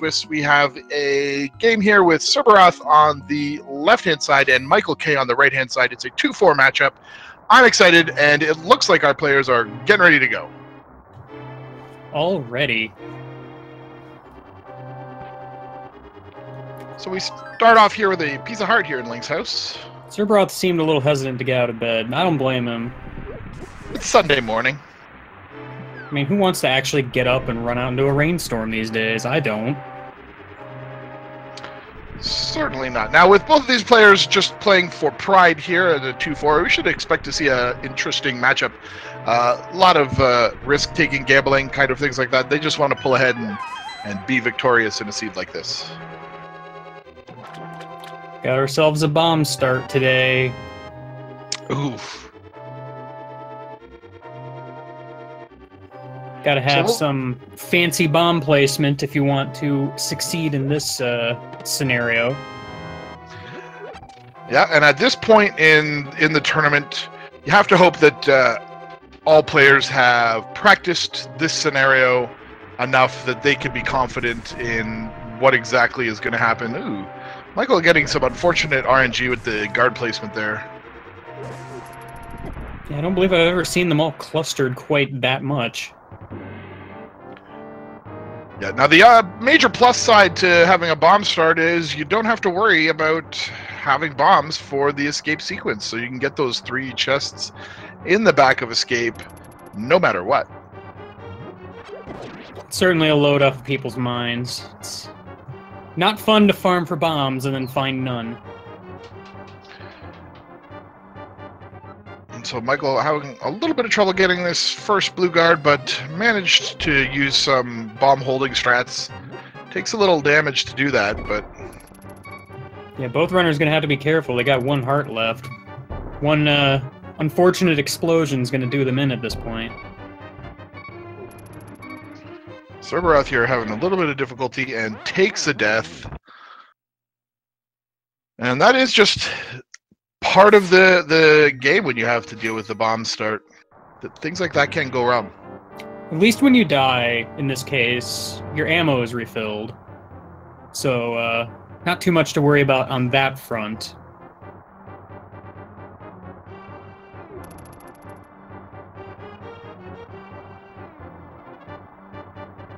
Swiss. We have a game here with Serberoth on the left-hand side and Michael K on the right-hand side. It's a 2-4 matchup. I'm excited, and it looks like our players are getting ready to go. Already. So we start off here with a piece of heart here in Link's house. Serberoth seemed a little hesitant to get out of bed. I don't blame him. It's Sunday morning. I mean, who wants to actually get up and run out into a rainstorm these days? I don't. Certainly not. Now, with both of these players just playing for pride here at a 2-4, we should expect to see an interesting matchup. A lot of risk-taking, gambling, kind of things like that. They just want to pull ahead and be victorious in a seed like this. Got ourselves a bomb start today. Oof. Gotta have some fancy bomb placement if you want to succeed in this scenario. Yeah, and at this point in the tournament, you have to hope that all players have practiced this scenario enough that they can be confident in what exactly is going to happen. Ooh, Michael getting some unfortunate RNG with the guard placement there. Yeah, I don't believe I've ever seen them all clustered quite that much. Yeah, now the major plus side to having a bomb start is you don't have to worry about having bombs for the escape sequence, so you can get those 3 chests in the back of escape no matter what. Certainly a load off of people's minds. It's not fun to farm for bombs and then find none. So Michael having a little bit of trouble getting this first blue guard, but managed to use some bomb holding strats. Takes a little damage to do that, but... Yeah, both runners going to have to be careful. They got 1 heart left. One unfortunate explosion is going to do them in at this point. Serberoth here having a little bit of difficulty and takes a death. And that is just part of the game when you have to deal with the bomb start. Things like that can go wrong. At least when you die, in this case, your ammo is refilled. So, not too much to worry about on that front.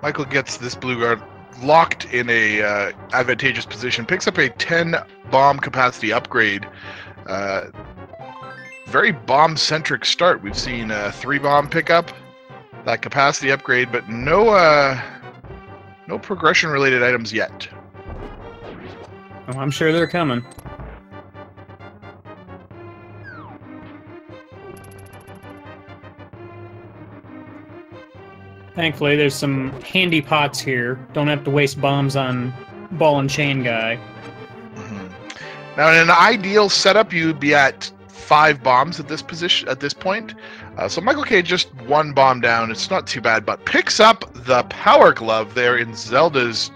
Michael gets this blue guard locked in a advantageous position, picks up a 10 bomb capacity upgrade. Very bomb-centric start. We've seen 3 bomb pickup, that capacity upgrade, but no progression-related items yet. Oh, I'm sure they're coming. Thankfully, there's some handy pots here. Don't have to waste bombs on ball and chain guy. Now, in an ideal setup, you'd be at 5 bombs at this position at this point. So Michael K just 1 bomb down. It's not too bad, but picks up the power glove there in Zelda's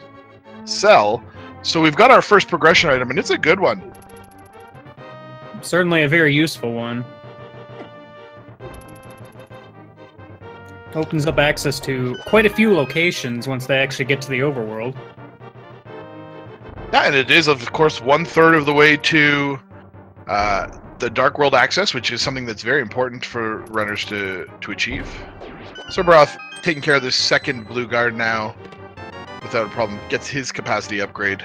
cell. So we've got our first progression item, and it's a good one. Certainly a very useful one. Opens up access to quite a few locations once they actually get to the overworld. Yeah, and it is, of course, 1/3 of the way to the Dark World access, which is something that's very important for runners to achieve. Serberoth taking care of this second blue guard now without a problem. Gets his capacity upgrade.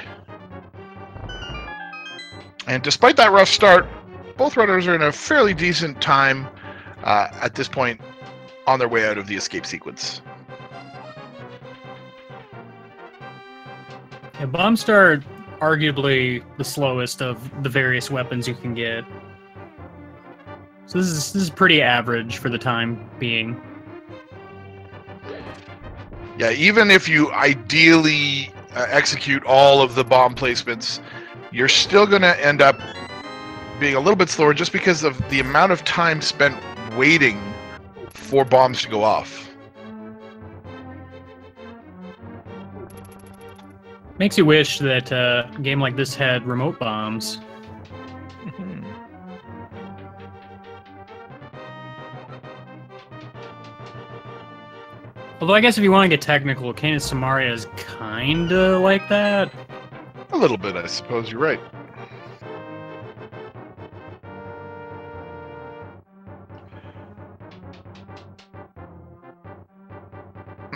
And despite that rough start, both runners are in a fairly decent time at this point on their way out of the escape sequence. Yeah, bomb start arguably the slowest of the various weapons you can get. So this is pretty average for the time being. Yeah, even if you ideally execute all of the bomb placements, you're still going to end up being a little bit slower just because of the amount of time spent waiting for bombs to go off. Makes you wish that a game like this had remote bombs. Although I guess if you want to get technical, Canis Samaria is kinda like that. A little bit, I suppose. You're right.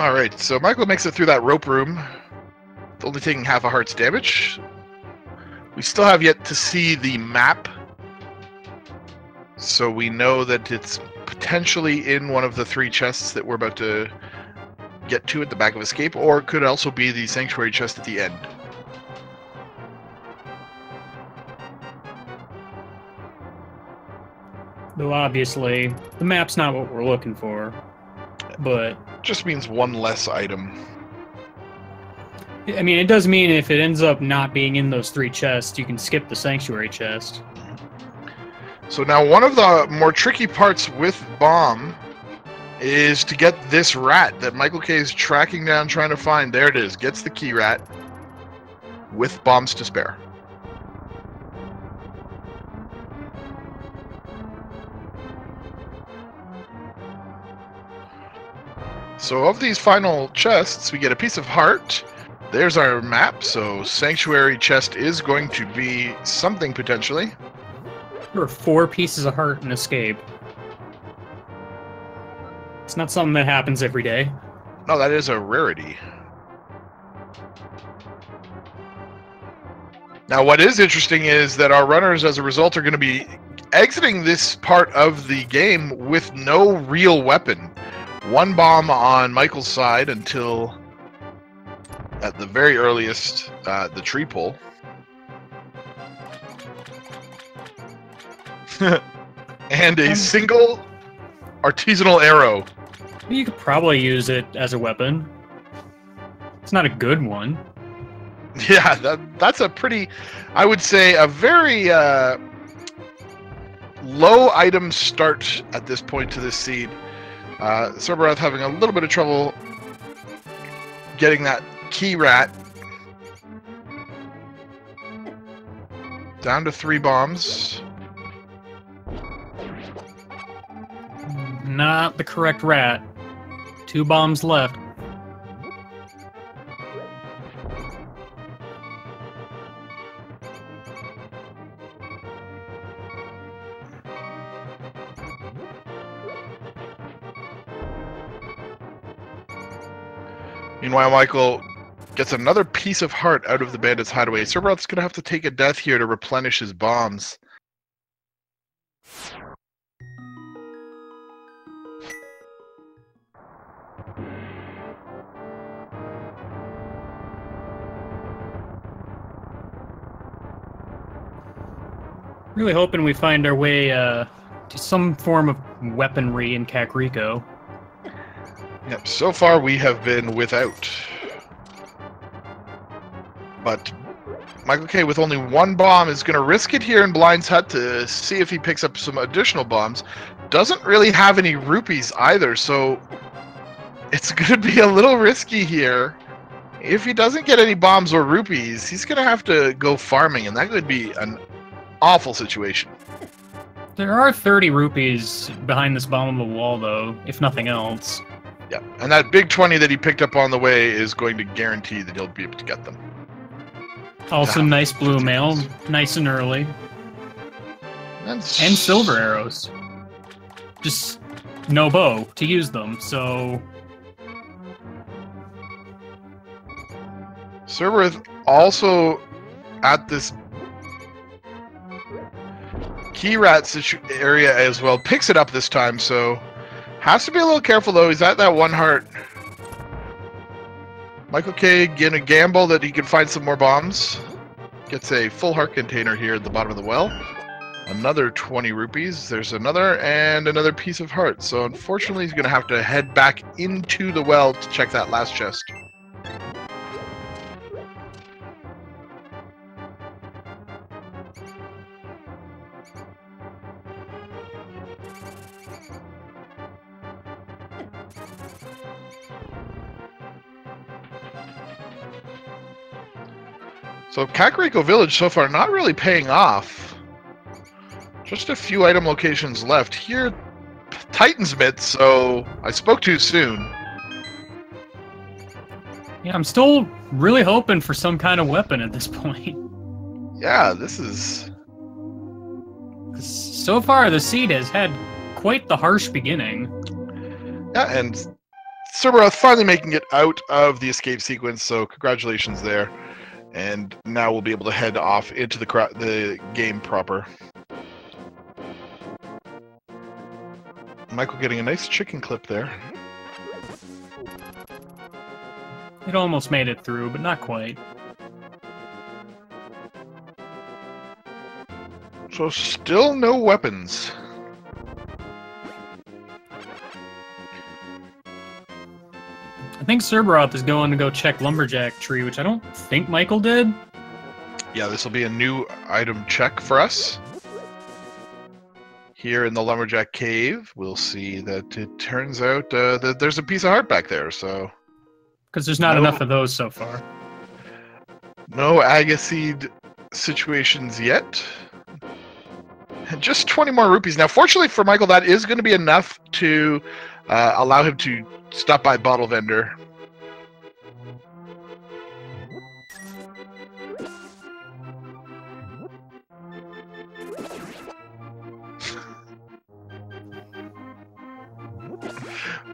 All right, so Michael makes it through that rope room, only taking half a heart's damage. We still have yet to see the map, so we know that it's potentially in one of the 3 chests that we're about to get to at the back of Escape, or it could also be the Sanctuary chest at the end. Though obviously, the map's not what we're looking for, but... Just means one less item. I mean, it does mean if it ends up not being in those 3 chests, you can skip the Sanctuary chest. So now one of the more tricky parts with Bomb is to get this rat that Michael K is tracking down, trying to find. There it is. Gets the key rat with bombs to spare. So of these final chests, we get a piece of heart. There's our map, so Sanctuary chest is going to be something potentially. There are 4 pieces of heart in Escape. It's not something that happens every day. No, that is a rarity. Now what is interesting is that our runners, as a result, are going to be exiting this part of the game with no real weapon. 1 bomb on Michael's side until, at the very earliest, the tree pull. And a single artisanal arrow. You could probably use it as a weapon. It's not a good one. Yeah, that's a pretty, I would say, a very low item start at this point to this seed. Serberoth having a little bit of trouble getting that key rat. Down to 3 bombs. Not the correct rat. 2 bombs left. Meanwhile, Michael gets another piece of heart out of the bandit's hideaway. Serberoth's going to have to take a death here to replenish his bombs. Really hoping we find our way to some form of weaponry in Kakariko. Yep, so far we have been without. But Michael K, with only 1 bomb, is going to risk it here in Blind's Hut to see if he picks up some additional bombs. Doesn't really have any rupees either, so it's going to be a little risky here. If he doesn't get any bombs or rupees, he's going to have to go farming, and that could be an awful situation. There are 30 rupees behind this bomb on the wall, though, if nothing else. Yeah, and that big 20 that he picked up on the way is going to guarantee that he'll be able to get them. Also, nice blue mail, nice and early. And silver arrows. Just no bow to use them, so... Serberoth also at this key rat area as well. Picks it up this time, so has to be a little careful though. He's at that 1 heart. Michael K gonna gamble that he can find some more bombs. Gets a full heart container here at the bottom of the well. Another 20 rupees. There's another and another piece of heart. So unfortunately he's gonna have to head back into the well to check that last chest. So Kakariko Village so far not really paying off. Just a few item locations left. Here, Titan's Myth, so I spoke too soon. Yeah, I'm still really hoping for some kind of weapon at this point. Yeah, this is... So far, the seed has had quite the harsh beginning. Yeah, and Serberoth finally making it out of the escape sequence, so congratulations there. And now we'll be able to head off into the game proper. Michael getting a nice chicken clip there. It almost made it through, but not quite. So still no weapons. I think Serberoth is going to go check Lumberjack Tree, which I don't think Michael did. Yeah, this will be a new item check for us. Here in the Lumberjack Cave, we'll see that it turns out that there's a piece of heart back there, so... Because there's not enough of those so far. No Agaseed situations yet. Just 20 more rupees. Now, fortunately for Michael, that is going to be enough to allow him to stop by Bottle Vendor.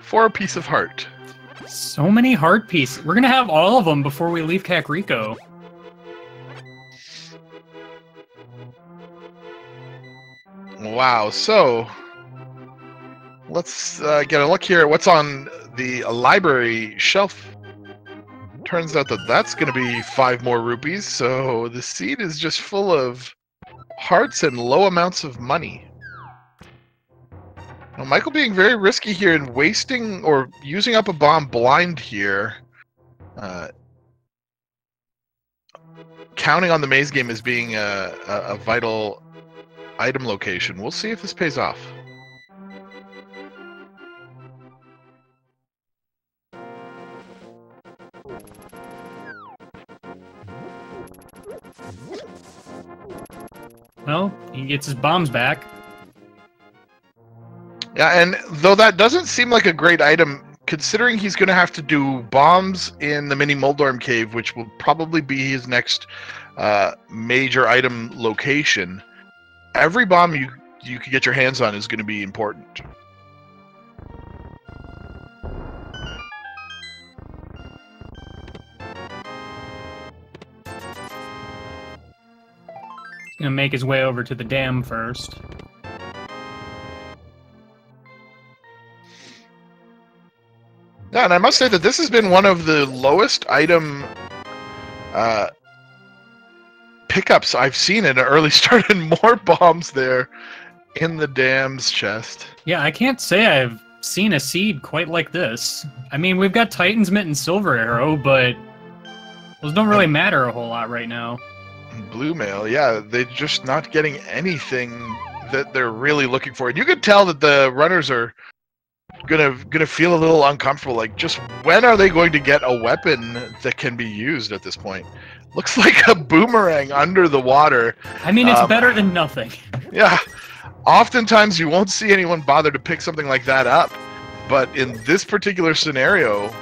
For a piece of heart. So many heart pieces. We're going to have all of them before we leave Kakariko. Wow, so let's get a look here at what's on the library shelf. Turns out that that's going to be 5 more rupees, so the seed is just full of hearts and low amounts of money. Now, Michael being very risky here and wasting or using up a bomb blind here. Counting on the maze game as being a vital item location. We'll see if this pays off. Well, he gets his bombs back. Yeah, and though that doesn't seem like a great item, considering he's going to have to do bombs in the mini Moldorm cave, which will probably be his next major item location, every bomb you can get your hands on is going to be important. He's going to make his way over to the dam first. Yeah, and I must say that this has been one of the lowest item pickups I've seen in an early start, and more bombs there in the dam's chest. Yeah, I can't say I've seen a seed quite like this. I mean, we've got Titan's Mitt and Silver Arrow, but those don't really matter a whole lot right now. Blue Mail, yeah, they're just not getting anything that they're really looking for. And you could tell that the runners are gonna feel a little uncomfortable. Like, just when are they going to get a weapon that can be used at this point? Looks like a boomerang under the water. I mean, it's better than nothing. Yeah. Oftentimes you won't see anyone bother to pick something like that up. But in this particular scenario,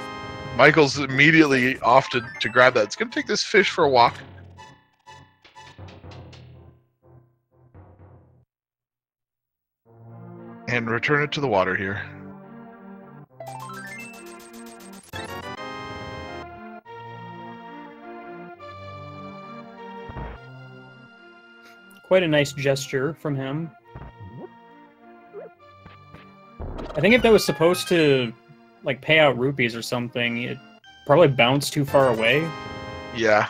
Michael's immediately off to grab that. It's going to take this fish for a walk. And return it to the water here. Quite a nice gesture from him. I think if that was supposed to, like, pay out rupees or something, it probably bounced too far away. Yeah.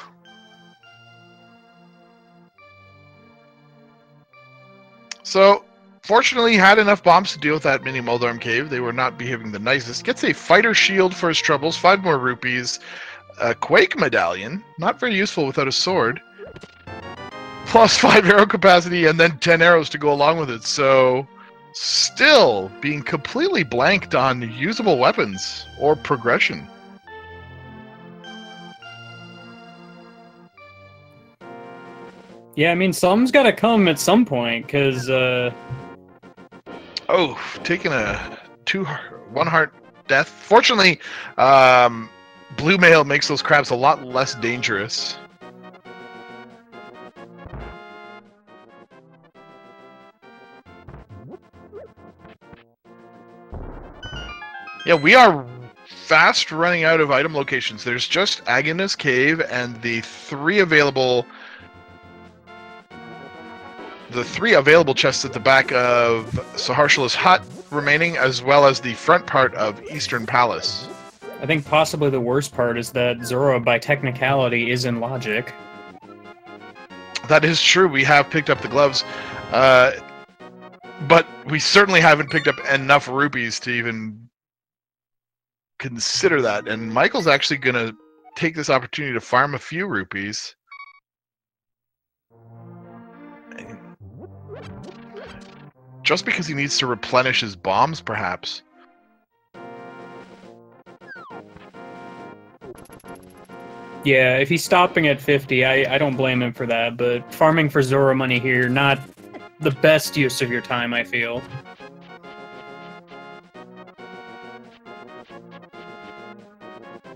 So, fortunately, he had enough bombs to deal with that mini Moldorm cave. They were not behaving the nicest. Gets a fighter shield for his troubles, 5 more rupees. A Quake medallion, not very useful without a sword. Plus 5 arrow capacity, and then 10 arrows to go along with it. So, still being completely blanked on usable weapons or progression. Yeah, I mean, something's got to come at some point, because... Oh, taking a 1 heart death. Fortunately, blue mail makes those crabs a lot less dangerous. Yeah, we are fast running out of item locations. There's just Agnes Cave and the three available chests at the back of Saharshala's hut remaining, as well as the front part of Eastern Palace. I think possibly the worst part is that Zora, by technicality, is in logic. That is true. We have picked up the gloves, but we certainly haven't picked up enough rupees to even consider that. And Michael's actually going to take this opportunity to farm a few rupees. Just because he needs to replenish his bombs, perhaps. Yeah, if he's stopping at 50, I don't blame him for that, but farming for Zora money here, not the best use of your time, I feel.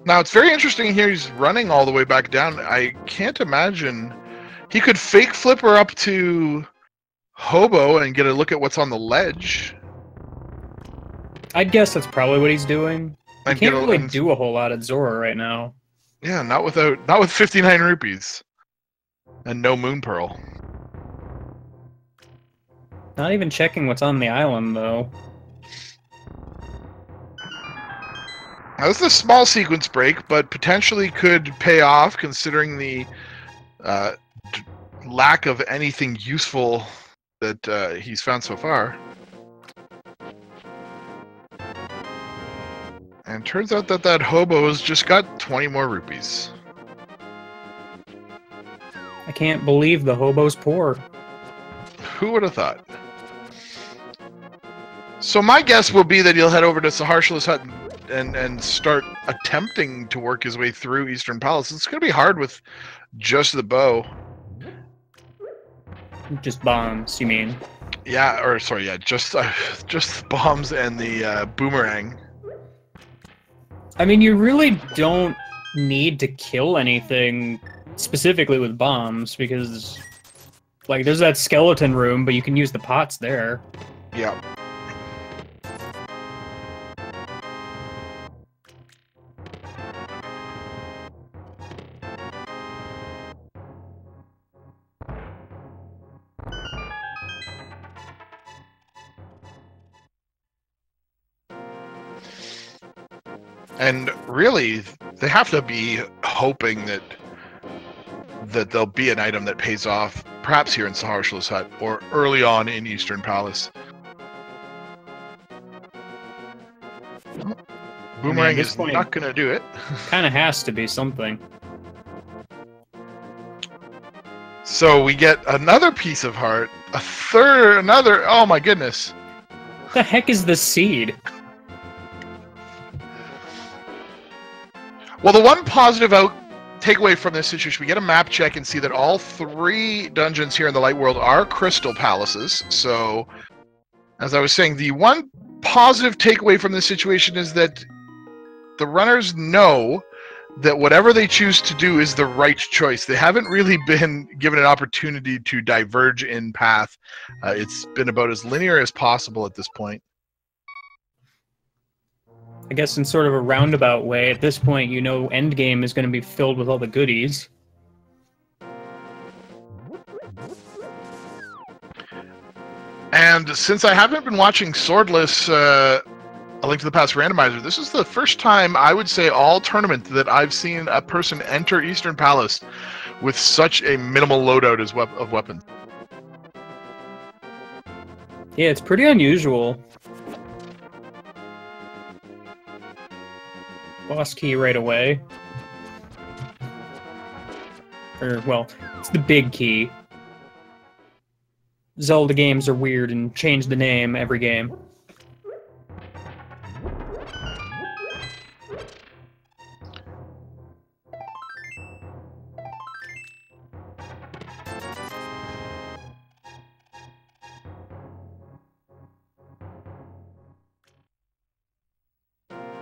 Now, it's very interesting here, he's running all the way back down. I can't imagine... He could fake flipper up to Hobo and get a look at what's on the ledge. I'd guess that's probably what he's doing. He can't really do a whole lot at Zora right now. Yeah, not with 59 rupees. And no Moon Pearl. Not even checking what's on the island, though. Now, this is a small sequence break, but potentially could pay off considering the lack of anything useful that he's found so far. And turns out that hobo has just got 20 more rupees. I can't believe the hobo's poor. Who would have thought? So my guess will be that he'll head over to Saharshala's hut and start attempting to work his way through Eastern Palace. It's going to be hard with just the bow. Just bombs, you mean? Yeah, or sorry, yeah, just the bombs and the boomerang. I mean, you really don't need to kill anything specifically with bombs, because, like, there's that skeleton room, but you can use the pots there. Yeah. And really, they have to be hoping that there'll be an item that pays off, perhaps here in Saharshala's hut, or early on in Eastern Palace. Boomerang is not going to do it. Kind of has to be something. So we get another piece of heart, another, oh my goodness. What the heck is this seed? Well, the one positive takeaway from this situation, we get a map check and see that all three dungeons here in the Light World are crystal palaces. So, as I was saying, the one positive takeaway from this situation is that the runners know that whatever they choose to do is the right choice. They haven't really been given an opportunity to diverge in path. It's been about as linear as possible at this point. I guess in sort of a roundabout way, at this point, you know Endgame is going to be filled with all the goodies. And since I haven't been watching Swordless, A Link to the Past Randomizer, this is the first time, I would say, all tournament that I've seen a person enter Eastern Palace with such a minimal loadout of weapons. Yeah, it's pretty unusual. Boss key right away. Or, well, it's the big key. Zelda games are weird and change the name every game.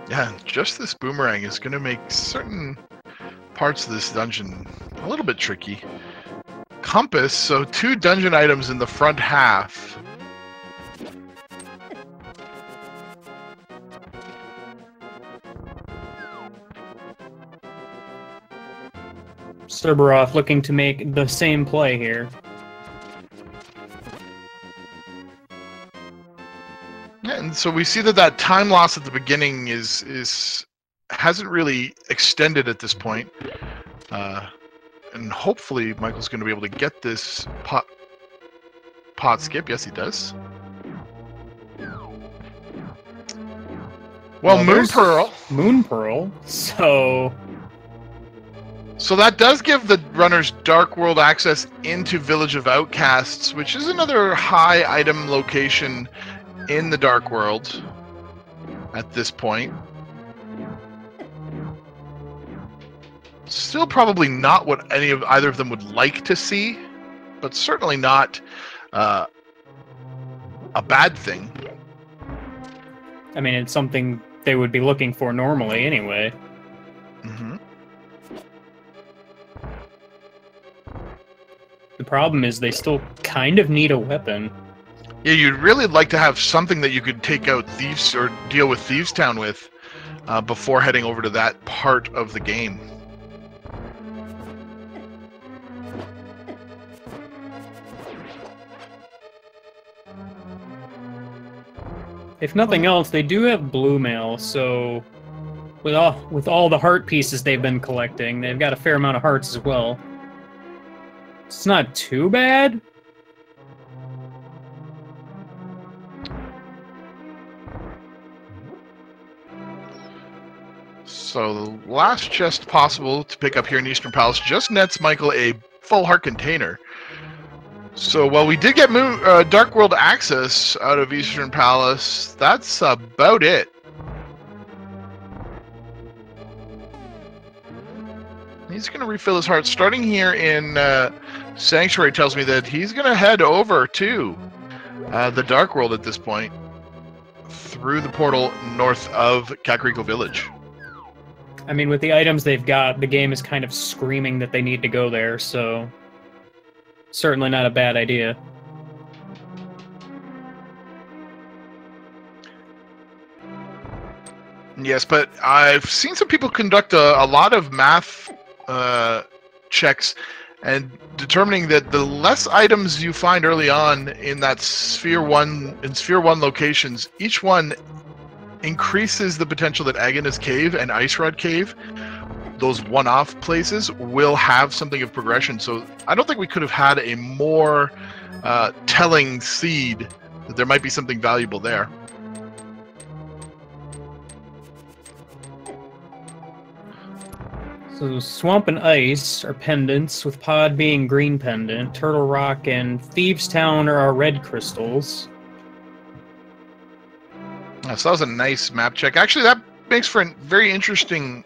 Yeah, just this boomerang is going to make certain parts of this dungeon a little bit tricky. Compass, so 2 dungeon items in the front half. Serberoth looking to make the same play here. Yeah, and so we see that time loss at the beginning hasn't really extended at this point. And hopefully Michael's going to be able to get this pot skip. Yes, he does. Well, Moon Pearl. Moon Pearl. So that does give the runners Dark World access into Village of Outcasts, which is another high item location in the Dark World at this point. Still probably not what either of them would like to see, but certainly not a bad thing. I mean, it's something they would be looking for normally anyway. Mm-hmm. The problem is they still kind of need a weapon. Yeah, you'd really like to have something that you could take out Thieves or deal with Thieves Town with before heading over to that part of the game. If nothing else, they do have blue mail, so with all the heart pieces they've been collecting, they've got a fair amount of hearts as well. It's not too bad. So the last chest possible to pick up here in Eastern Palace just nets Michael a full heart container. So while we did get Dark World access out of Eastern Palace, that's about it. He's going to refill his heart. Starting here in Sanctuary tells me that he's going to head over to the Dark World at this point through the portal north of Kakariko Village. I mean, with the items they've got, the game is kind of screaming that they need to go there, so certainly not a bad idea. Yes, but I've seen some people conduct a lot of math checks and determining that the less items you find early on in that Sphere 1 locations, each one increases the potential that Agnes Cave and Ice Rod Cave, those one-off places, will have something of progression. So I don't think we could have had a more telling seed that there might be something valuable there. So Swamp and Ice are pendants, with Pod being green pendant. Turtle Rock and Thieves Town are our red crystals. So that was a nice map check. Actually, that makes for a very interesting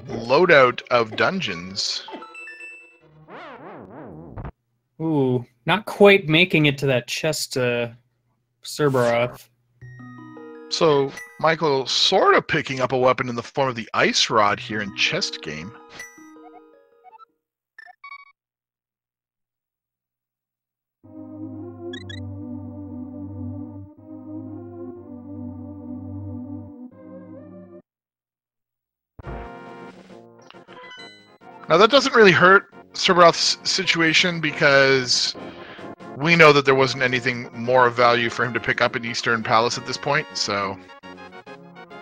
loadout of dungeons. Ooh, not quite making it to that chest, Serberoth. So Michael sort of picking up a weapon in the form of the Ice Rod here in chest game. Now that doesn't really hurt Serberoth's situation because we know that there wasn't anything more of value for him to pick up in Eastern Palace at this point, so...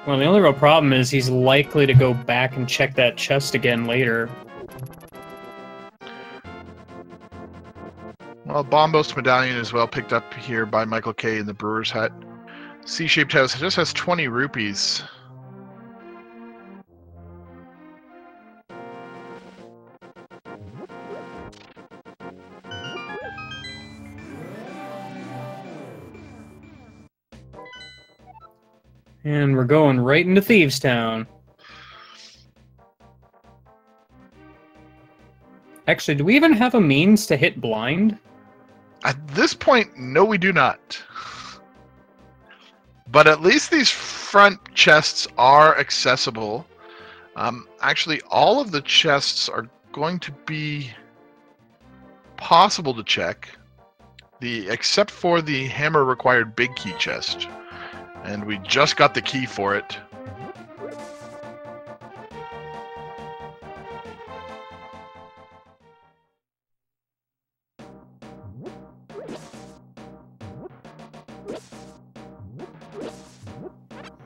Well, the only real problem is he's likely to go back and check that chest again later. Well, Bombos Medallion is well picked up here by Michael K. in the Brewer's Hut. C-shaped house just has 20 rupees. And we're going right into Thieves Town. Actually, do we even have a means to hit blind? At this point, no, we do not. But at least these front chests are accessible. Actually, all of the chests are going to be possible to check, except for the hammer-required big key chest. And we just got the key for it.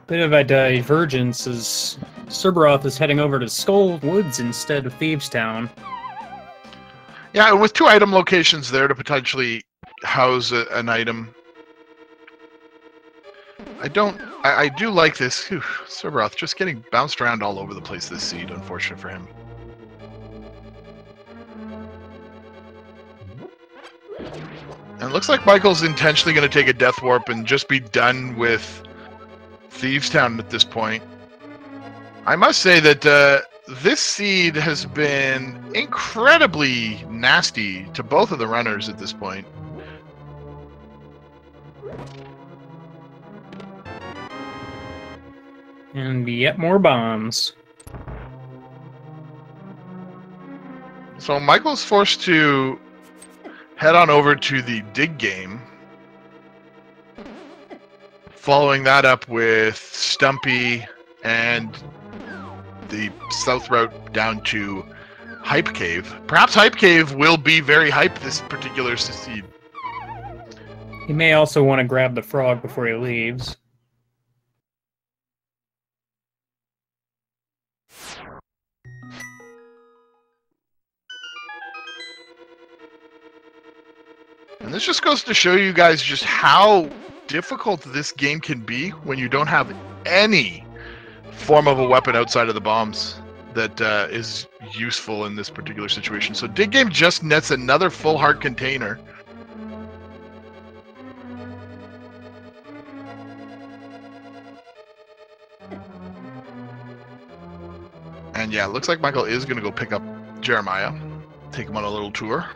Bit of a divergence as Serberoth is heading over to Skull Woods instead of Thievestown. Yeah, with 2 item locations there to potentially house an item. I do like this. Whew, Serberoth just getting bounced around all over the place this seed, unfortunate for him. And it looks like Michael's intentionally going to take a death warp and just be done with Thievestown at this point. I must say that this seed has been incredibly nasty to both of the runners at this point. And yet more bombs. So Michael's forced to head on over to the dig game. Following that up with Stumpy and the south route down to Hype Cave. Perhaps Hype Cave will be very hype this particular seed. He may also want to grab the frog before he leaves. And this just goes to show you guys just how difficult this game can be when you don't have any form of a weapon outside of the bombs that is useful in this particular situation. So Dig Game just nets another full heart container. And yeah, it looks like Michael is going to go pick up Jeremiah, take him on a little tour.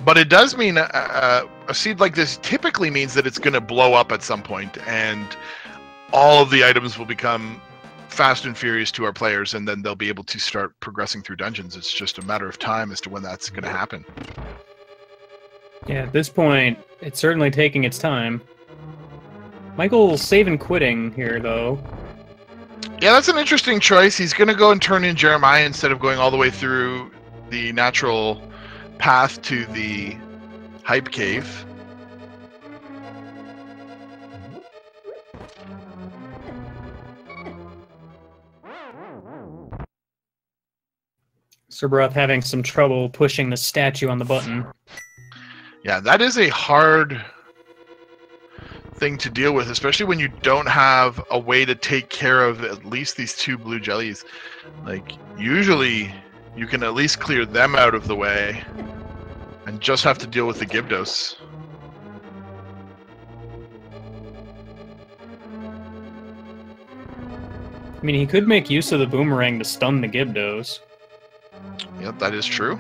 But it does mean a seed like this typically means that it's going to blow up at some point, and all of the items will become fast and furious to our players, and then they'll be able to start progressing through dungeons. It's just a matter of time as to when that's going to happen. Yeah, at this point, it's certainly taking its time. Michael's saving quitting here, though. Yeah, that's an interesting choice. He's going to go and turn in Jeremiah instead of going all the way through the natural path to the Hype Cave. Serberoth having some trouble pushing the statue on the button. Yeah, that is a hard thing to deal with, especially when you don't have a way to take care of at least these 2 blue jellies. Like, usually you can at least clear them out of the way and just have to deal with the Gyptos. I mean, he could make use of the boomerang to stun the Gyptos. Yep, that is true.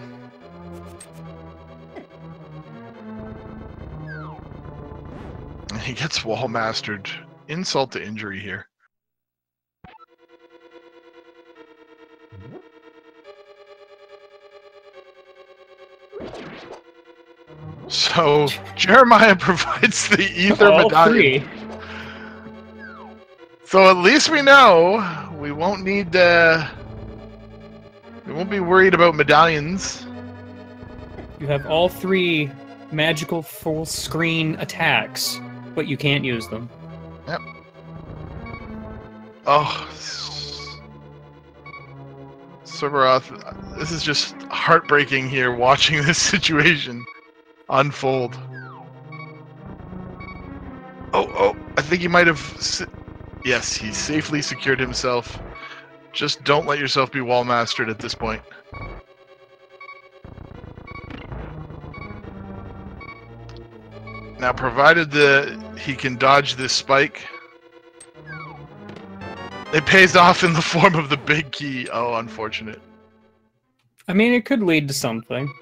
He gets wall mastered. Insult to injury here. So Jeremiah provides the ether medallion. 3. So at least we know we won't need we won't be worried about medallions. You have all 3 magical full screen attacks, but you can't use them. Yep. Oh, Serberoth, this is just heartbreaking here watching this situation unfold. Oh, I think he might have... Yes, he safely secured himself. Just don't let yourself be wall mastered at this point. Now, provided he can dodge this spike. It pays off in the form of the big key. Oh, unfortunate. I mean, it could lead to something.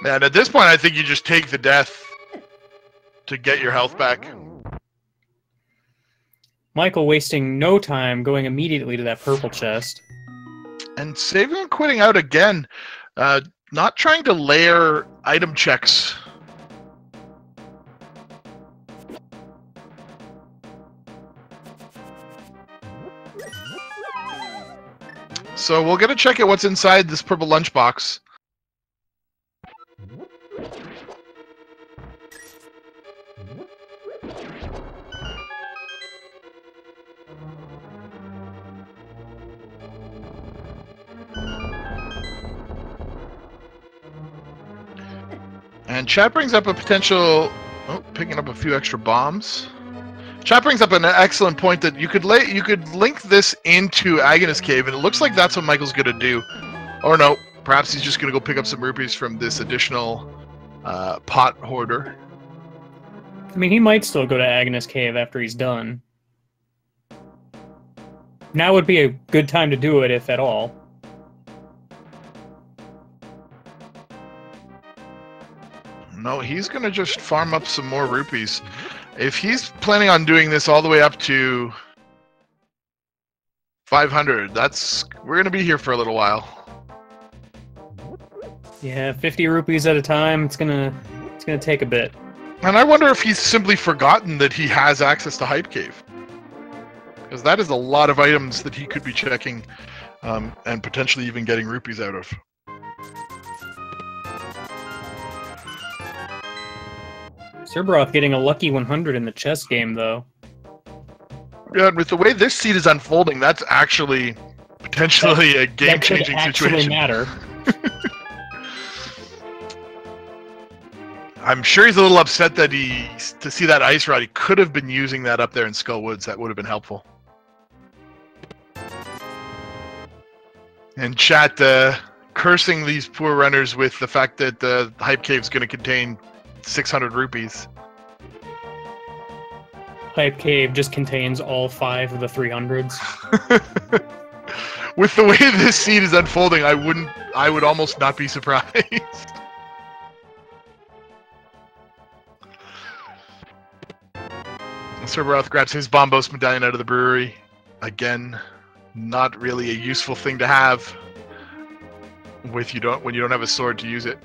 And at this point, I think you just take the death to get your health back. Michael wasting no time going immediately to that purple chest. And saving and quitting out again. Not trying to layer item checks. So we'll get a check at what's inside this purple lunchbox. And chat brings up a potential... Oh, picking up a few extra bombs. Chat brings up an excellent point that you could link this into Agonist Cave, and it looks like that's what Michael's going to do. Or no, perhaps he's just going to go pick up some rupees from this additional pot hoarder. I mean, he might still go to Agonist Cave after he's done. Now would be a good time to do it, if at all. No, he's going to just farm up some more rupees. If he's planning on doing this all the way up to 500, we're going to be here for a little while. Yeah, 50 rupees at a time. It's gonna take a bit. And I wonder if he's simply forgotten that he has access to Hype Cave, because that is a lot of items that he could be checking, and potentially even getting rupees out of. Serberoth getting a lucky 100 in the chess game, though. Yeah, and with the way this seed is unfolding, that's actually potentially a game-changing situation. Matter. I'm sure he's a little upset that to see that ice rod, he could have been using that up there in Skull Woods. That would have been helpful. And chat cursing these poor runners with the fact that the Hype Cave is going to contain 600 rupees. Hype Cave just contains all 5 of the 300s. With the way this seed is unfolding, I would almost not be surprised. Serberoth grabs his Bombos medallion out of the brewery. Again, not really a useful thing to have when you don't have a sword to use it.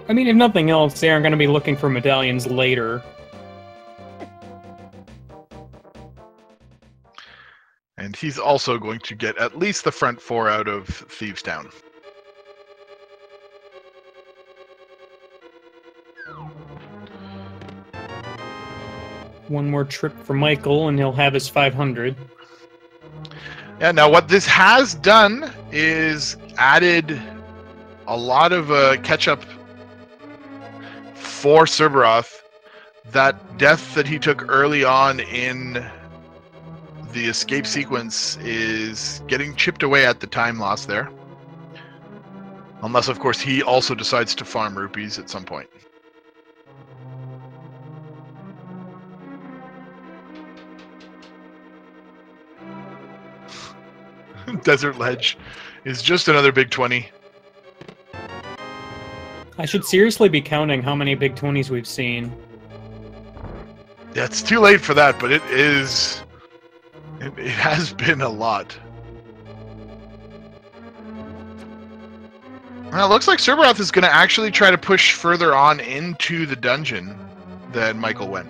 I mean, if nothing else, they aren't going to be looking for medallions later. And he's also going to get at least the front 4 out of Thieves Town. One more trip for Michael, and he'll have his 500. Yeah, now what this has done is added a lot of catch-up for Serberoth. That death that he took early on in the escape sequence is getting chipped away at the time loss there. Unless, of course, he also decides to farm rupees at some point. Desert Ledge is just another big 20. I should seriously be counting how many big 20s we've seen. Yeah, it's too late for that, but it has been a lot. Well, it looks like Serberoth is going to actually try to push further on into the dungeon than Michael went.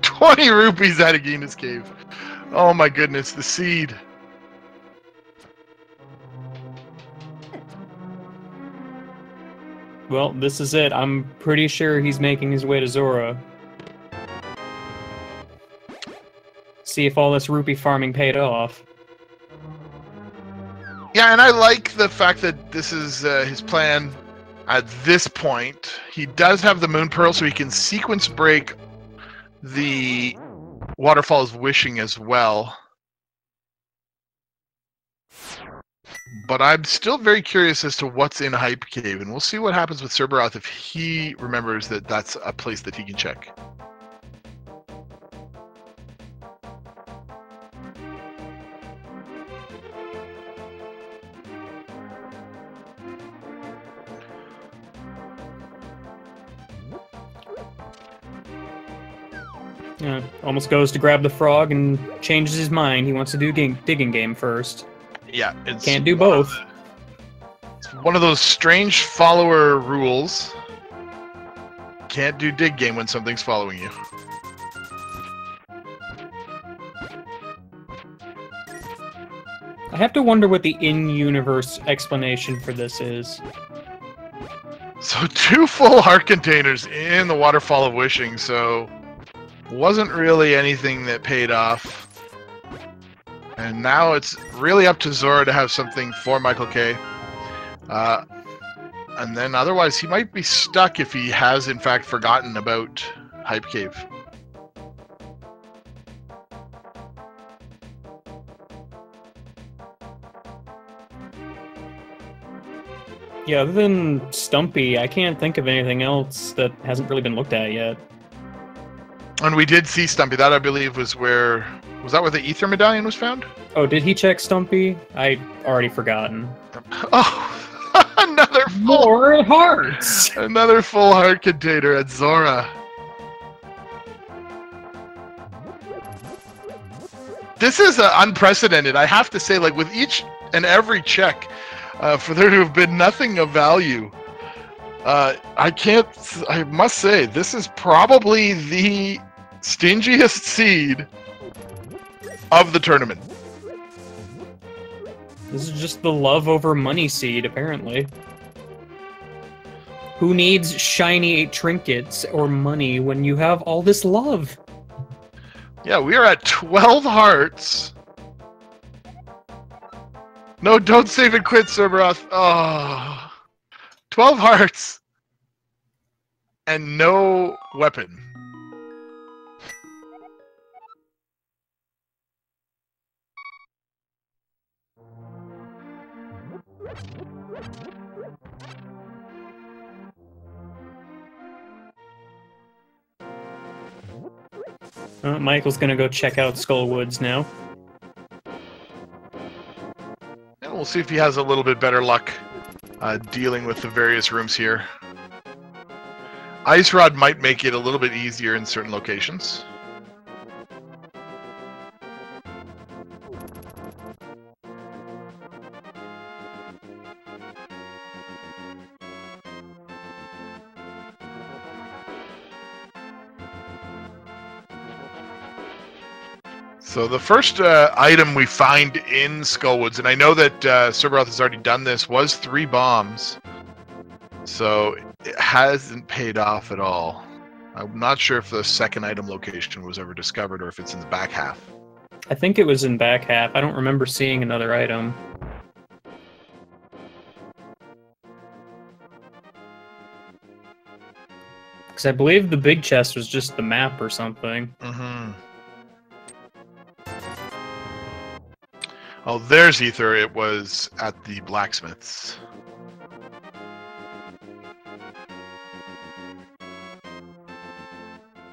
$20 rupees out of Gina's Cave. Oh my goodness, the seed. Well, this is it. I'm pretty sure he's making his way to Zora. See if all this rupee farming paid off. Yeah, and I like the fact that this is his plan at this point. He does have the Moon Pearl, so he can sequence break the Waterfall of Wishing as well. But I'm still very curious as to what's in Hype Cave, and we'll see what happens with Serberoth if he remembers that that's a place that he can check. Yeah, almost goes to grab the frog and changes his mind. He wants to do digging game first. Yeah, it's Can't do both. It's one of those strange follower rules. Can't do dig game when something's following you. I have to wonder what the in-universe explanation for this is. So 2 full heart containers in the Waterfall of Wishing, so wasn't really anything that paid off. And now it's really up to Zora to have something for Michael K. And then otherwise he might be stuck if he has in fact forgotten about Hype Cave. Yeah, other than Stumpy, I can't think of anything else that hasn't really been looked at yet. And we did see Stumpy. That, I believe, was where... Was that where the Ether Medallion was found? Oh, did he check Stumpy? I already forgotten. Oh! Another full... More hearts! Another full heart container at Zora. This is unprecedented. I have to say, like, with each and every check, for there to have been nothing of value, I must say, this is probably the stingiest seed of the tournament. This is just the love over money seed, apparently. Who needs shiny trinkets or money when you have all this love? Yeah, we are at 12 hearts. No, don't save and quit, Serberoth. Oh. 12 hearts. And no weapon. Michael's gonna go check out Skull Woods now. And we'll see if he has a little bit better luck dealing with the various rooms here. Ice Rod might make it a little bit easier in certain locations. So the first item we find in Skullwoods, and I know that Serberoth has already done this, was 3 bombs. So it hasn't paid off at all. I'm not sure if the second item location was ever discovered or if it's in the back half. I think it was in back half. I don't remember seeing another item. Because I believe the big chest was just the map or something. Mm-hmm. Oh, there's Ether. It was at the blacksmith's.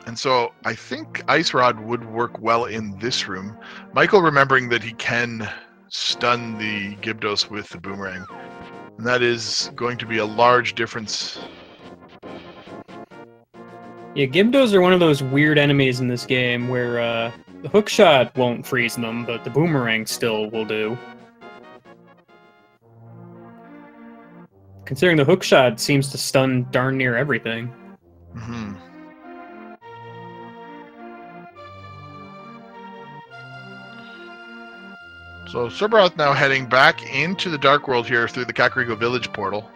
And so I think Ice Rod would work well in this room. Michael remembering that he can stun the Gibdos with the boomerang. And that is going to be a large difference. Yeah, Gibdos are one of those weird enemies in this game where the hookshot won't freeze them, but the boomerang still will do. Considering the hookshot seems to stun darn near everything. Mm-hmm. So Serberoth now heading back into the Dark World here through the Kakariko Village portal.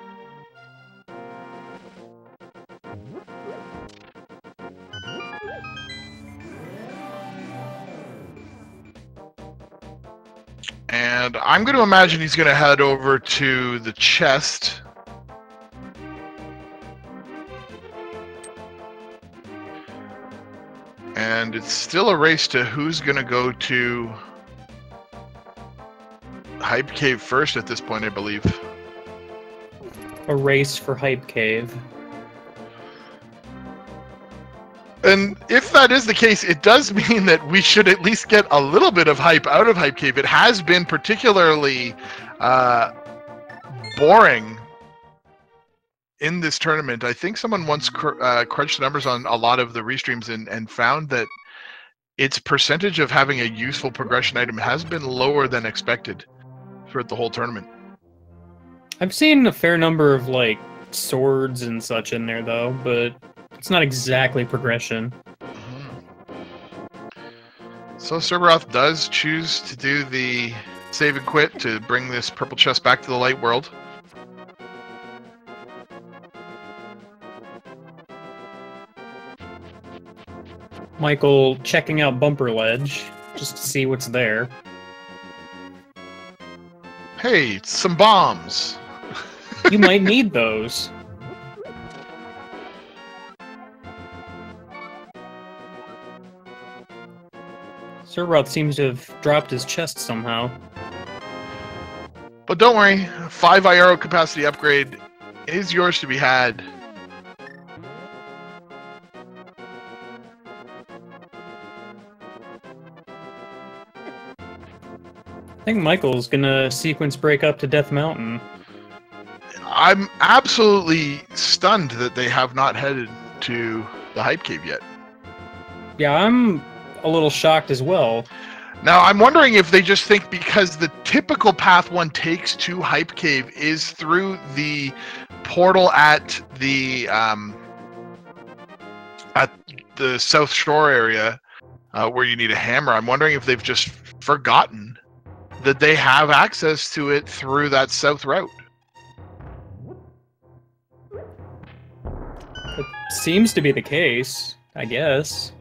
And I'm going to imagine he's going to head over to the chest. And it's still a race to who's going to go to Hype Cave first at this point, I believe. A race for Hype Cave. And if that is the case, it does mean that we should at least get a little bit of hype out of Hype Cave. It has been particularly boring in this tournament. I think someone once crunched the numbers on a lot of the restreams and found that its percentage of having a useful progression item has been lower than expected throughout the whole tournament. I've seen a fair number of, like, swords and such in there, though, but it's not exactly progression. So Serberoth does choose to do the save and quit to bring this purple chest back to the light world. Michael checking out Bumper Ledge, just to see what's there. Hey, some bombs! You might need those. Serberoth seems to have dropped his chest somehow. But don't worry, 5 IRO capacity upgrade is yours to be had. I think Michael's gonna sequence break up to Death Mountain. I'm absolutely stunned that they have not headed to the Hype Cave yet. Yeah, I'm a little shocked as well. Now, I'm wondering if they just think because the typical path one takes to Hype Cave is through the portal at the South Shore area where you need a hammer. I'm wondering if they've just forgotten that they have access to it through that south route. It seems to be the case, I guess.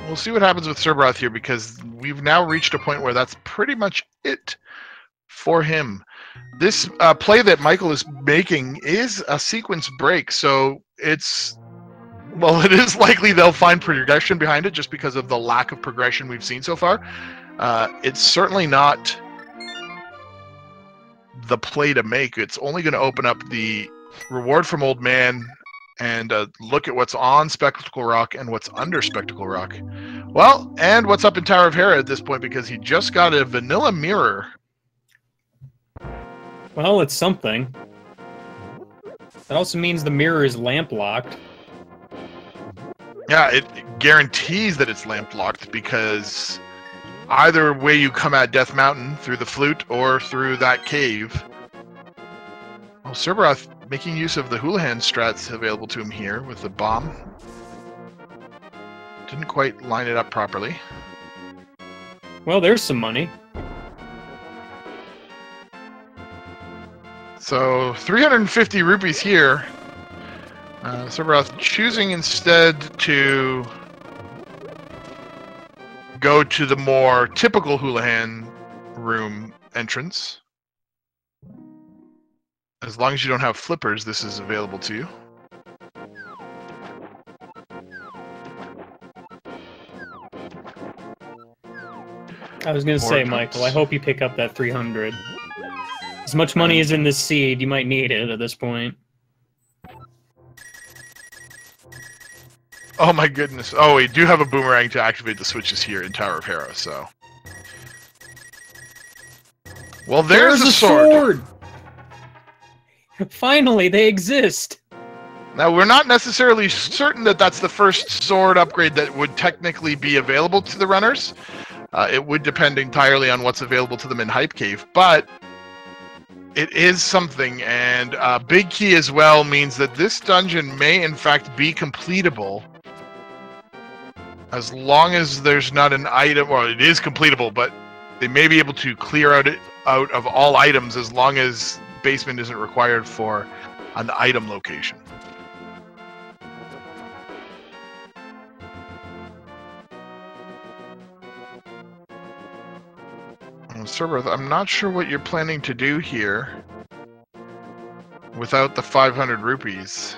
We'll see what happens with Serberoth here, because we've now reached a point where that's pretty much it for him. This play that Michael is making is a sequence break, so it's... well, it is likely they'll find progression behind it just because of the lack of progression we've seen so far. It's certainly not the play to make. It's only going to open up the reward from Old Man and look at what's on Spectacle Rock and what's under Spectacle Rock. Well, and what's up in Tower of Hera at this point, because he just got a vanilla mirror. Well, it's something. That also means the mirror is lamp locked. Yeah, it guarantees that it's lamp locked, because either way you come at Death Mountain, through the flute or through that cave. Well, Serberoth making use of the Houlihan strats available to him here with the bomb. Didn't quite line it up properly. Well, there's some money. So 350 rupees here. Serberoth choosing instead to go to the more typical Houlihan room entrance. As long as you don't have flippers, this is available to you. I was going to say, Michael, I hope you pick up that 300. As much money as in this seed, you might need it at this point. Oh my goodness. Oh, we do have a boomerang to activate the switches here in Tower of Hera, so... well, there's a sword! Finally, they exist! Now, we're not necessarily certain that that's the first sword upgrade that would technically be available to the runners. It would depend entirely on what's available to them in Hype Cave, but it is something, and Big Key as well means that this dungeon may in fact be completable as long as there's not an item, or it is completable, but they may be able to clear out of all items as long as basement isn't required for an item location. Serberoth, I'm not sure what you're planning to do here without the 500 rupees.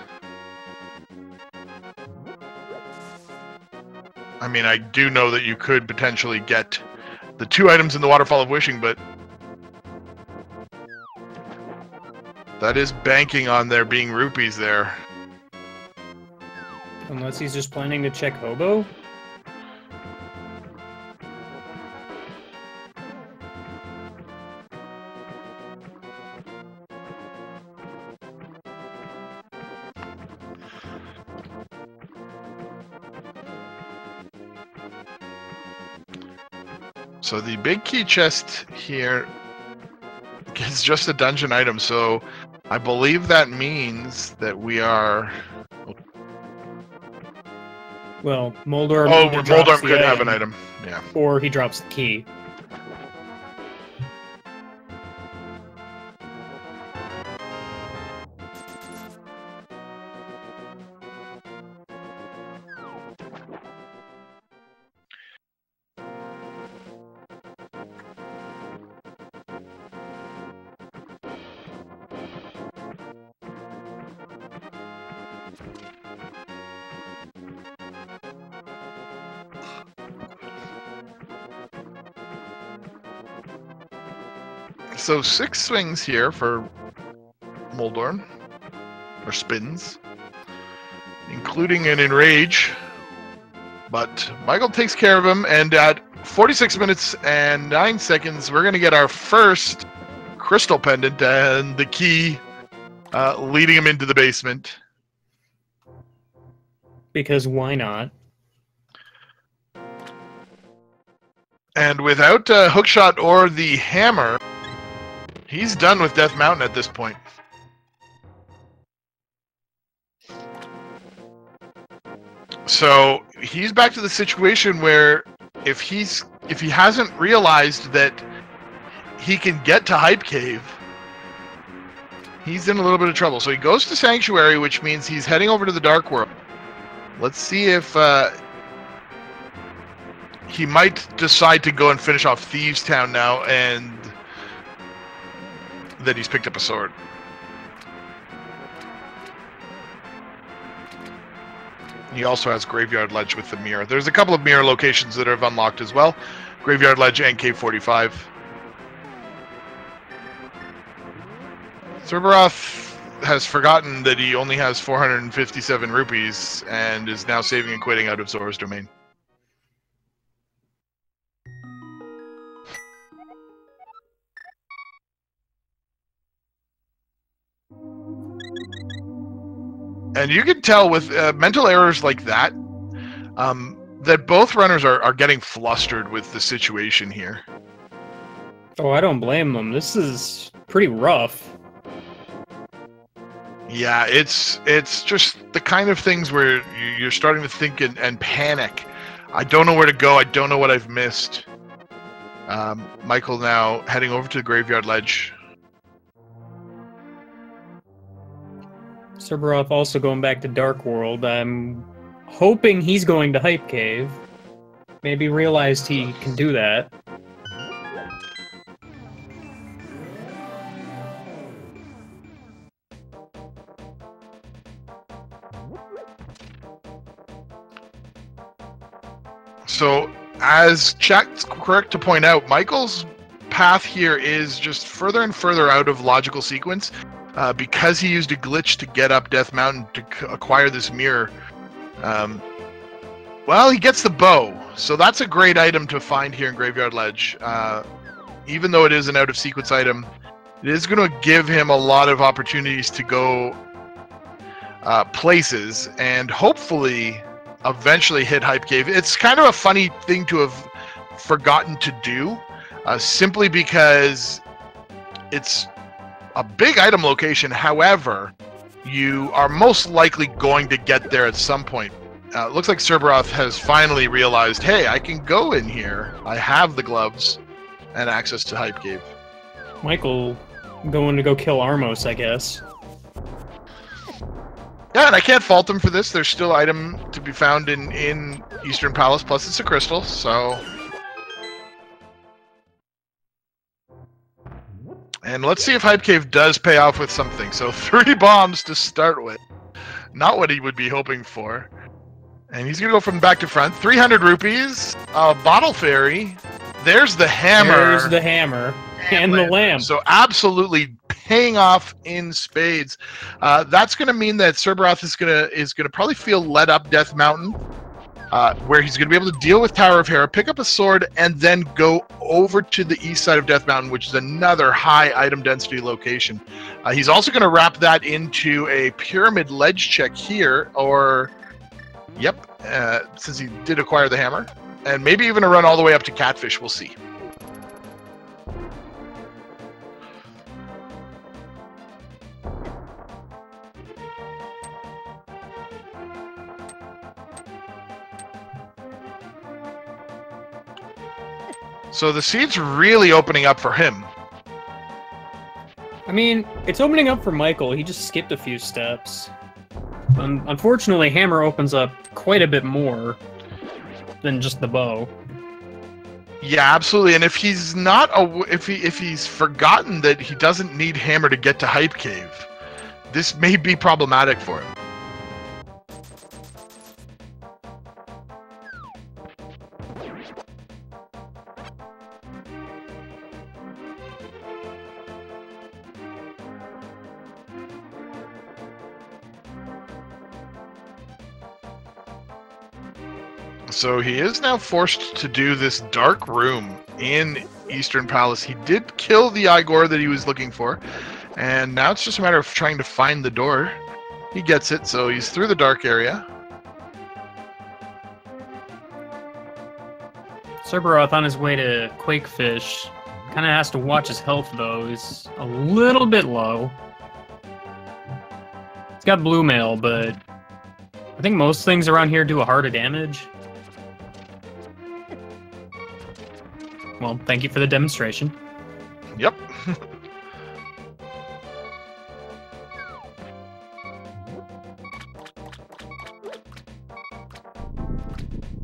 I mean, I do know that you could potentially get the 2 items in the Waterfall of Wishing, but that is banking on there being rupees there. Unless he's just planning to check Hobo? So the big key chest here is just a dungeon item. So I believe that means that we are. Well, Moldorm Oh, either drops Moldorm the could have an item. Yeah. or he drops the key. So 6 swings here for Moldorm, or spins, including an enrage. But Michael takes care of him, and at 46 minutes and 9 seconds, we're going to get our first crystal pendant and the key leading him into the basement. Because why not? And without hookshot or the hammer, he's done with Death Mountain at this point. So he's back to the situation where if he hasn't realized that he can get to Hype Cave, he's in a little bit of trouble. So he goes to Sanctuary, which means he's heading over to the Dark World. Let's see if he might decide to go and finish off Thieves Town now, and that he's picked up a sword. He also has Graveyard Ledge with the mirror. There's a couple of mirror locations that have unlocked as well. Graveyard Ledge and Cave 45. Serberoth has forgotten that he only has 457 rupees and is now saving and quitting out of Zora's Domain. And you can tell with mental errors like that, that both runners are getting flustered with the situation here. Oh, I don't blame them. This is pretty rough. Yeah, it's just the kind of things where you're starting to think and panic. I don't know where to go. I don't know what I've missed. Michael now heading over to the Graveyard Ledge. Serberoth also going back to Dark World. I'm hoping he's going to Hype Cave. Maybe realized he can do that. So, as chat's correct to point out, Michael's path here is just further and further out of logical sequence. Because he used a glitch to get up Death Mountain to acquire this mirror. Well, he gets the bow, so that's a great item to find here in Graveyard Ledge. Even though it is an out-of-sequence item, it is going to give him a lot of opportunities to go places and hopefully eventually hit Hype Cave. It's kind of a funny thing to have forgotten to do, simply because it's a big item location. However, you are most likely going to get there at some point. It looks like Serberoth has finally realized, hey, I can go in here. I have the gloves and access to Hype Cave. Michael going to go kill Armos, I guess. Yeah, and I can't fault him for this. There's still item to be found in Eastern Palace, plus it's a crystal, so... And let's see if Hype Cave does pay off with something. So 3 bombs to start with. Not what he would be hoping for. And he's going to go from back to front. 300 rupees. Bottle Fairy. There's the hammer. There's the hammer. And the lamp. So absolutely paying off in spades. That's going to mean that Serberoth is going to probably feel led up Death Mountain. Where he's going to be able to deal with Tower of Hera, pick up a sword, and then go over to the east side of Death Mountain, which is another high item density location. He's also going to wrap that into a pyramid ledge check here, or, yep, since he did acquire the hammer, and maybe even a run all the way up to Catfish. We'll see. So the seed's really opening up for him. I mean, it's opening up for Michael. He just skipped a few steps. Unfortunately, Hammer opens up quite a bit more than just the bow. Yeah, absolutely. And if he's not, if he's forgotten that he doesn't need Hammer to get to Hype Cave, this may be problematic for him. So he is now forced to do this dark room in Eastern Palace. He did kill the Igor that he was looking for, and now it's just a matter of trying to find the door. He gets it, so he's through the dark area. Serberoth on his way to Quakefish. Kind of has to watch his health, though. He's a little bit low. He's got blue mail, but I think most things around here do a heart of damage. Well, thank you for the demonstration. Yep.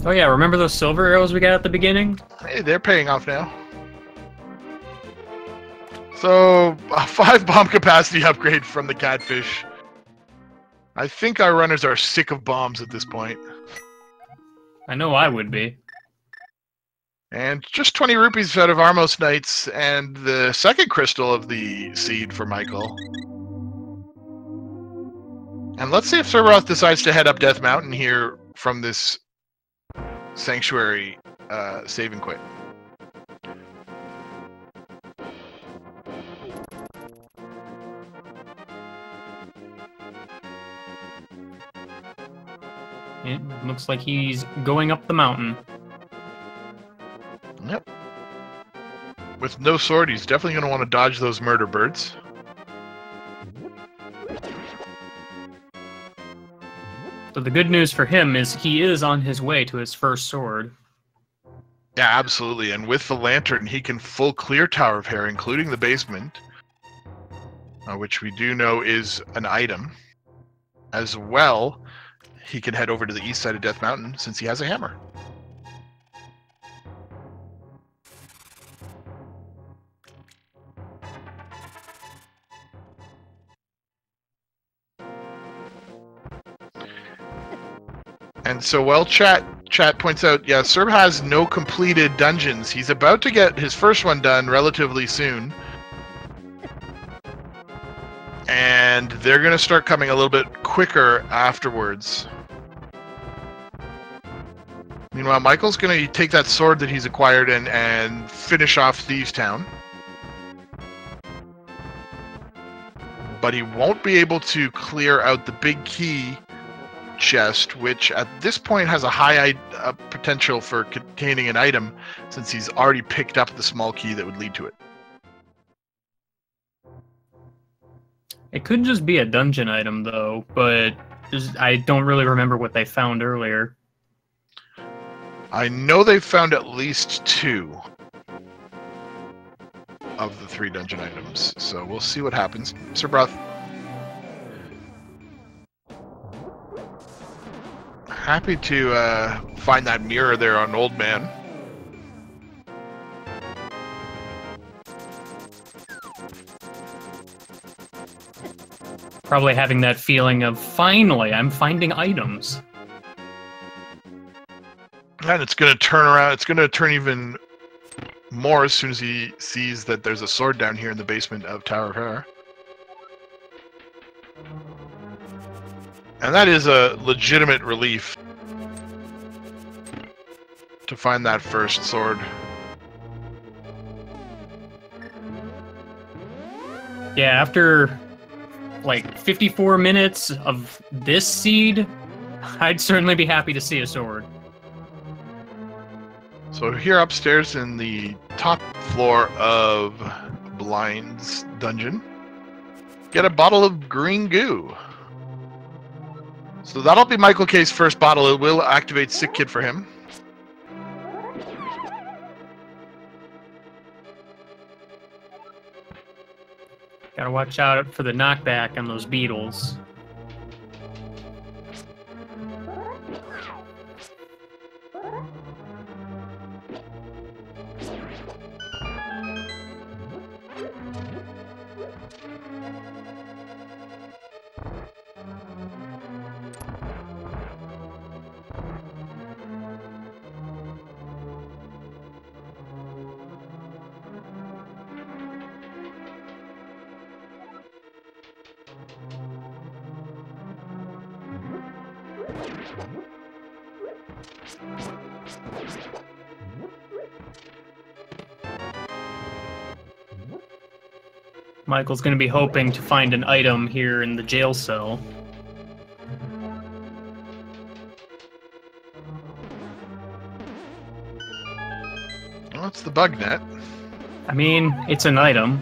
Oh yeah, remember those silver arrows we got at the beginning? Hey, they're paying off now. So, a 5 bomb capacity upgrade from the Catfish. I think our runners are sick of bombs at this point. I know I would be. And just 20 rupees out of Armos Knights and the second crystal of the seed for Michael. And let's see if Serberoth decides to head up Death Mountain here from this Sanctuary save and quit. It looks like he's going up the mountain. Yep. With no sword, he's definitely going to want to dodge those murder birds. So the good news for him is he is on his way to his first sword. Yeah, absolutely. And with the lantern, he can full clear Tower of Hair, including the basement, which we do know is an item. As well, he can head over to the east side of Death Mountain since he has a hammer. And so, well, chat points out, yeah, Serb has no completed dungeons. He's about to get his first one done relatively soon. And they're going to start coming a little bit quicker afterwards. Meanwhile, Michael's going to take that sword that he's acquired and finish off Thieves Town. But he won't be able to clear out the big key chest, which at this point has a high potential for containing an item, since he's already picked up the small key that would lead to it. It could just be a dungeon item, though, but I don't really remember what they found earlier. I know they've found at least 2 of the 3 dungeon items, so we'll see what happens. Serberoth. Happy to find that mirror there on Old Man. Probably having that feeling of, finally, I'm finding items. And it's going to turn around. It's going to turn even more as soon as he sees that there's a sword down here in the basement of Tower of Hair. And that is a legitimate relief to find that first sword. Yeah, after like 54 minutes of this seed, I'd certainly be happy to see a sword. So here upstairs in the top floor of Blind's dungeon, get a bottle of green goo. So that'll be Michael K's first bottle. It will activate Sick Kid for him. Gotta watch out for the knockback on those beetles. Michael's going to be hoping to find an item here in the jail cell. Well, it's the bug net. I mean, it's an item.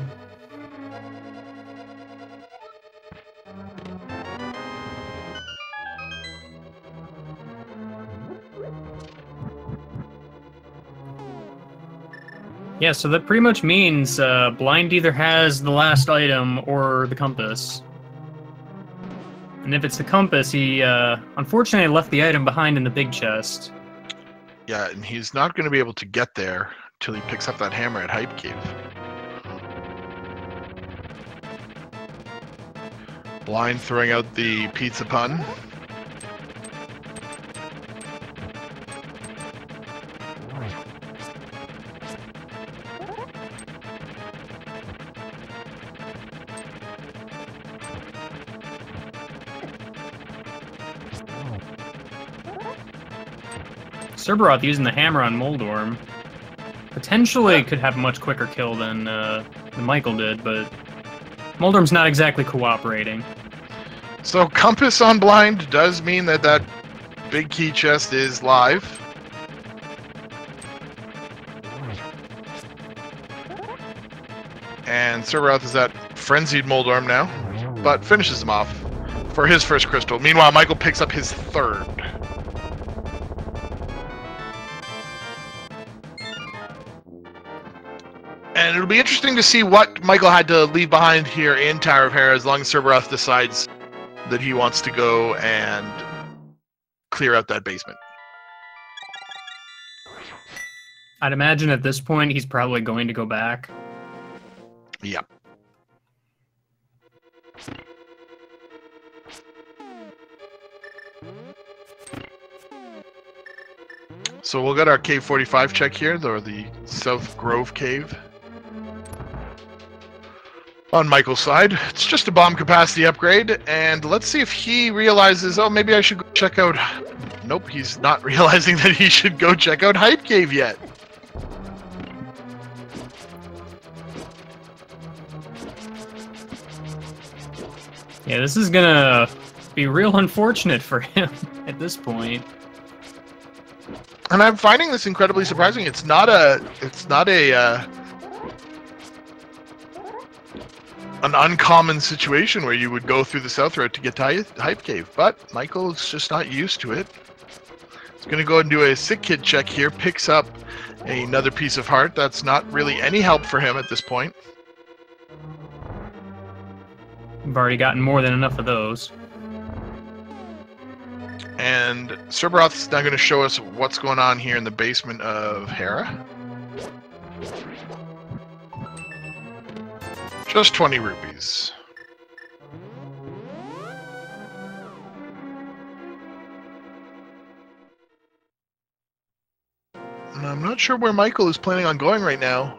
Yeah, so that pretty much means Blind either has the last item or the compass. And if it's the compass, he unfortunately left the item behind in the big chest. Yeah, and he's not going to be able to get there until he picks up that hammer at Hype Cave. Blind throwing out the pizza pun. Serberoth using the hammer on Moldorm potentially could have a much quicker kill than Michael did, but Moldorm's not exactly cooperating. So compass on Blind does mean that that big key chest is live. And Serberoth is at frenzied Moldorm now, but finishes him off for his first crystal. Meanwhile, Michael picks up his third. And it'll be interesting to see what Michael had to leave behind here in Tower of Hera as long as Serberoth decides that he wants to go and clear out that basement. I'd imagine at this point he's probably going to go back. Yep. So we'll get our Cave 45 check here, or the South Grove Cave. On Michael's side, it's just a bomb capacity upgrade, and let's see if he realizes, oh, maybe I should go check out... Nope, he's not realizing that he should go check out Hype Cave yet. Yeah, this is gonna be real unfortunate for him at this point. And I'm finding this incredibly surprising. It's not an uncommon situation where you would go through the South Road to get to Hype Cave, but Michael's just not used to it. He's going to go and do a sick kid check here, picks up another piece of heart. That's not really any help for him at this point. We've already gotten more than enough of those. And Serberoth is now going to show us what's going on here in the basement of Hera. Just 20 rupees. And I'm not sure where Michael is planning on going right now.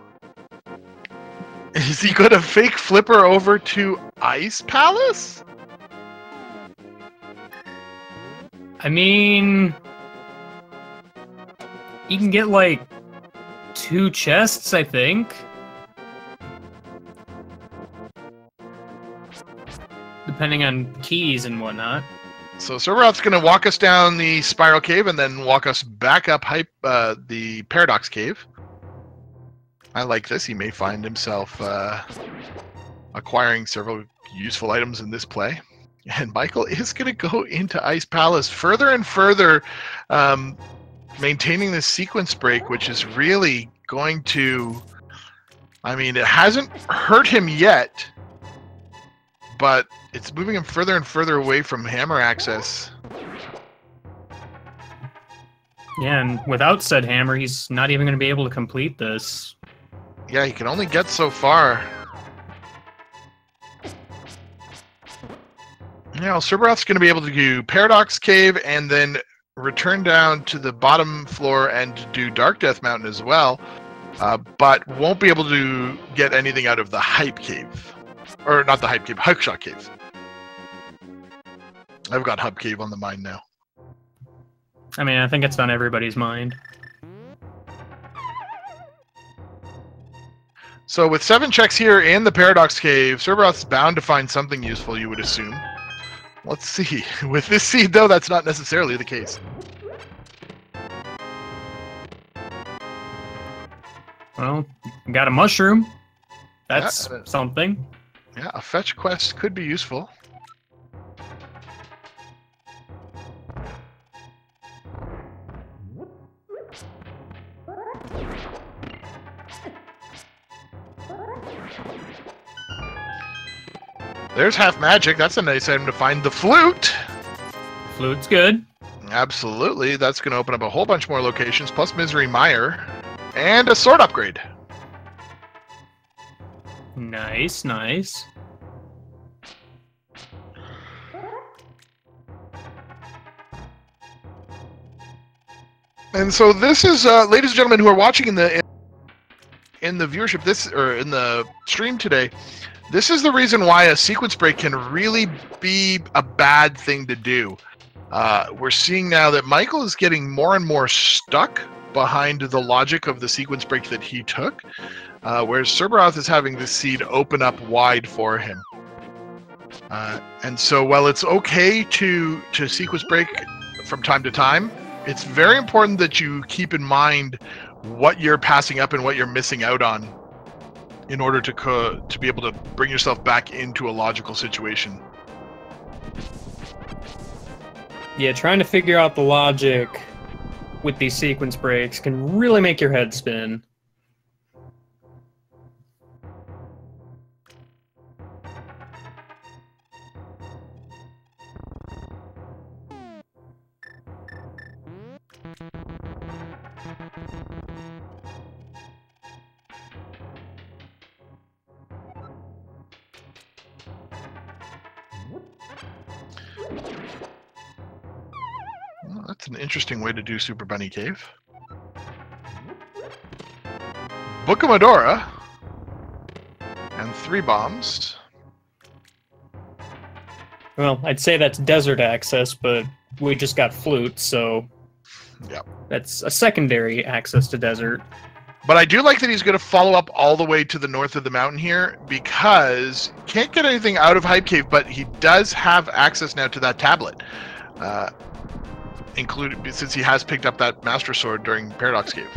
Is he going to fake flipper over to Ice Palace? I mean, you can get like 2 chests, I think. Depending on keys and whatnot. So Serberoth's going to walk us down the Spiral Cave and then walk us back up the Paradox Cave. I like this. He may find himself acquiring several useful items in this play. And Michael is going to go into Ice Palace further and further, maintaining this sequence break, which is really going to... I mean, it hasn't hurt him yet, but it's moving him further and further away from hammer access. Yeah, and without said hammer, he's not even going to be able to complete this. Yeah, he can only get so far. Now, Serberoth's going to be able to do Paradox Cave and then return down to the bottom floor and do Dark Death Mountain as well, but won't be able to get anything out of the Hype Cave. Or not the Hype Cave, Hookshot Cave. I've got Hub Cave on the mind now. I mean, I think it's on everybody's mind. So with 7 checks here in the Paradox Cave, Serberoth's bound to find something useful, you would assume. Let's see. With this seed, though, that's not necessarily the case. Well, got a mushroom. That's something. Yeah, a fetch quest could be useful. There's half magic. That's a nice item to find. The flute. Flute's good. Absolutely. That's going to open up a whole bunch more locations, plus Misery Mire, and a sword upgrade. Nice, nice. And so this is, ladies and gentlemen who are watching in the viewership, in the stream today, this is the reason why a sequence break can really be a bad thing to do. We're seeing now that Michael is getting more and more stuck behind the logic of the sequence break that he took, whereas Serberoth is having this seed open up wide for him. And so while it's okay to sequence break from time to time, it's very important that you keep in mind what you're passing up and what you're missing out on in order to be able to bring yourself back into a logical situation. Yeah, trying to figure out the logic with these sequence breaks can really make your head spin. Well, that's an interesting way to do Super Bunny Cave. Book of Medora and 3 bombs. Well, I'd say that's desert access, but we just got flute, so Yep. that's a secondary access to desert. But I do like that he's going to follow up all the way to the north of the mountain here, because can't get anything out of Hype Cave, but he does have access now to that tablet, including since he has picked up that Master Sword during Paradox Cave.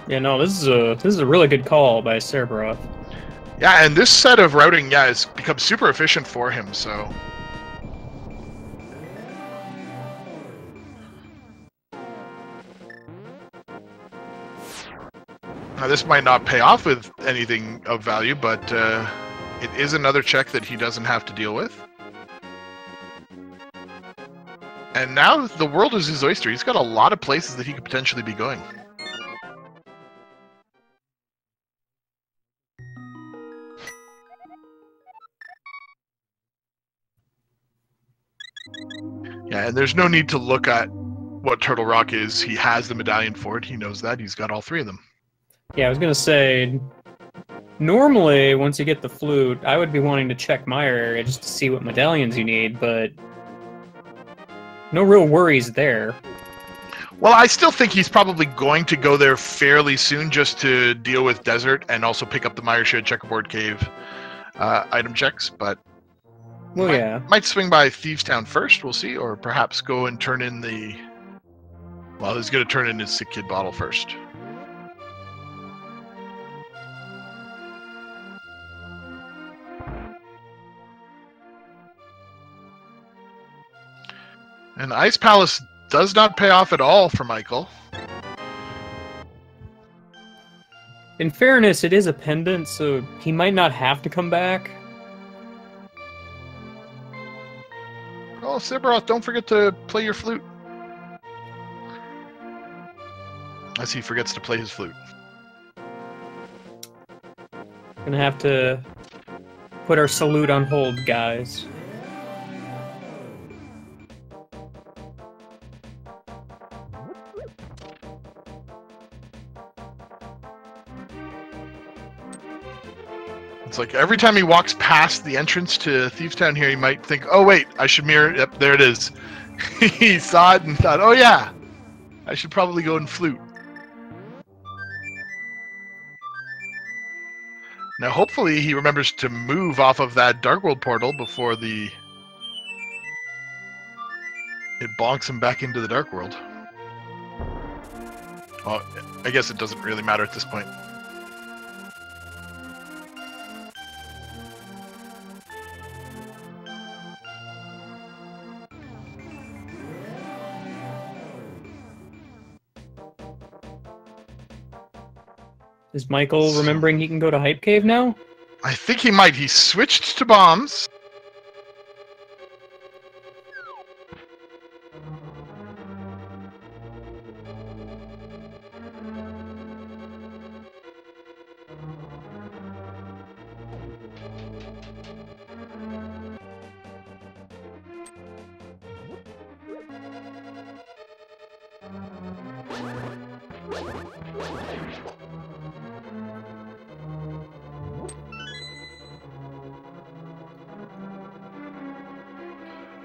Yeah, no, this is a really good call by Serberoth. Yeah, and this set of routing, has become super efficient for him, so... Now, this might not pay off with anything of value, but it is another check that he doesn't have to deal with. And now the world is his oyster. He's got a lot of places that he could potentially be going. Yeah, and there's no need to look at what Turtle Rock is. He has the medallion for it. He knows that. He's got all 3 of them. Yeah, I was gonna say, normally, once you get the flute, I would be wanting to check my area just to see what medallions you need, but no real worries there. Well, I still think he's probably going to go there fairly soon just to deal with desert and also pick up the Mire Shed Checkerboard Cave item checks, but Well, might swing by Thieves Town first, we'll see, or perhaps go and turn in the... Well, he's going to turn in his Sick Kid bottle first. And Ice Palace does not pay off at all for Michael. In fairness, it is a pendant, so he might not have to come back. Oh, Serberoth, don't forget to play your flute. As he forgets to play his flute. Gonna have to put our salute on hold, guys. It's like every time he walks past the entrance to Thieves Town here, he might think, oh wait, I should mirror. Yep, there it is. He saw it and thought, oh yeah, I should probably go and flute. Now hopefully he remembers to move off of that Dark World portal before it bonks him back into the Dark World. Well, I guess it doesn't really matter at this point. Is Michael remembering he can go to Hype Cave now? I think he might. He switched to bombs.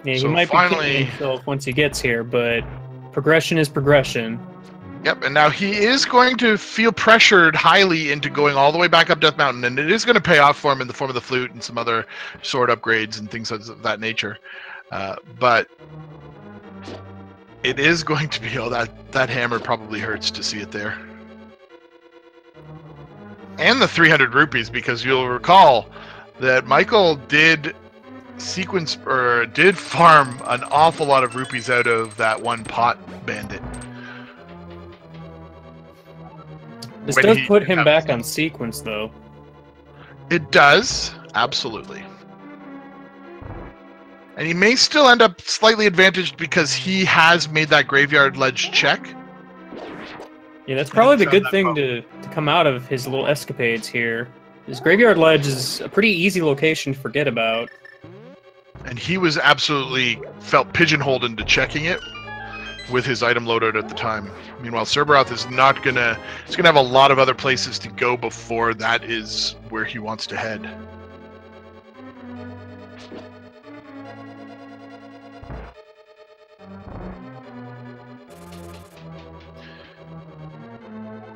Yeah, So he might finally- be killing himself once he gets here, but progression is progression. Yep, and now he is going to feel pressured highly into going all the way back up Death Mountain, and it is going to pay off for him in the form of the flute and some other sword upgrades and things of that nature. But it is going to be, oh, that hammer probably hurts to see it there. And the 300 rupees, because you'll recall that Michael did farm an awful lot of rupees out of that one pot bandit. This When does he put did him have- back on sequence, though. It does, absolutely. And he may still end up slightly advantaged because he has made that graveyard ledge check. Yeah, that's probably the found good that thing bump. to come out of his little escapades here. His Graveyard Ledge is a pretty easy location to forget about. And he was absolutely felt pigeonholed into checking it with his item loadout at the time. Meanwhile, Serberoth is not gonna. He's gonna have a lot of other places to go before that is where he wants to head.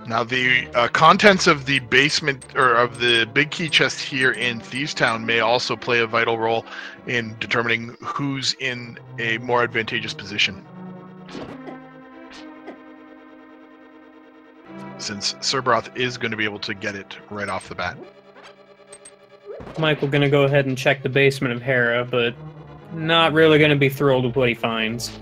Now, the contents of the basement or of the big key chest here in Thieves Town may also play a vital role in determining who's in a more advantageous position. Since Serberoth is going to be able to get it right off the bat. Michael gonna go ahead and check the basement of Hera, but not really gonna be thrilled with what he finds.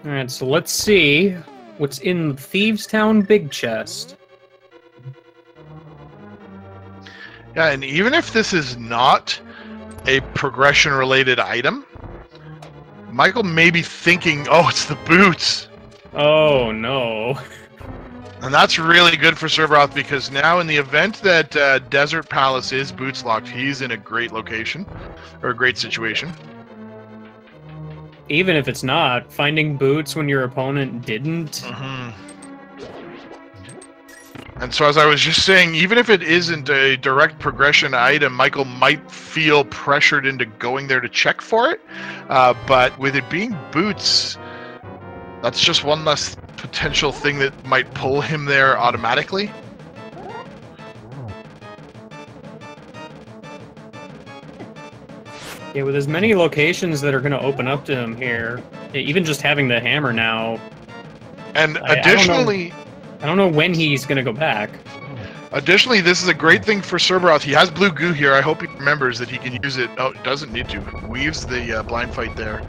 Alright, so let's see what's in Thieves Town Big Chest. Yeah, and even if this is not a progression-related item, Michael may be thinking, oh, it's the boots. Oh no. And that's really good for Serberoth because now in the event that Desert Palace is boots locked, he's in a great location, or a great situation. Even if it's not, finding boots when your opponent didn't. And so as I was just saying, even if it isn't a direct progression item, Michael might feel pressured into going there to check for it. But with it being boots, That's just one less potential thing that might pull him there automatically. Yeah, with as many locations that are going to open up to him here, even just having the hammer now. And additionally, I don't know when he's going to go back. Additionally, this is a great thing for Serberoth. He has blue goo here. I hope he remembers that he can use it. Oh, doesn't need to. Weaves the blind fight there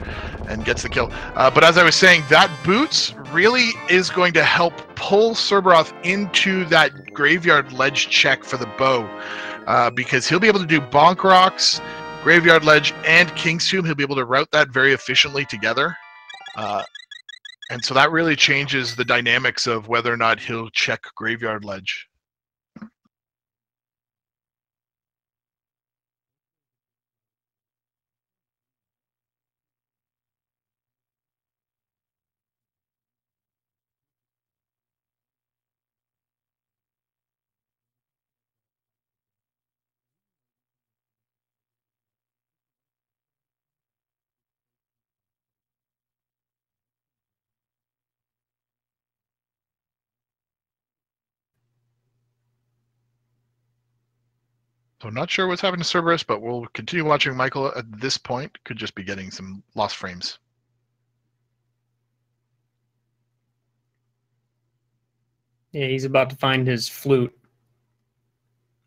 and gets the kill. But as I was saying, that boots really is going to help pull Serberoth into that graveyard ledge check for the bow. Because he'll be able to do Bonk Rocks, Graveyard Ledge, and King's Tomb. He'll be able to route that very efficiently together. And so that really changes the dynamics of whether or not he'll check Graveyard Ledge. So I'm not sure what's happening to Cerberus, but we'll continue watching Michael at this point. Could just be getting some lost frames. Yeah, he's about to find his flute,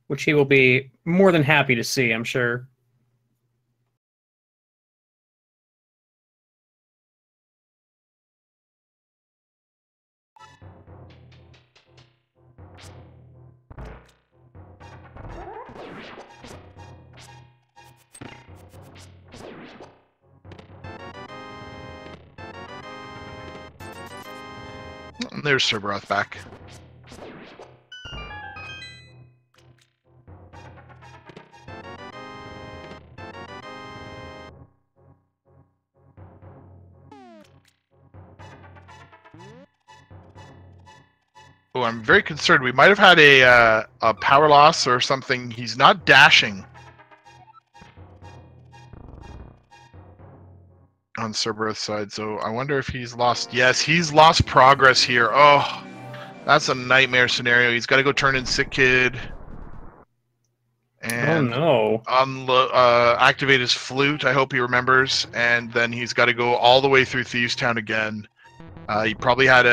which he will be more than happy to see, I'm sure. And there's Cerberoth back. Oh, I'm very concerned. We might have had a power loss or something. He's not dashing on Cerberus' side, so I wonder if he's lost. Yes, he's lost progress here. Oh, that's a nightmare scenario. He's got to go turn in Sick Kid. And oh no! Activate his flute. I hope he remembers. And then he's got to go all the way through Thieves Town again. He probably had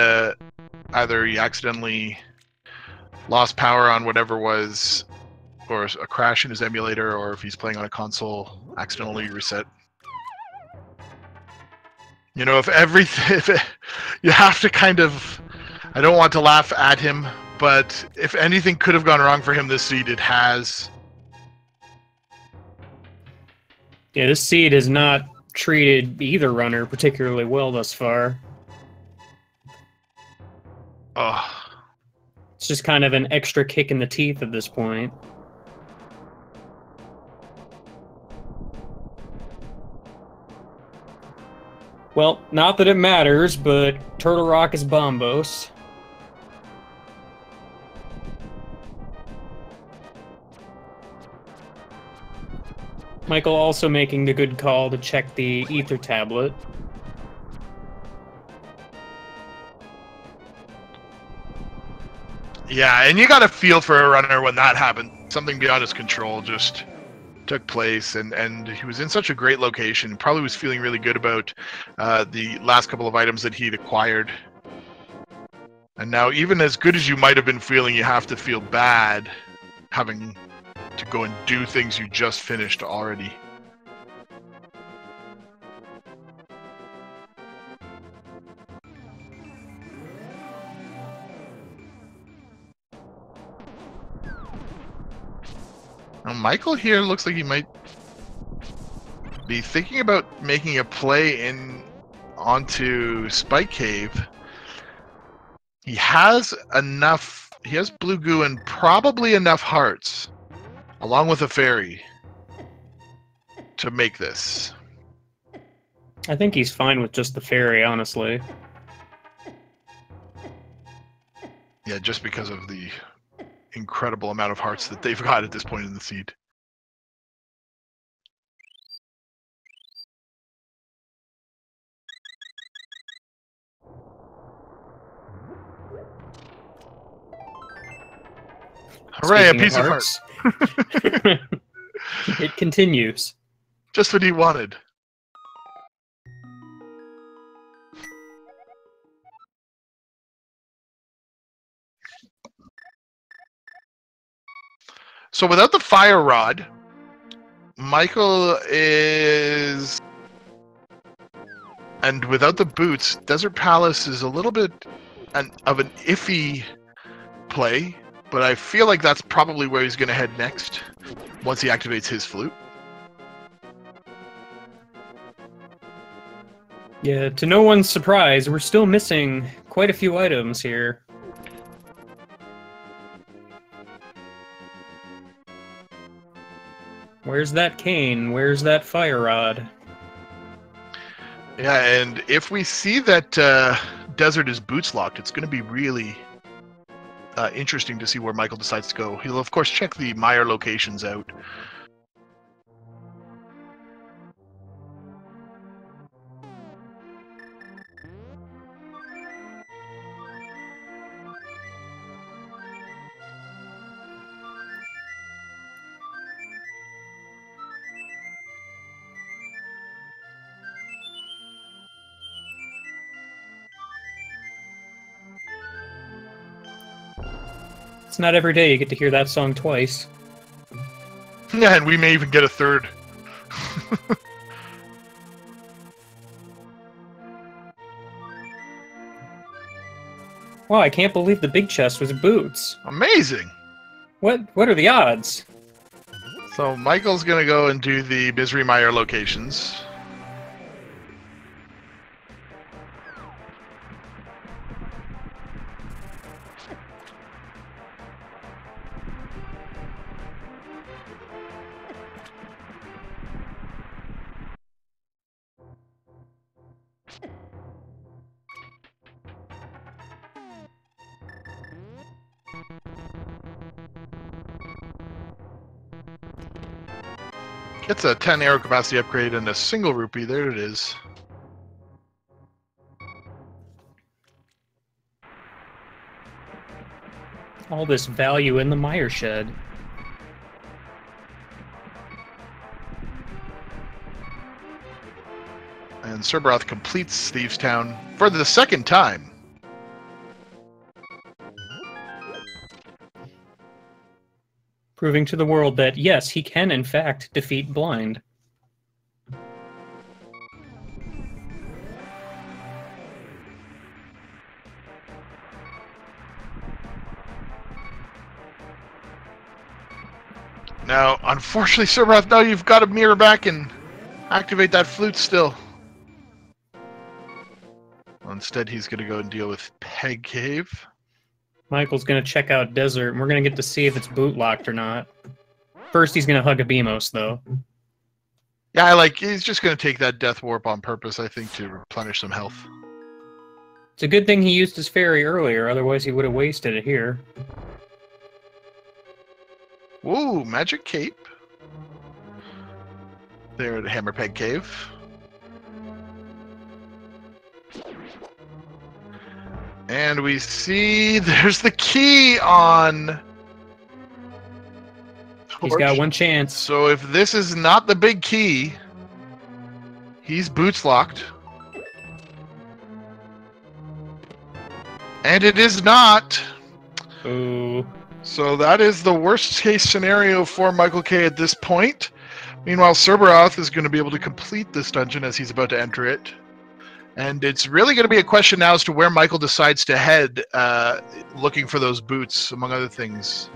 either he accidentally lost power on whatever was, or a crash in his emulator, or if he's playing on a console, accidentally reset. You know, you have to kind of, I don't want to laugh at him, but if anything could have gone wrong for him this seed, it has. Yeah, this seed has not treated either runner particularly well thus far. Oh. It's just kind of an extra kick in the teeth at this point. Well, not that it matters, but Turtle Rock is Bombos. Michael also making the good call to check the Ether tablet. Yeah, and you got to feel for a runner when that happened. Something beyond his control just took place, and he was in such a great location. Probably was feeling really good about the last couple of items that he'd acquired. And now, even as good as you might have been feeling, you have to feel bad having to go and do things you just finished already. Now, Michael here looks like he might be thinking about making a play onto Spike Cave. He has enough. He has blue goo and probably enough hearts, along with a fairy, to make this. I think he's fine with just the fairy, honestly. Yeah, just because of the incredible amount of hearts that they've got at this point in the seed. Hooray, Speaking a piece of heart. hearts. It continues. Just what he wanted. So without the fire rod, Michael is... And without the boots, Desert Palace is a little bit of an iffy play, but I feel like that's probably where he's going to head next, once he activates his flute. Yeah, to no one's surprise, we're still missing quite a few items here. Where's that cane? Where's that fire rod? Yeah, and if we see that Desert is boots locked, it's going to be really interesting to see where Michael decides to go. He'll, of course, check the Meyer locations out. It's not every day you get to hear that song twice. Yeah, and we may even get a third. Wow, I can't believe the big chest was boots. Amazing! What are the odds? So Michael's going to go and do the Misery Meyer locations. Gets a 10 arrow capacity upgrade and a single rupee. There it is. All this value in the Meyer shed. And Serberoth completes Thieves Town for the second time. Proving to the world that, yes, he can, in fact, defeat Blind. Now, unfortunately, Serberoth, now you've got to mirror back and activate that flute still. Well, instead, he's going to go and deal with Peg Cave. Michael's going to check out Desert, and we're going to get to see if it's boot locked or not. First, he's going to hug a Beamos, though. Yeah, he's just going to take that Death Warp on purpose, I think, to replenish some health. It's a good thing he used his fairy earlier, otherwise he would have wasted it here. Ooh, Magic Cape. There at Hammer Peg Cave. And we see there's the key on... He's got one chance. So if this is not the big key, he's boots locked. And it is not. Ooh. So that is the worst case scenario for Michael K at this point. Meanwhile, Serberoth is going to be able to complete this dungeon as he's about to enter it. And it's really going to be a question now as to where Michael decides to head, looking for those boots, among other things.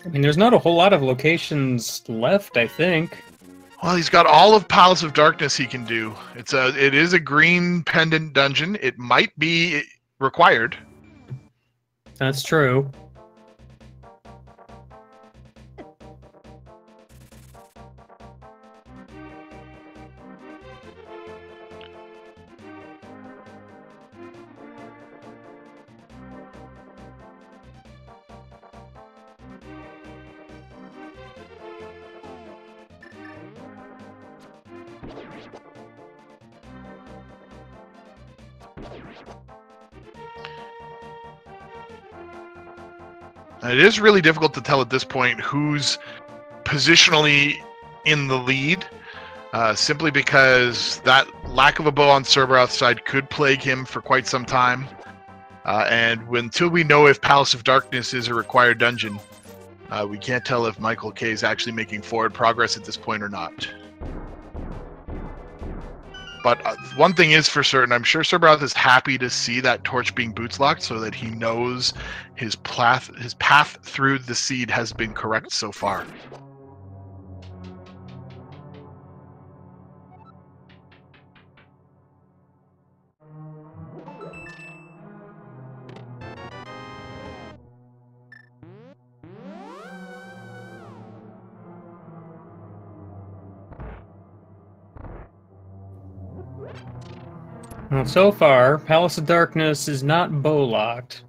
I mean, there's not a whole lot of locations left, I think. Well, he's got all of Palace of Darkness he can do. It is a green pendant dungeon. It might be required. That's true. And it is really difficult to tell at this point who's positionally in the lead, simply because that lack of a bow on serberoth's side could plague him for quite some time. And until we know if Palace of Darkness is a required dungeon, we can't tell if Michael K is actually making forward progress at this point or not. But one thing is for certain, I'm sure Serberoth is happy to see that torch being boots locked so that he knows his path through the seed has been correct so far. Well, so far, Palace of Darkness is not bow-locked,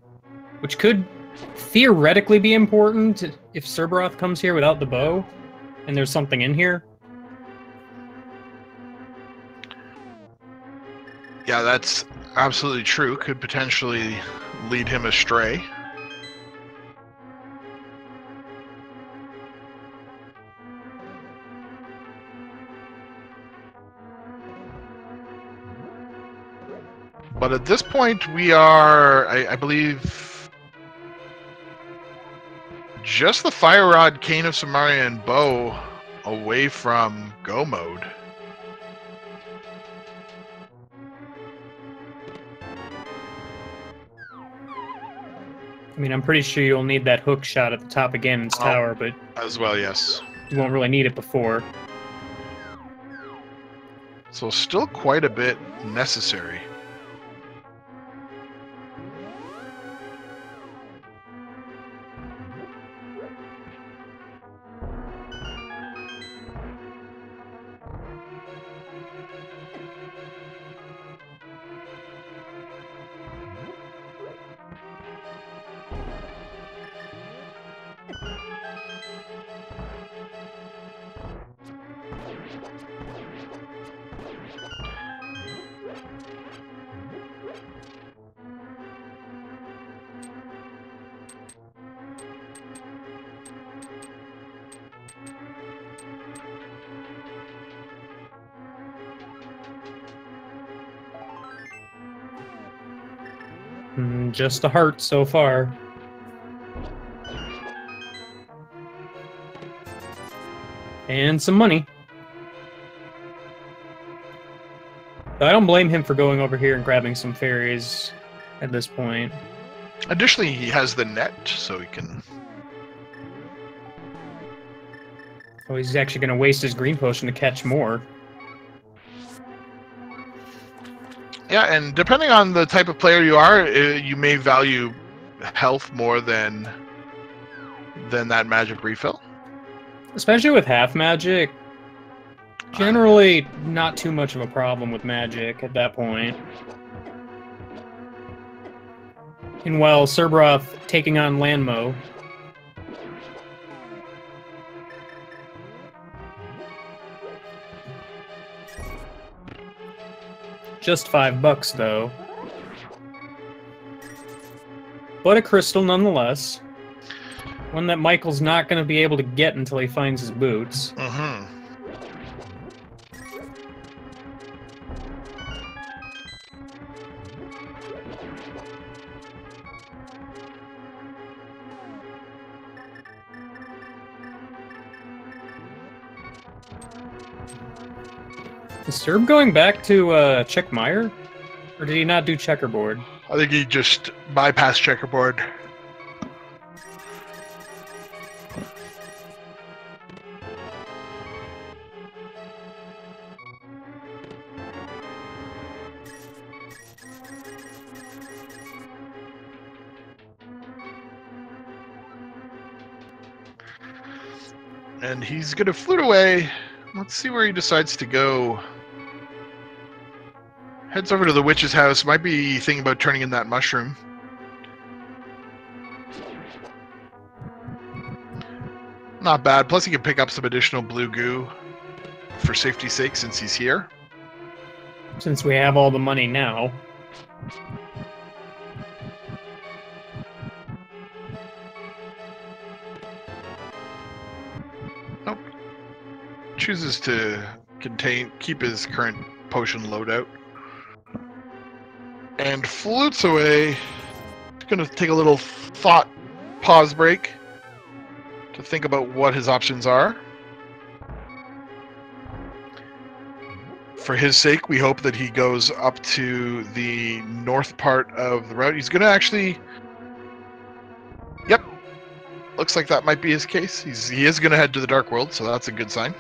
which could theoretically be important if Serberoth comes here without the bow, and there's something in here. Yeah, that's absolutely true. Could potentially lead him astray. But at this point, we are, I believe, just the Fire Rod, Cane of Samaria, and Bow away from go mode. I mean, I'm pretty sure you'll need that hook shot at the top of Ganon's tower, but as well, yes. You won't really need it before. So still quite a bit necessary. Just a heart so far. And some money. But I don't blame him for going over here and grabbing some fairies at this point. Additionally, he has the net, so he can... Oh, he's actually going to waste his green potion to catch more. Yeah, and depending on the type of player you are, you may value health more than that magic refill. Especially with half magic. Generally, not too much of a problem with magic at that point. And while Serberoth taking on Landmo. Just $5 though. But a crystal nonetheless. One that Michael's not going to be able to get until he finds his boots. Mm-hmm. Is Serb going back to check Meyer? Or did he not do checkerboard? I think he just bypassed checkerboard. And he's going to flute away. Let's see where he decides to go. Heads over to the witch's house. Might be thinking about turning in that mushroom. Not bad. Plus he can pick up some additional blue goo for safety's sake since he's here. Since we have all the money now. chooses to keep his current potion loadout. And flutes away. He's going to take a little pause break to think about what his options are. For his sake, we hope that he goes up to the north part of the route. He's going to actually... Yep. Looks like that might be his case. He is going to head to the Dark World, so that's a good sign.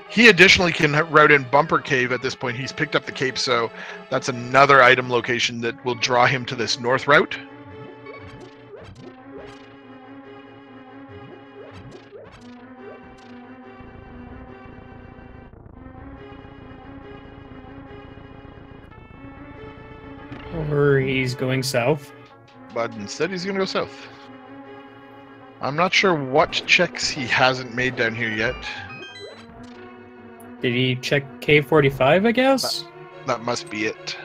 He additionally can route in Bumper Cave at this point. He's picked up the cape, so that's another item location that will draw him to this north route. Or he's going south. But instead he's going to go south. I'm not sure what checks he hasn't made down here yet. Did he check K45, I guess? That must be it.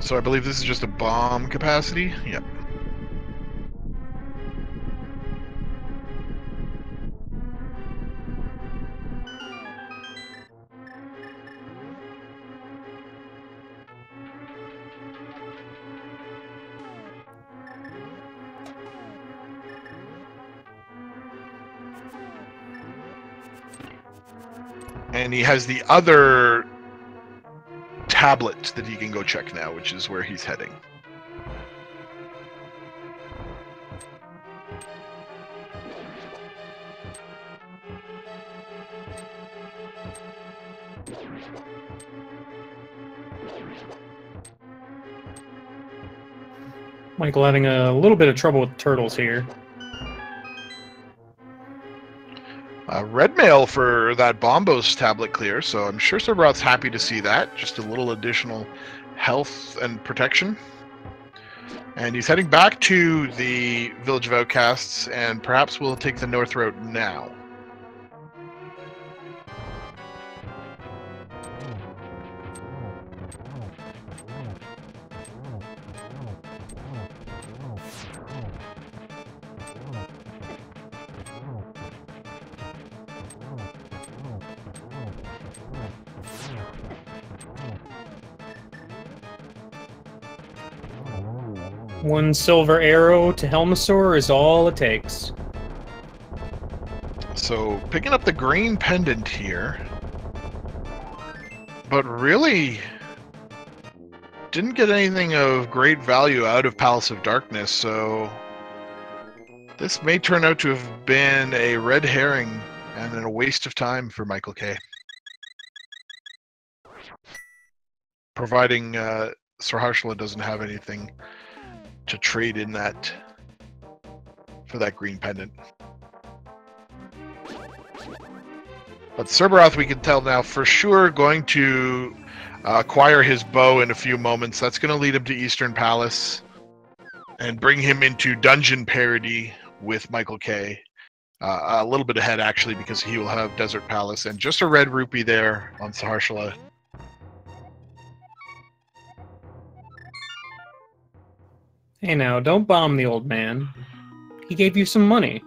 So I believe this is just a bomb capacity? Yep. And he has the other tablet that he can go check now, which is where he's heading. Michael having a little bit of trouble with turtles here. Red mail for that Bombos tablet clear, so I'm sure Serberoth's happy to see that. Just a little additional health and protection. And he's heading back to the Village of Outcasts, and perhaps we'll take the North Road now. One silver arrow to Helmasaur is all it takes. So, picking up the green pendant here. But really didn't get anything of great value out of Palace of Darkness, so this may turn out to have been a red herring and a waste of time for Michael K. Providing Sarharshala doesn't have anything to trade in that for that green pendant. But Serberoth, we can tell now for sure, going to acquire his bow in a few moments. That's going to lead him to Eastern Palace and bring him into dungeon parity with Michael K. A little bit ahead, actually, because he will have Desert Palace and just a red rupee there on Saharshala. Hey now, don't bomb the old man. He gave you some money.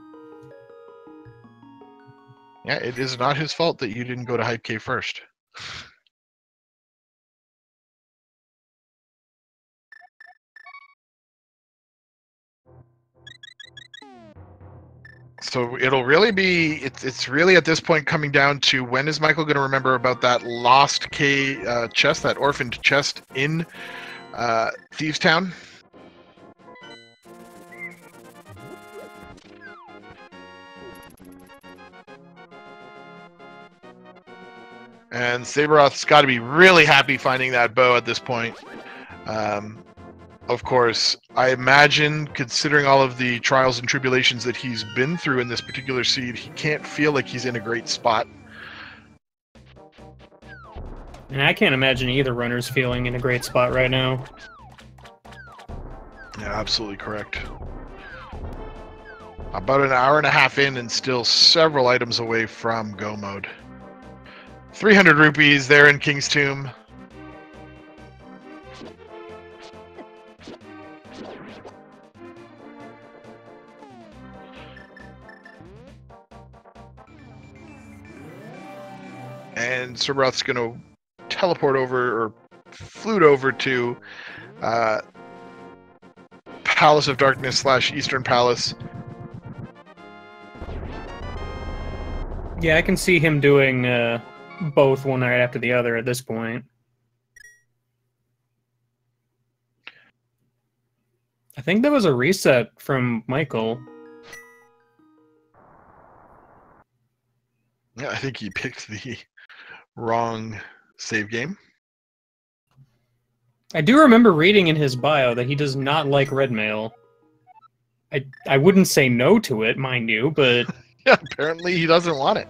Yeah, it is not his fault that you didn't go to Hype K first. So it'll really be, it's really at this point coming down to when is Michael going to remember about that lost K chest, that orphaned chest in Thieves Town? And Serberoth's got to be really happy finding that bow at this point. Of course, I imagine, considering all of the trials and tribulations that he's been through in this particular seed, he can't feel like he's in a great spot. And I can't imagine either runner's feeling in a great spot right now. Yeah, absolutely correct. About an hour and a half in and still several items away from go mode. 300 rupees there in King's Tomb. And Serberoth's going to teleport over, or flute over to Palace of Darkness / Eastern Palace. Yeah, I can see him doing both one right after the other at this point. I think that was a reset from Michael. Yeah, I think he picked the wrong save game. I do remember reading in his bio that he does not like red mail. I wouldn't say no to it, mind you, but... Yeah, apparently he doesn't want it.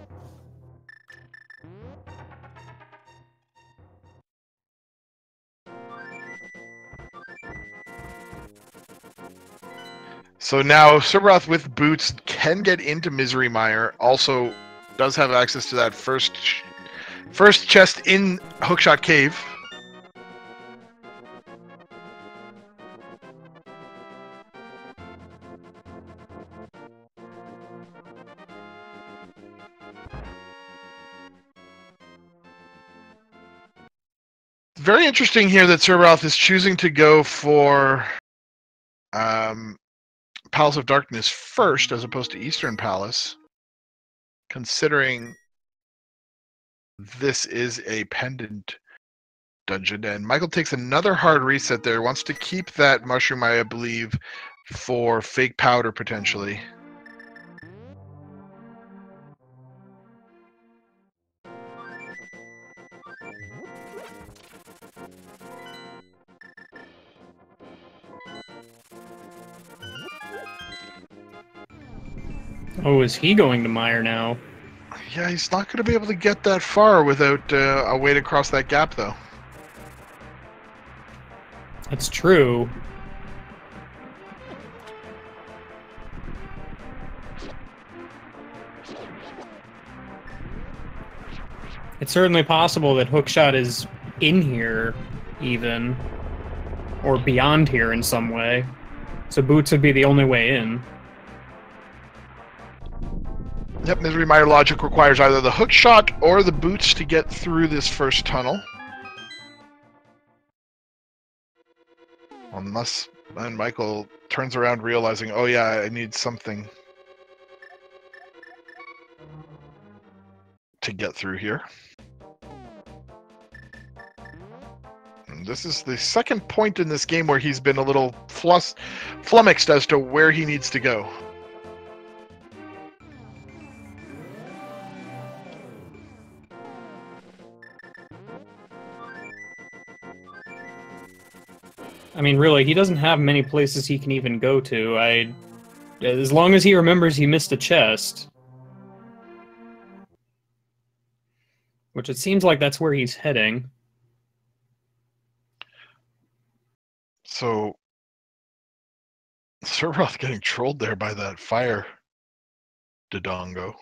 So now Serberoth with boots can get into Misery Mire. Also does have access to that first chest in Hookshot Cave. Very interesting here that Serberoth is choosing to go for Palace of Darkness first as opposed to Eastern Palace, considering this is a pendant dungeon. And Michael takes another hard reset there, wants to keep that mushroom, I believe, for fake powder potentially. Oh, is he going to Mire now? Yeah, he's not going to be able to get that far without a way to cross that gap, though. That's true. It's certainly possible that Hookshot is in here, even. Or beyond here in some way. So boots would be the only way in. Yep, Misery Mire logic requires either the hook shot or the boots to get through this first tunnel. Unless then Michael turns around realizing, oh yeah, I need something to get through here. And this is the second point in this game where he's been a little flummoxed as to where he needs to go. I mean, really, he doesn't have many places he can even go to. As long as he remembers he missed a chest. Which it seems like that's where he's heading. So, Serberoth getting trolled there by that fire Dodongo.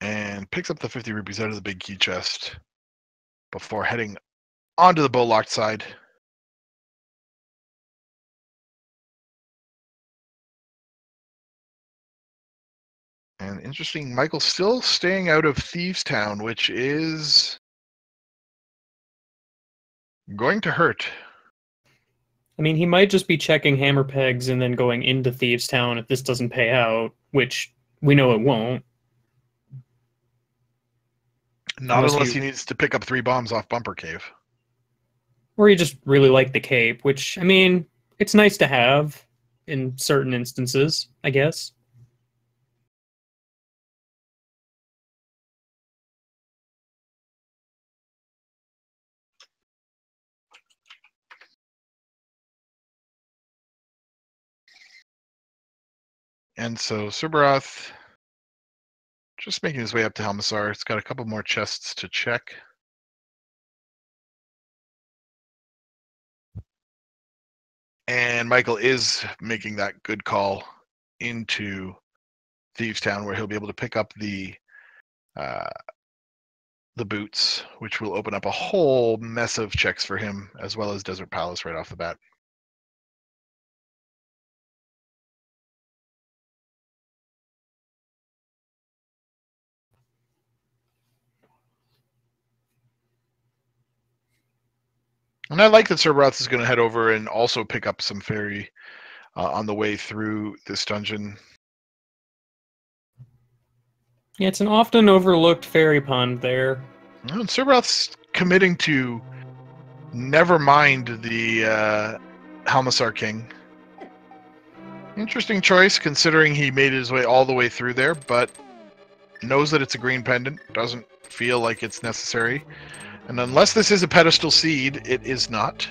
And picks up the 50 rupees out of the big key chest before heading onto the bow-locked side. And interesting, Michael's still staying out of Thieves Town, which is going to hurt. I mean, he might just be checking hammer pegs and then going into Thieves Town if this doesn't pay out, which we know it won't. Not unless he needs to pick up 3 bombs off Bumper Cave. Or you just really like the cape, which, I mean, it's nice to have in certain instances, I guess. And so Serberoth just making his way up to Helmisar. It's got a couple more chests to check. And Michael is making that good call into Thieves Town, where he'll be able to pick up the boots, which will open up a whole mess of checks for him, as well as Desert Palace right off the bat. And I like that Serberoth is going to head over and also pick up some fairy on the way through this dungeon. Yeah, it's an often overlooked fairy pond there. And Serberoth's committing to never mind the Halmasar King. Interesting choice, considering he made his way all the way through there, but knows that it's a green pendant, doesn't feel like it's necessary. And unless this is a pedestal seed, it is not.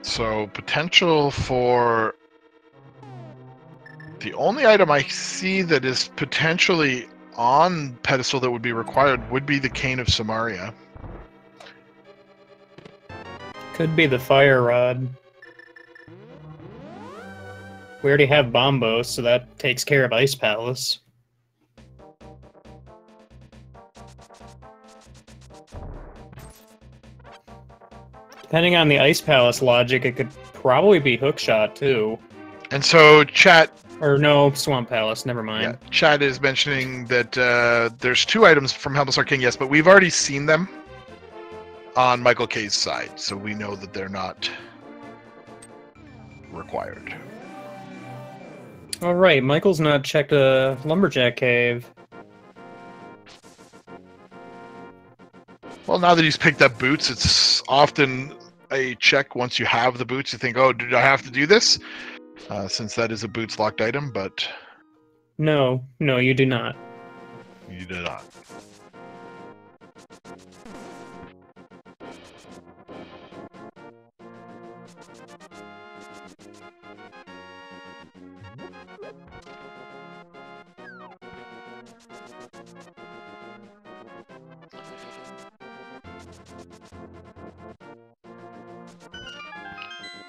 So potential for the only item I see that is potentially on pedestal that would be required would be the Cane of Samaria. Could be the fire rod. We already have Bombos, so that takes care of Ice Palace. Depending on the Ice Palace logic, it could probably be Hookshot, too. And so chat... Or no, Swamp Palace, never mind. Yeah, chat is mentioning that there's 2 items from Halmasar King, yes, but we've already seen them on Michael K's side, so we know that they're not required. Alright, Michael's not checked a Lumberjack Cave. Well, now that he's picked up boots, it's often a check once you have the boots. You think, oh, did I have to do this? Since that is a boots locked item, but... No, you do not. You do not.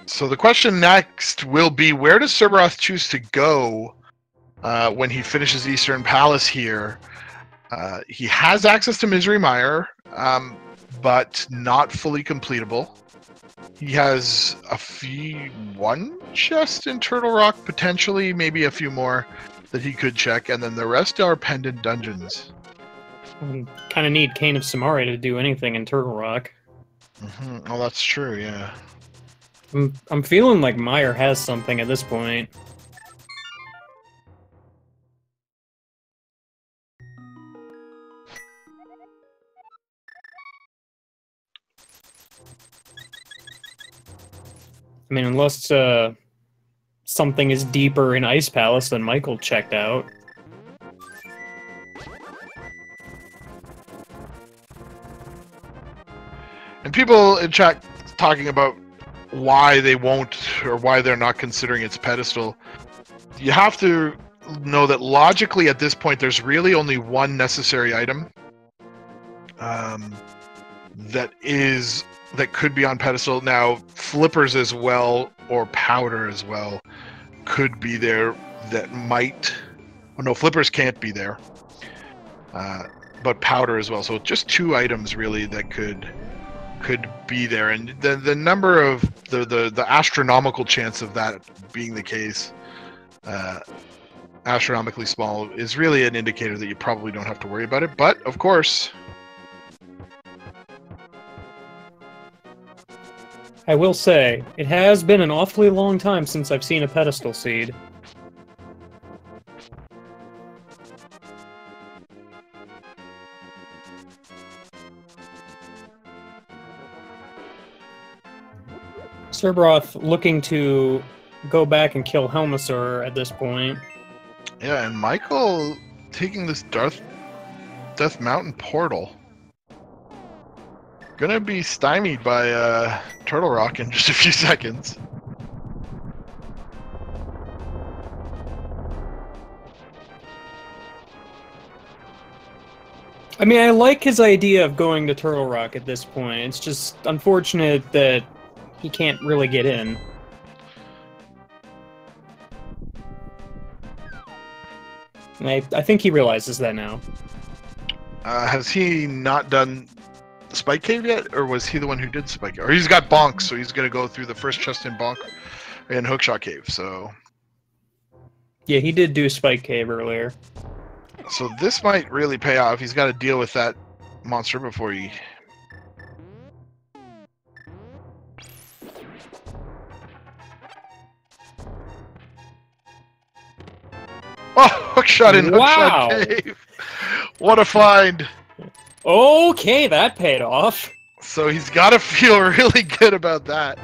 So the question next will be, where does Serberoth choose to go when he finishes Eastern Palace here? He has access to Misery Mire, but not fully completable. He has one chest in Turtle Rock, potentially, maybe a few more that he could check, and then the rest are pendant dungeons. Kind of need Cane of Samaria to do anything in Turtle Rock. Oh, that's true, yeah. I'm feeling like Meyer has something at this point. I mean, unless something is deeper in Ice Palace than Michael checked out. And people in chat talking about why they won't, or why they're not considering its pedestal. You have to know that logically at this point there's really only one necessary item that could be on pedestal. Now flippers as well, or powder as well, could be there. That might, oh no, flippers can't be there, but powder as well. So just 2 items really that could be there, and the number of the astronomical chance of that being the case, astronomically small, is really an indicator that you probably don't have to worry about it. But of course, I will say, it has been an awfully long time since I've seen a pedestal seed. Serberoth looking to go back and kill Helmasaur at this point. Yeah, and Michael taking this Death Mountain portal. gonna be stymied by Turtle Rock in just a few seconds. I mean, I like his idea of going to Turtle Rock at this point. It's just unfortunate that he can't really get in. And I think he realizes that now. Has he not done Spike Cave yet, or was he the one who did Spike Cave? Or he's got Bonk, so he's gonna go through the first chest in Bonk in Hookshot Cave. So Yeah, he did do Spike Cave earlier. So this might really pay off. He's got to deal with that monster before he... Oh, hookshot in Hookshot Cave. What a find. Okay, that paid off. So he's got to feel really good about that.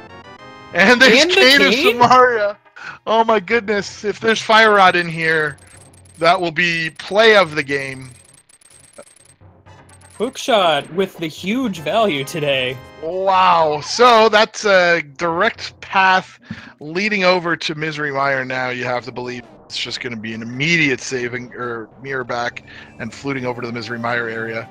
And there's Cane of Samaria. Oh my goodness. If there's Fire Rod in here, that will be play of the game. Hookshot with the huge value today. Wow. So that's a direct path leading over to Misery Mire now, you have to believe. It's just going to be an immediate saving, or mirror back, and fluting over to the Misery Mire area.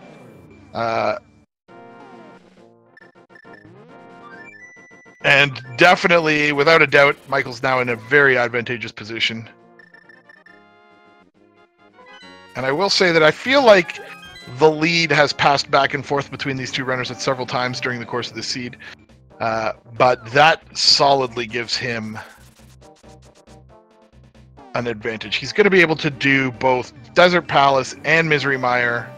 And definitely, without a doubt, Michael's now in a very advantageous position. And I will say that I feel like the lead has passed back and forth between these two runners at several times during the course of the seed. But that solidly gives him an advantage. He's going to be able to do both Desert Palace and Misery Mire.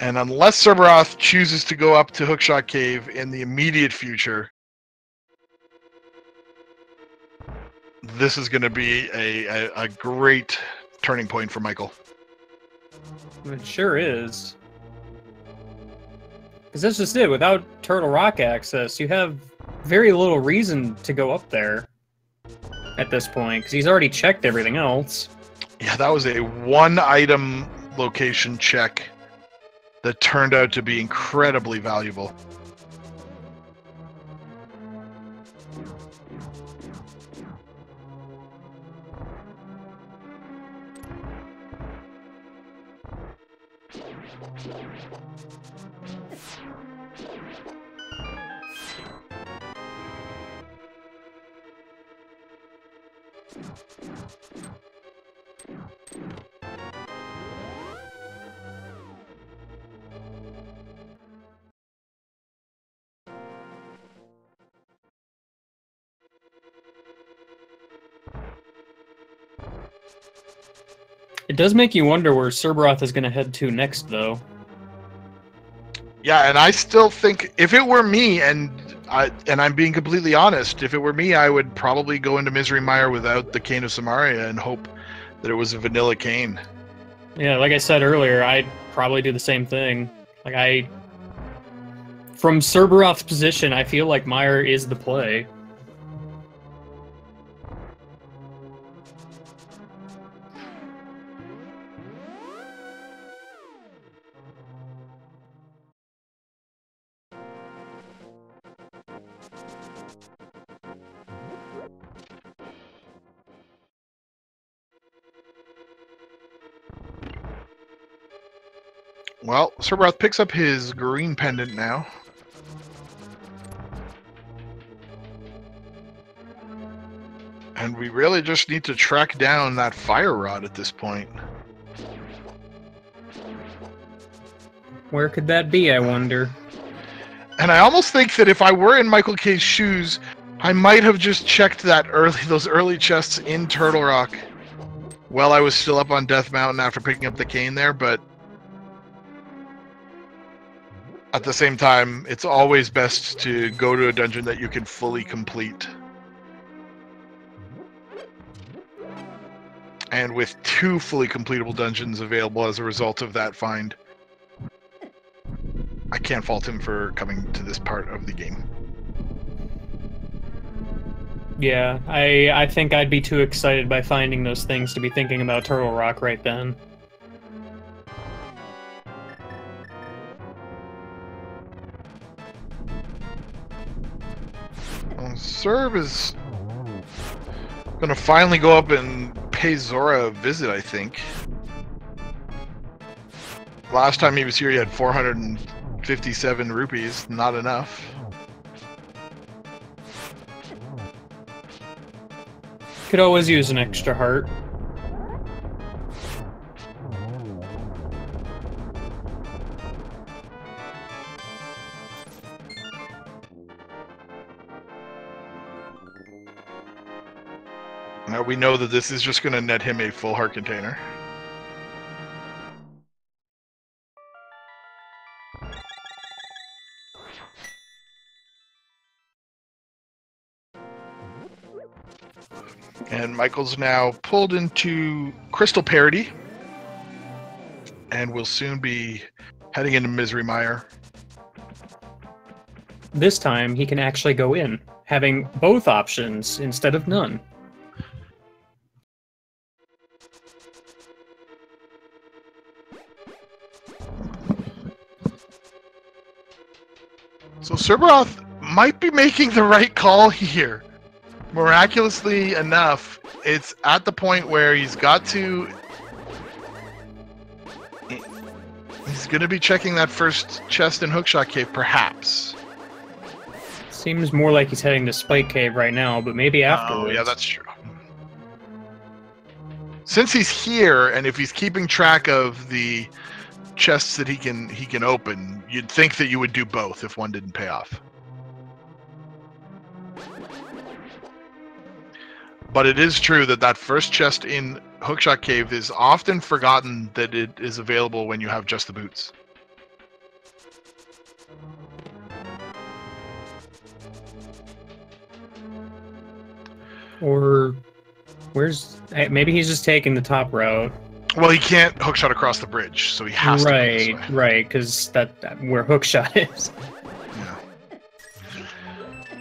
And unless Serberoth chooses to go up to Hookshot Cave in the immediate future, this is going to be a great turning point for Michael. It sure is. Because that's just it. Without Turtle Rock access, you have very little reason to go up there at this point, because he's already checked everything else. Yeah, that was a one-item location check that turned out to be incredibly valuable. It does make you wonder where Serberoth is going to head to next, though. Yeah, and I still think if it were me, and I'm being completely honest, if it were me, I would probably go into Misery Mire without the Cane of Samaria and hope that it was a vanilla cane. Yeah, like I said earlier, I'd probably do the same thing. From Serberoth's position, I feel like Mire is the play. Well, Serberoth picks up his green pendant now. And we really just need to track down that Fire Rod at this point. Where could that be, I wonder? And I almost think that if I were in Michael K's shoes, I might have just checked those early chests in Turtle Rock while I was still up on Death Mountain after picking up the cane there, but at the same time, it's always best to go to a dungeon that you can fully complete. And with 2 fully completable dungeons available as a result of that find, I can't fault him for coming to this part of the game. Yeah, I think I'd be too excited by finding those things to be thinking about Turtle Rock right then. Serb is gonna finally go up and pay Zora a visit, I think. Last time he was here, he had 457 rupees. Not enough. Could always use an extra heart. Now we know that this is just going to net him a full heart container. And Michael's now pulled into crystal parity, and will soon be heading into Misery Mire. This time, he can actually go in, having both options instead of none. So Serberoth might be making the right call here. Miraculously enough, it's at the point where he's got to... He's going to be checking that first chest in Hookshot Cave, perhaps. Seems more like he's heading to Spike Cave right now, but maybe afterwards. Oh, yeah, that's true. Since he's here, and if he's keeping track of the chests that he can open, you'd think that you would do both if one didn't pay off. But it is true that that first chest in Hookshot Cave is often forgotten that it is available when you have just the boots. Or maybe he's just taking the top route. Well, he can't hookshot across the bridge, so he has to go this way. Right, because that where hookshot is. Yeah.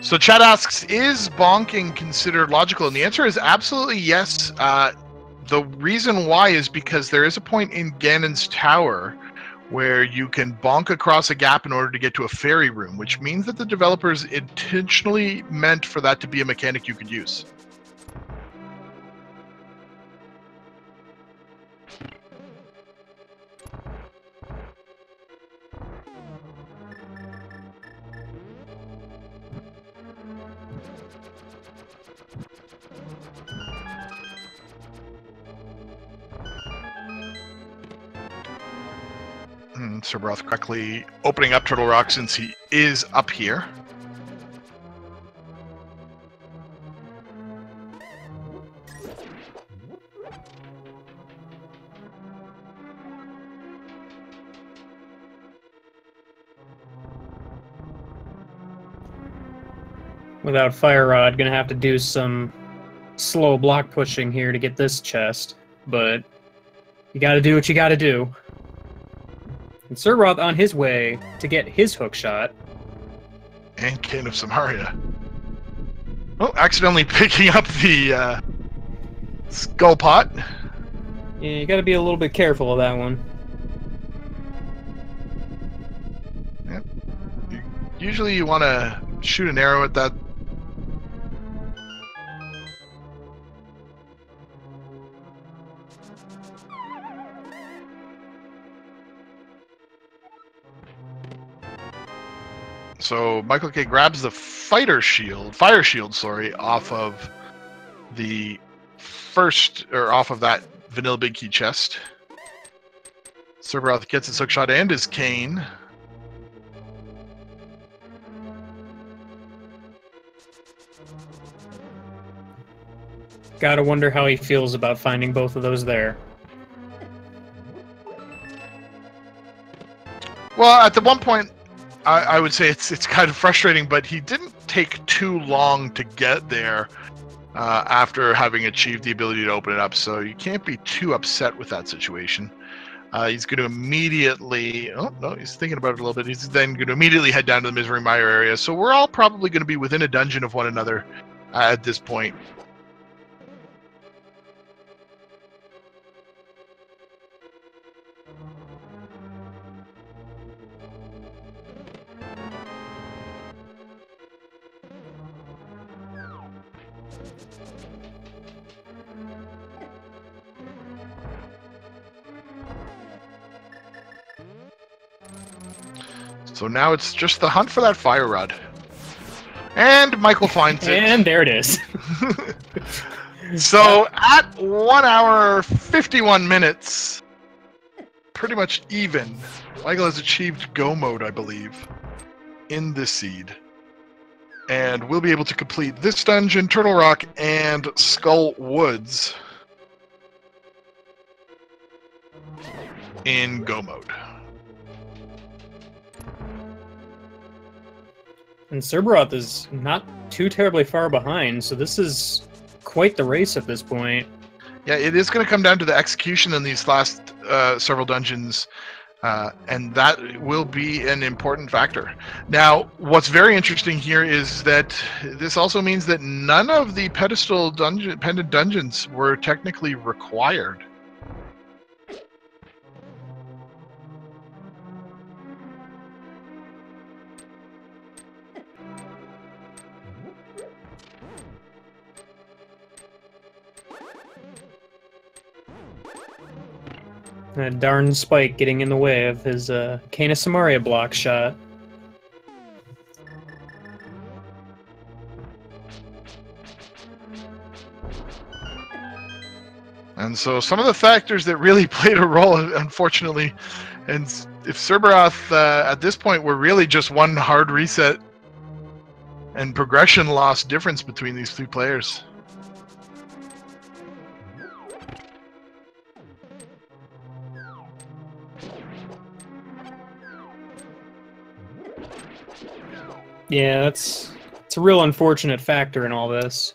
So Chad asks, is bonking considered logical? And the answer is absolutely yes. The reason why is because there is a point in Ganon's Tower where you can bonk across a gap in order to get to a fairy room, which means that the developers intentionally meant for that to be a mechanic you could use. Serberoth correctly opening up Turtle Rock since he is up here. Without Fire Rod, gonna have to do some slow block pushing here to get this chest, but you gotta do what you gotta do. And Serberoth on his way to get his hookshot. And King of Samaria. Oh, accidentally picking up the skull pot. Yeah, you gotta be a little bit careful of that one. Yep. Usually you want to shoot an arrow at that. So Michael K grabs the fire shield, off of the off of that vanilla big key chest. Serberoth gets his hookshot and his cane. Gotta wonder how he feels about finding both of those there. Well, at the one point, I would say it's kind of frustrating, but he didn't take too long to get there after having achieved the ability to open it up, so you can't be too upset with that situation. He's going to immediately... Oh, no, he's thinking about it a little bit. He's then going to immediately head down to the Misery Mire area, so we're all probably going to be within a dungeon of one another at this point. So now it's just the hunt for that fire rod. And Michael finds it. And there it is. So at 1 hour 51 minutes, pretty much even, Michael has achieved go mode, I believe, in this seed. And we'll be able to complete this dungeon, Turtle Rock, and Skull Woods in go mode. And serberoth is not too terribly far behind, so this is quite the race at this point. Yeah, it is going to come down to the execution in these last several dungeons, and that will be an important factor. Now, what's very interesting here is that this also means that none of the pendant dungeons were technically required. That darn spike getting in the way of his Cane of Samaria block shot. And so some of the factors that really played a role, unfortunately, and if serberoth at this point were really just one hard reset and progression loss difference between these two players. Yeah, it's a real unfortunate factor in all this.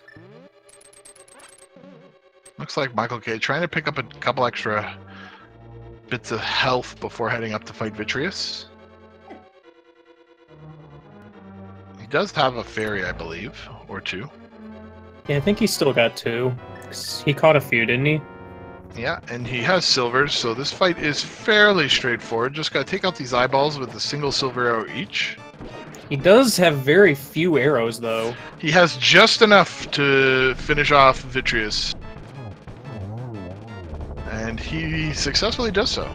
Looks like Michael K trying to pick up a couple extra bits of health before heading up to fight Vitreous. He does have a fairy, I believe, or two. Yeah, I think he's still got 2. 'Cause he caught a few, didn't he? Yeah, and he has silvers, so this fight is fairly straightforward. Just gotta take out these eyeballs with a single silver arrow each. He does have very few arrows, though. He has just enough to finish off Vitreous. And he successfully does so.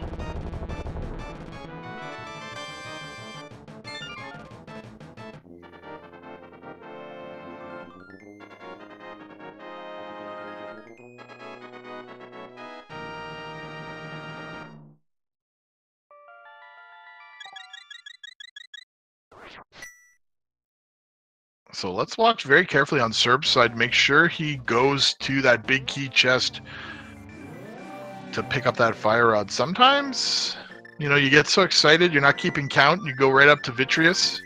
So let's watch very carefully on Serb's side. Make sure he goes to that big key chest to pick up that fire rod. Sometimes, you know, you get so excited, you're not keeping count, you go right up to Vitreous.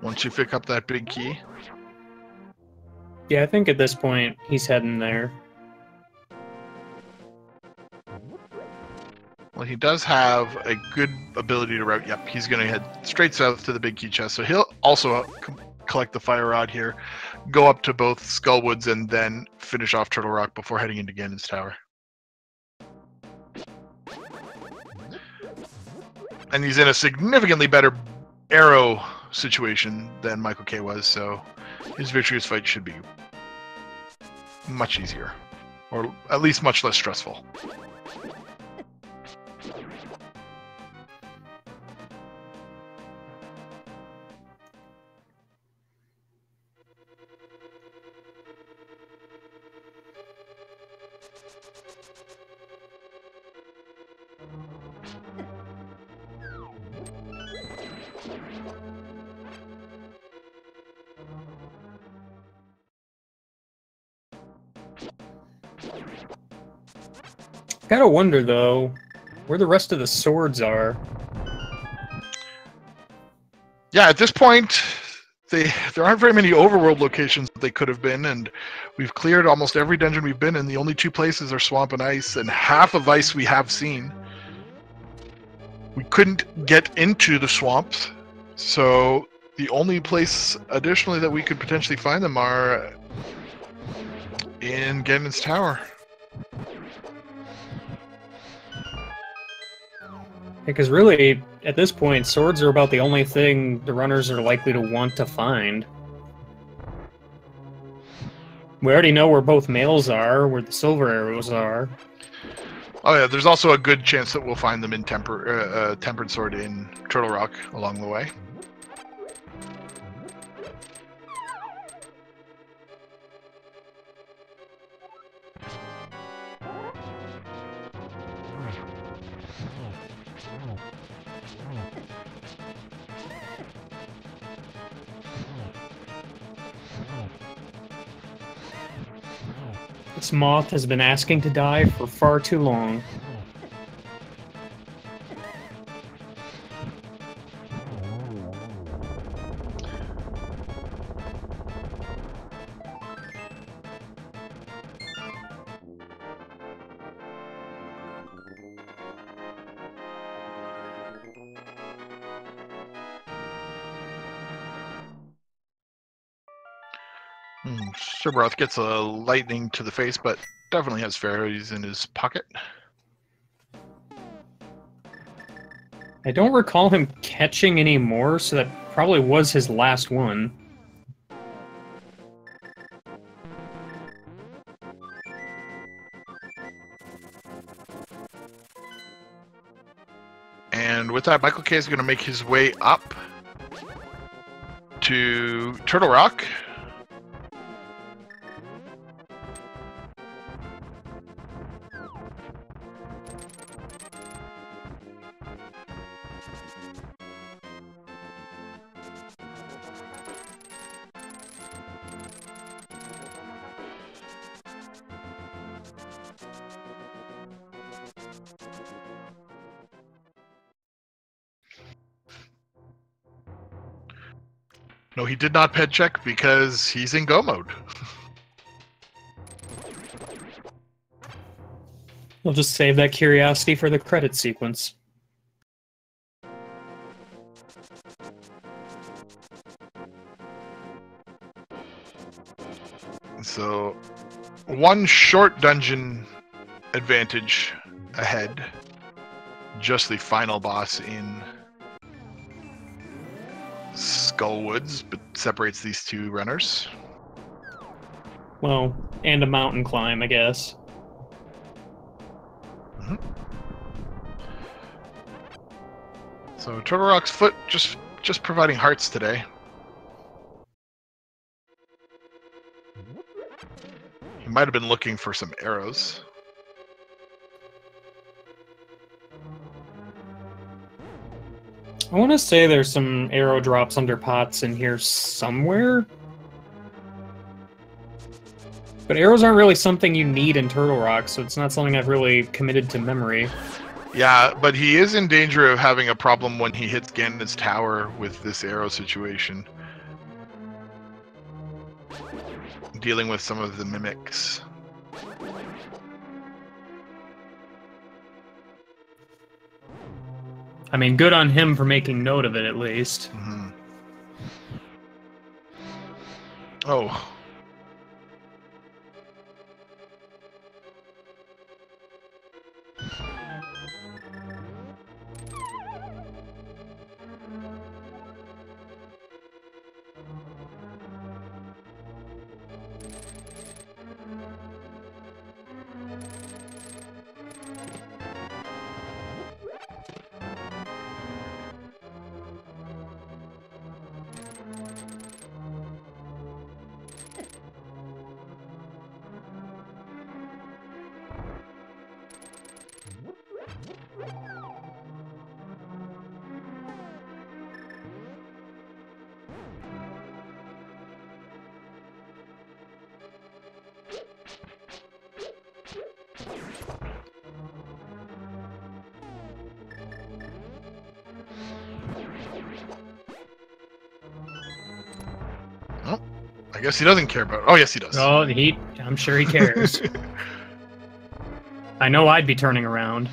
Once you pick up that big key. Yeah, I think at this point, he's heading there. Well, he does have a good ability to route. Yep, he's going to head straight south to the big key chest. So he'll also collect the fire rod here, go up to both Skullwoods, and then finish off Turtle Rock before heading into Ganon's Tower. And he's in a significantly better arrow situation than Michael K was, so his Vitreous fight should be much easier, or at least much less stressful. Gotta wonder, though, where the rest of the swords are. Yeah, at this point, there aren't very many overworld locations that they could have been, and we've cleared almost every dungeon we've been in. The only 2 places are Swamp and Ice, and half of Ice we have seen. We couldn't get into the swamps, so the only place additionally that we could potentially find them are in Ganon's Tower. Because really, at this point, swords are about the only thing the runners are likely to want to find. We already know where both males are, where the silver arrows are. Oh yeah, there's also a good chance that we'll find them in Tempered Sword in Turtle Rock along the way. This moth has been asking to die for far too long. Serberoth gets a lightning to the face, but definitely has fairies in his pocket. I don't recall him catching any more, so that probably was his last one. And with that, Michael K is going to make his way up to Turtle Rock. No, he did not pet check because he's in go mode. We'll just save that curiosity for the credit sequence. So, one short dungeon advantage ahead. Just the final boss in Skullwoods, but separates these two runners. Well, and a mountain climb, I guess. Mm-hmm. So Turtle Rock's foot just providing hearts today. He might have been looking for some arrows. I want to say there's some arrow drops under pots in here somewhere. But arrows aren't really something you need in Turtle Rock, so it's not something I've really committed to memory. Yeah, but he is in danger of having a problem when he hits Ganon's tower with this arrow situation. Dealing with some of the mimics. I mean, good on him for making note of it, at least. Mm-hmm. Oh. Oh, I guess he doesn't care about it. Oh, yes, he does. Oh, I'm sure he cares. I know I'd be turning around.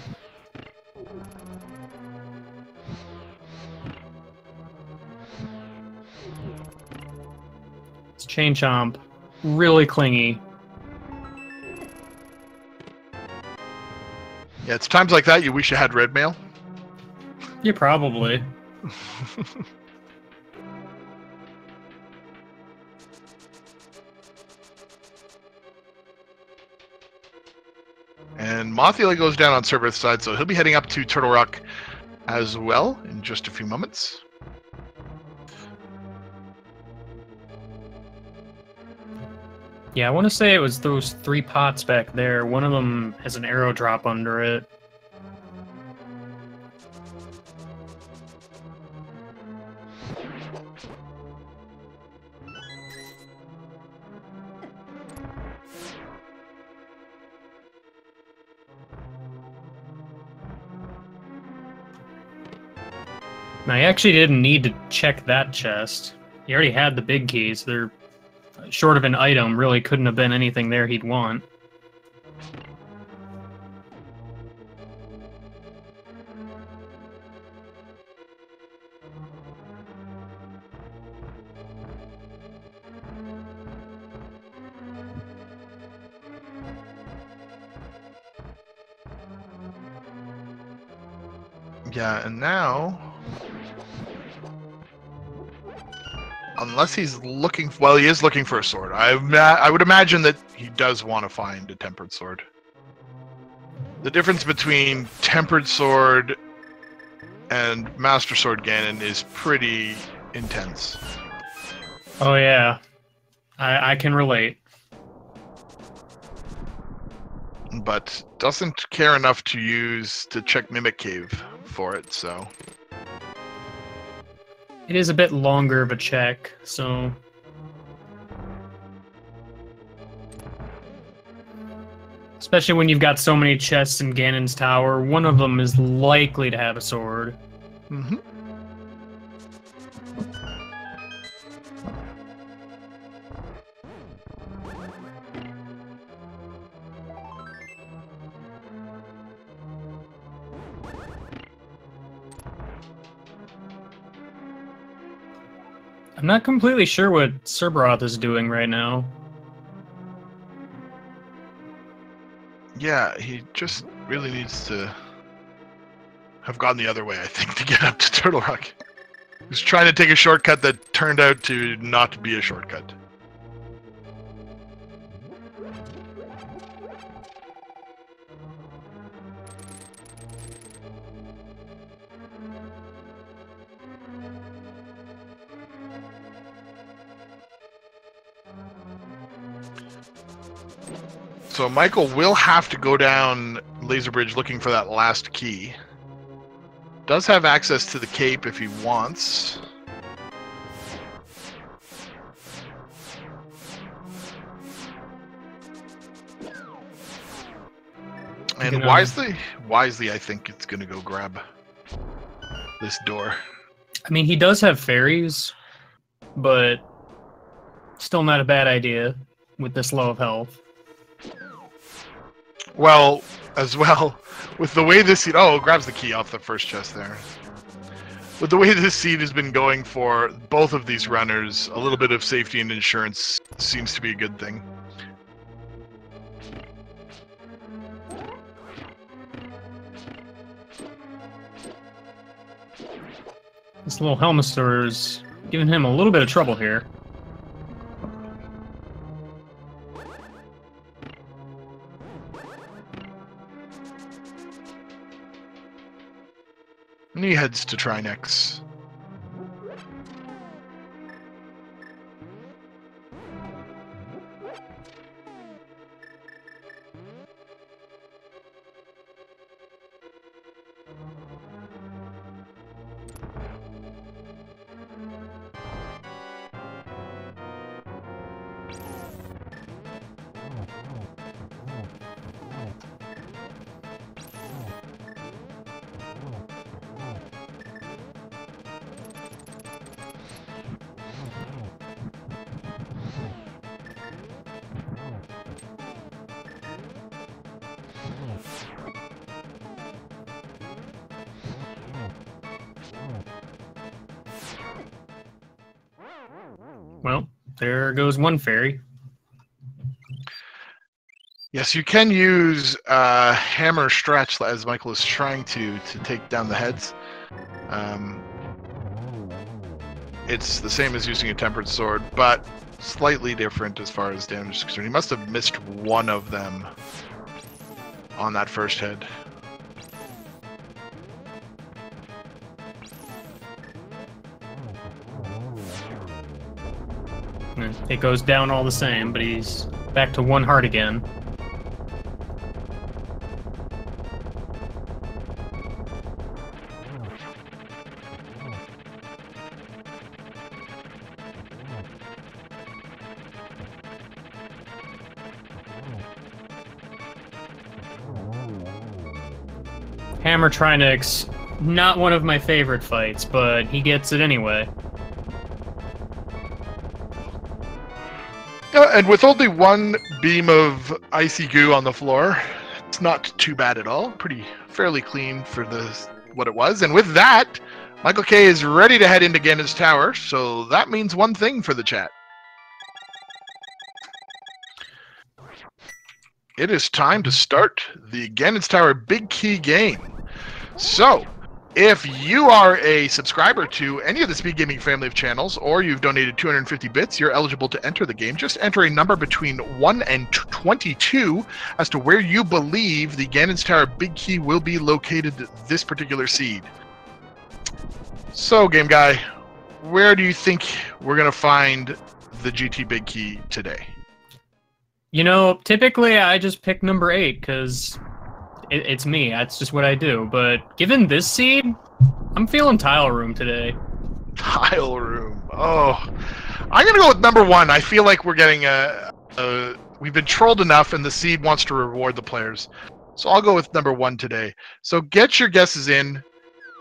It's Chain Chomp. Really clingy. Yeah, it's times like that you wish you had red mail. Yeah, probably. And Mothula goes down on Serberoth's side, so he'll be heading up to Turtle Rock as well in just a few moments. Yeah, I want to say it was those 3 pots back there. One of them has an arrow drop under it. Now, I actually didn't need to check that chest. He already had the big keys. They're short of an item. Really couldn't have been anything there he'd want. Yeah, and now, unless he's looking, well, he is looking for a sword. I would imagine that he does want to find a tempered sword. The difference between tempered sword and master sword Ganon is pretty intense. Oh yeah, I can relate. But doesn't care enough to check Mimic Cave for it, so. It is a bit longer of a check, so... Especially when you've got so many chests in Ganon's tower, one of them is likely to have a sword. Mm-hmm. I'm not completely sure what Serberoth is doing right now. Yeah, he just really needs to have gone the other way, I think, to get up to Turtle Rock. He was trying to take a shortcut that turned out to not be a shortcut. So Michael will have to go down Laser Bridge looking for that last key. Does have access to the cape if he wants. And wisely, I think it's going to go grab this door. I mean, he does have fairies, but still not a bad idea with this low of health. Well, as well, with the way this seed... Oh, it grabs the key off the first chest there. With the way this seed has been going for both of these runners, a little bit of safety and insurance seems to be a good thing. This little Helmasaur is giving him a little bit of trouble here. And he heads to Trinex. Well, there goes one fairy. Yes, you can use hammer stretch as Michael is trying to take down the heads. It's the same as using a tempered sword, but slightly different as far as damage is concerned. He must have missed one of them on that first hit. It goes down all the same, but he's back to 1 heart again. Hammer trying to not one of my favorite fights, but he gets it anyway. And with only one beam of icy goo on the floor, it's not too bad at all. Fairly clean for what it was. And with that, Michael K is ready to head into Ganon's Tower, so that means one thing for the chat. It is time to start the Ganon's Tower Big Key game. So, if you are a subscriber to any of the Speed Gaming family of channels, or you've donated 250 bits, you're eligible to enter the game. Just enter a number between 1 and 22 as to where you believe the Ganon's Tower Big Key will be located this particular seed. So, Game Guy, where do you think we're going to find the GT Big Key today? You know, typically I just pick number 8, because it's me. That's just what I do. But given this seed, I'm feeling Tile Room today. Tile Room. Oh, I'm gonna go with number 1. I feel like we're getting we've been trolled enough, and the seed wants to reward the players. So I'll go with number 1 today. So get your guesses in,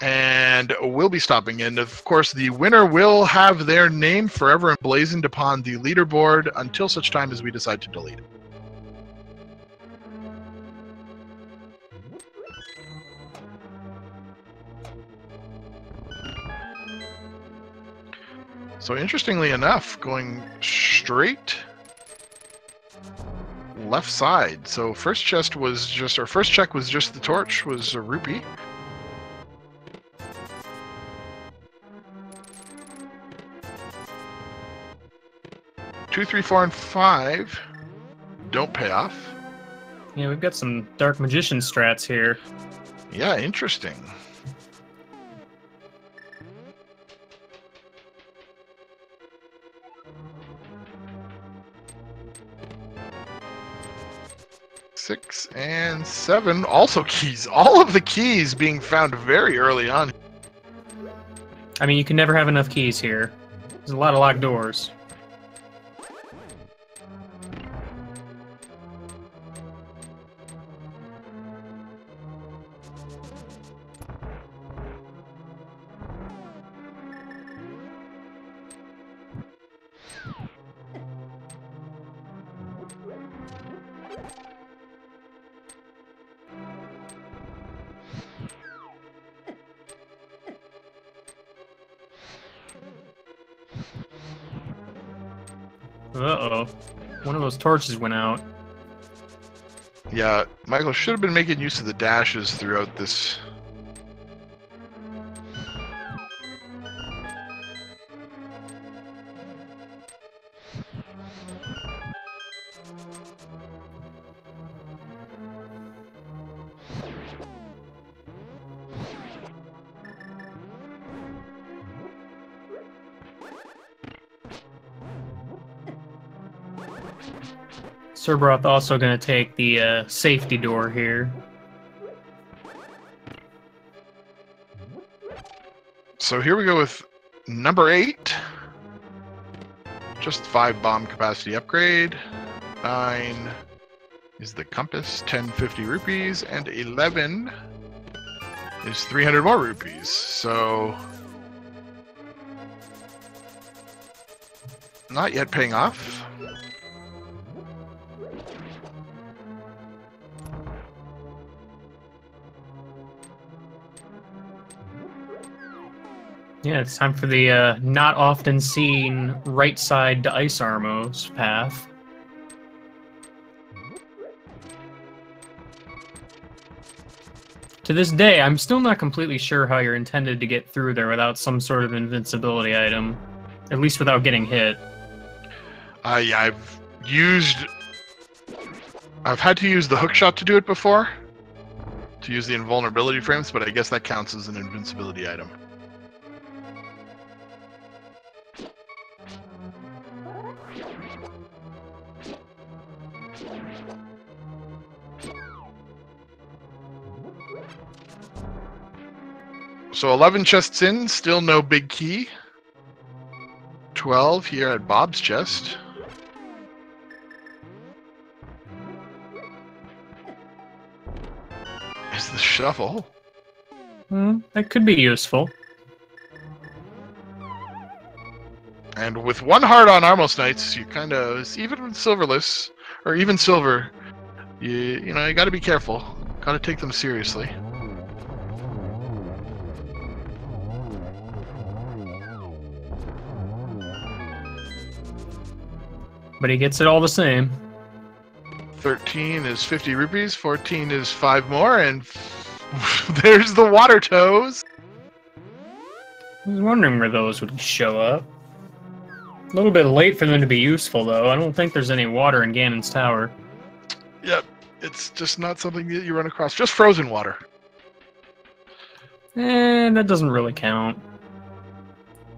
and we'll be stopping in. Of course, the winner will have their name forever emblazoned upon the leaderboard until such time as we decide to delete it. So interestingly enough, going straight left side. So first check was just the torch, was a rupee. Two, 3, 4, and 5 don't pay off. Yeah, we've got some Dark Magician strats here. Yeah, interesting. Six and 7, also keys. All of the keys being found very early on. I mean, you can never have enough keys here. There's a lot of locked doors. Uh-oh. One of those torches went out. Yeah, Michael should have been making use of the dashes throughout this. Serberoth also going to take the safety door here. So here we go with number 8. Just 5 bomb capacity upgrade. 9 is the compass, 10 50 rupees, and 11 is 300 more rupees. So not yet paying off. Yeah, it's time for the not often seen right side to Ice Armos path. To this day, I'm still not completely sure how you're intended to get through there without some sort of invincibility item. At least without getting hit. Yeah, I've had to use the hookshot to do it before. To use the invulnerability frames, but I guess that counts as an invincibility item. So 11 chests in, still no big key. 12 here at Bob's chest. Is the shovel? That could be useful. And with one heart on Armos Knights, you kind of, even silverless, or even silver, you know, you got to be careful. Got to take them seriously. But he gets it all the same. 13 is 50 rupees, 14 is 5 more, and there's the water toes. I was wondering where those would show up. A little bit late for them to be useful, though. I don't think there's any water in Ganon's tower. Yep, it's just not something that you run across. Just frozen water. That doesn't really count.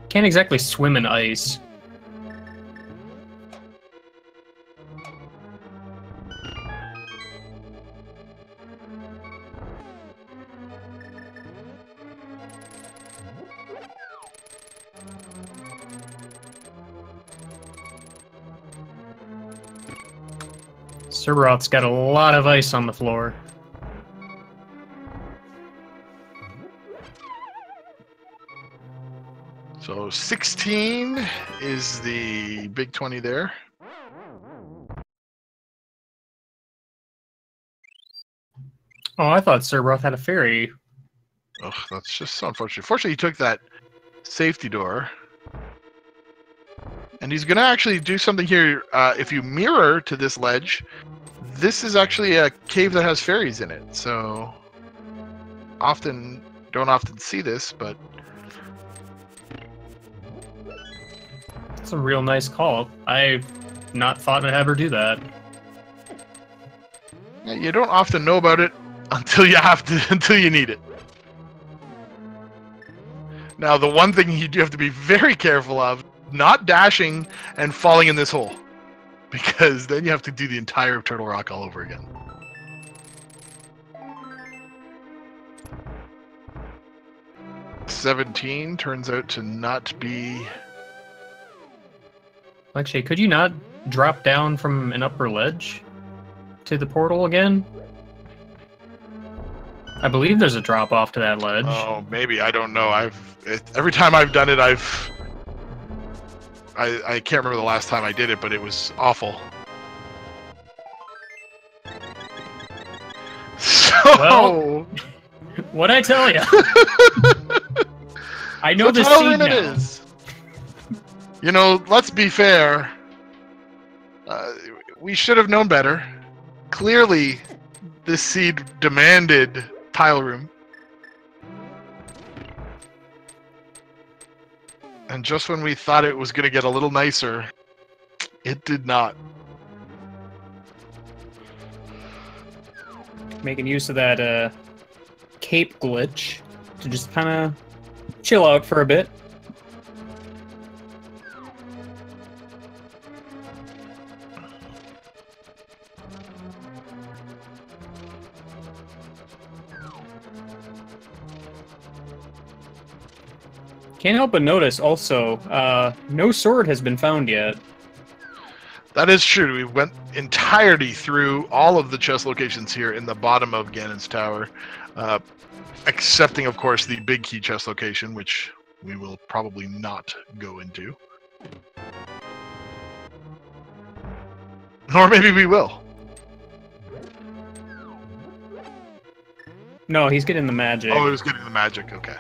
Can't exactly swim in ice. Serberoth's got a lot of ice on the floor. So 16 is the big 20 there. Oh, I thought Serberoth had a fairy. Oh, that's just so unfortunate. Fortunately, he took that safety door. And he's going to actually do something here. If you mirror to this ledge, this is actually a cave that has fairies in it. So, don't often see this, but... It's a real nice call. I've not thought I'd ever do that. Yeah, you don't often know about it until you need it. Now, the one thing you do have to be very careful of, not dashing and falling in this hole, because then you have to do the entire Turtle Rock all over again. $17 turns out to not be... Actually, could you not drop down from an upper ledge to the portal again? I believe there's a drop off to that ledge. Oh, maybe. I don't know. Every time I've done it, I can't remember the last time I did it, but it was awful. So... Well, what'd I tell you? I know the seed now. Is. You know, let's be fair. We should have known better. Clearly, this seed demanded tile room. And just when we thought it was going to get a little nicer, it did not. Making use of that cape glitch to just kind of chill out for a bit. Can't help but notice also, no sword has been found yet. That is true. We went entirely through all of the chest locations here in the bottom of Ganon's tower, excepting, of course, the big key chest location, which we will probably not go into. Or maybe we will. No, he's getting the magic. Oh, he was getting the magic, okay.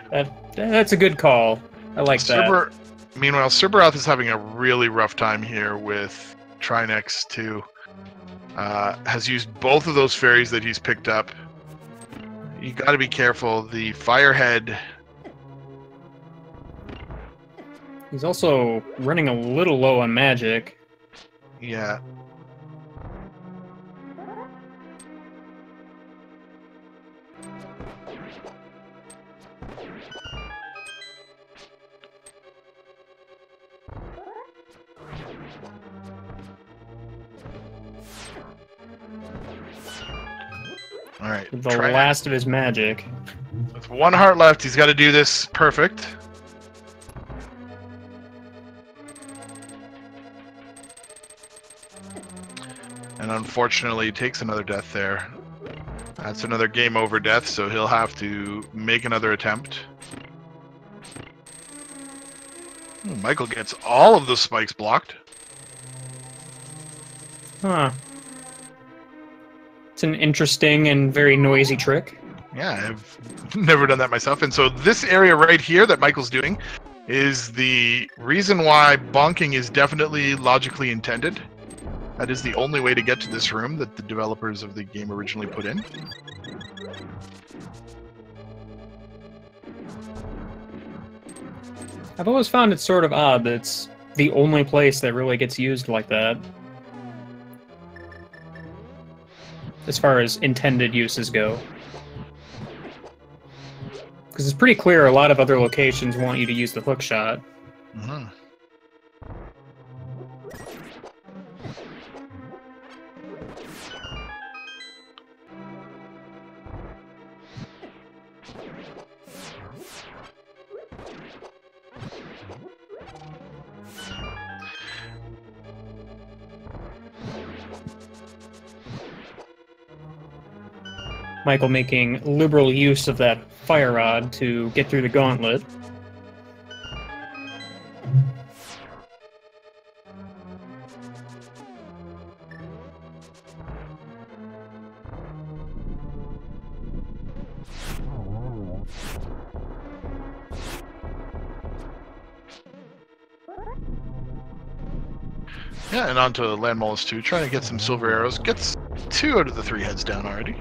That's a good call. I like that. Meanwhile, Serberoth is having a really rough time here with Trinex too. Has used both of those fairies that he's picked up. You got to be careful. The Firehead. He's also running a little low on magic. Yeah. All right. The last of his magic. With 1 heart left, he's got to do this perfect. And unfortunately, he takes another death there. That's another game over death, so he'll have to make another attempt. Ooh, Michael gets all of the spikes blocked. Huh. It's an interesting and very noisy trick. Yeah, I've never done that myself. And so this area right here that Michael's doing is the reason why bonking is definitely logically intended. That is the only way to get to this room that the developers of the game originally put in. I've always found it sort of odd that it's the only place that really gets used like that. As far as intended uses go. Because it's pretty clear a lot of other locations want you to use the hook shot. Mm-hmm. Michael making liberal use of that fire rod to get through the gauntlet. Yeah, and on to Land Mollusk 2, trying to get some silver arrows. Gets 2 out of the 3 heads down already.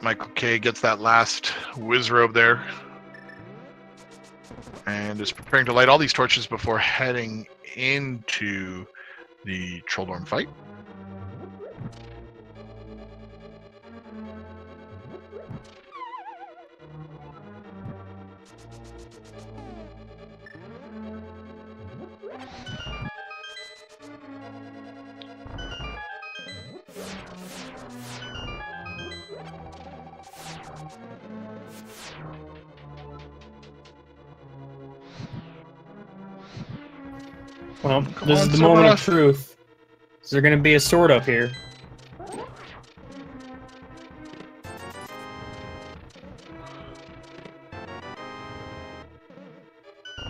Michael K gets that last whiz robe there. And is preparing to light all these torches before heading into the Trolldorm fight. Well, this is the moment of truth. Is there going to be a sword up here?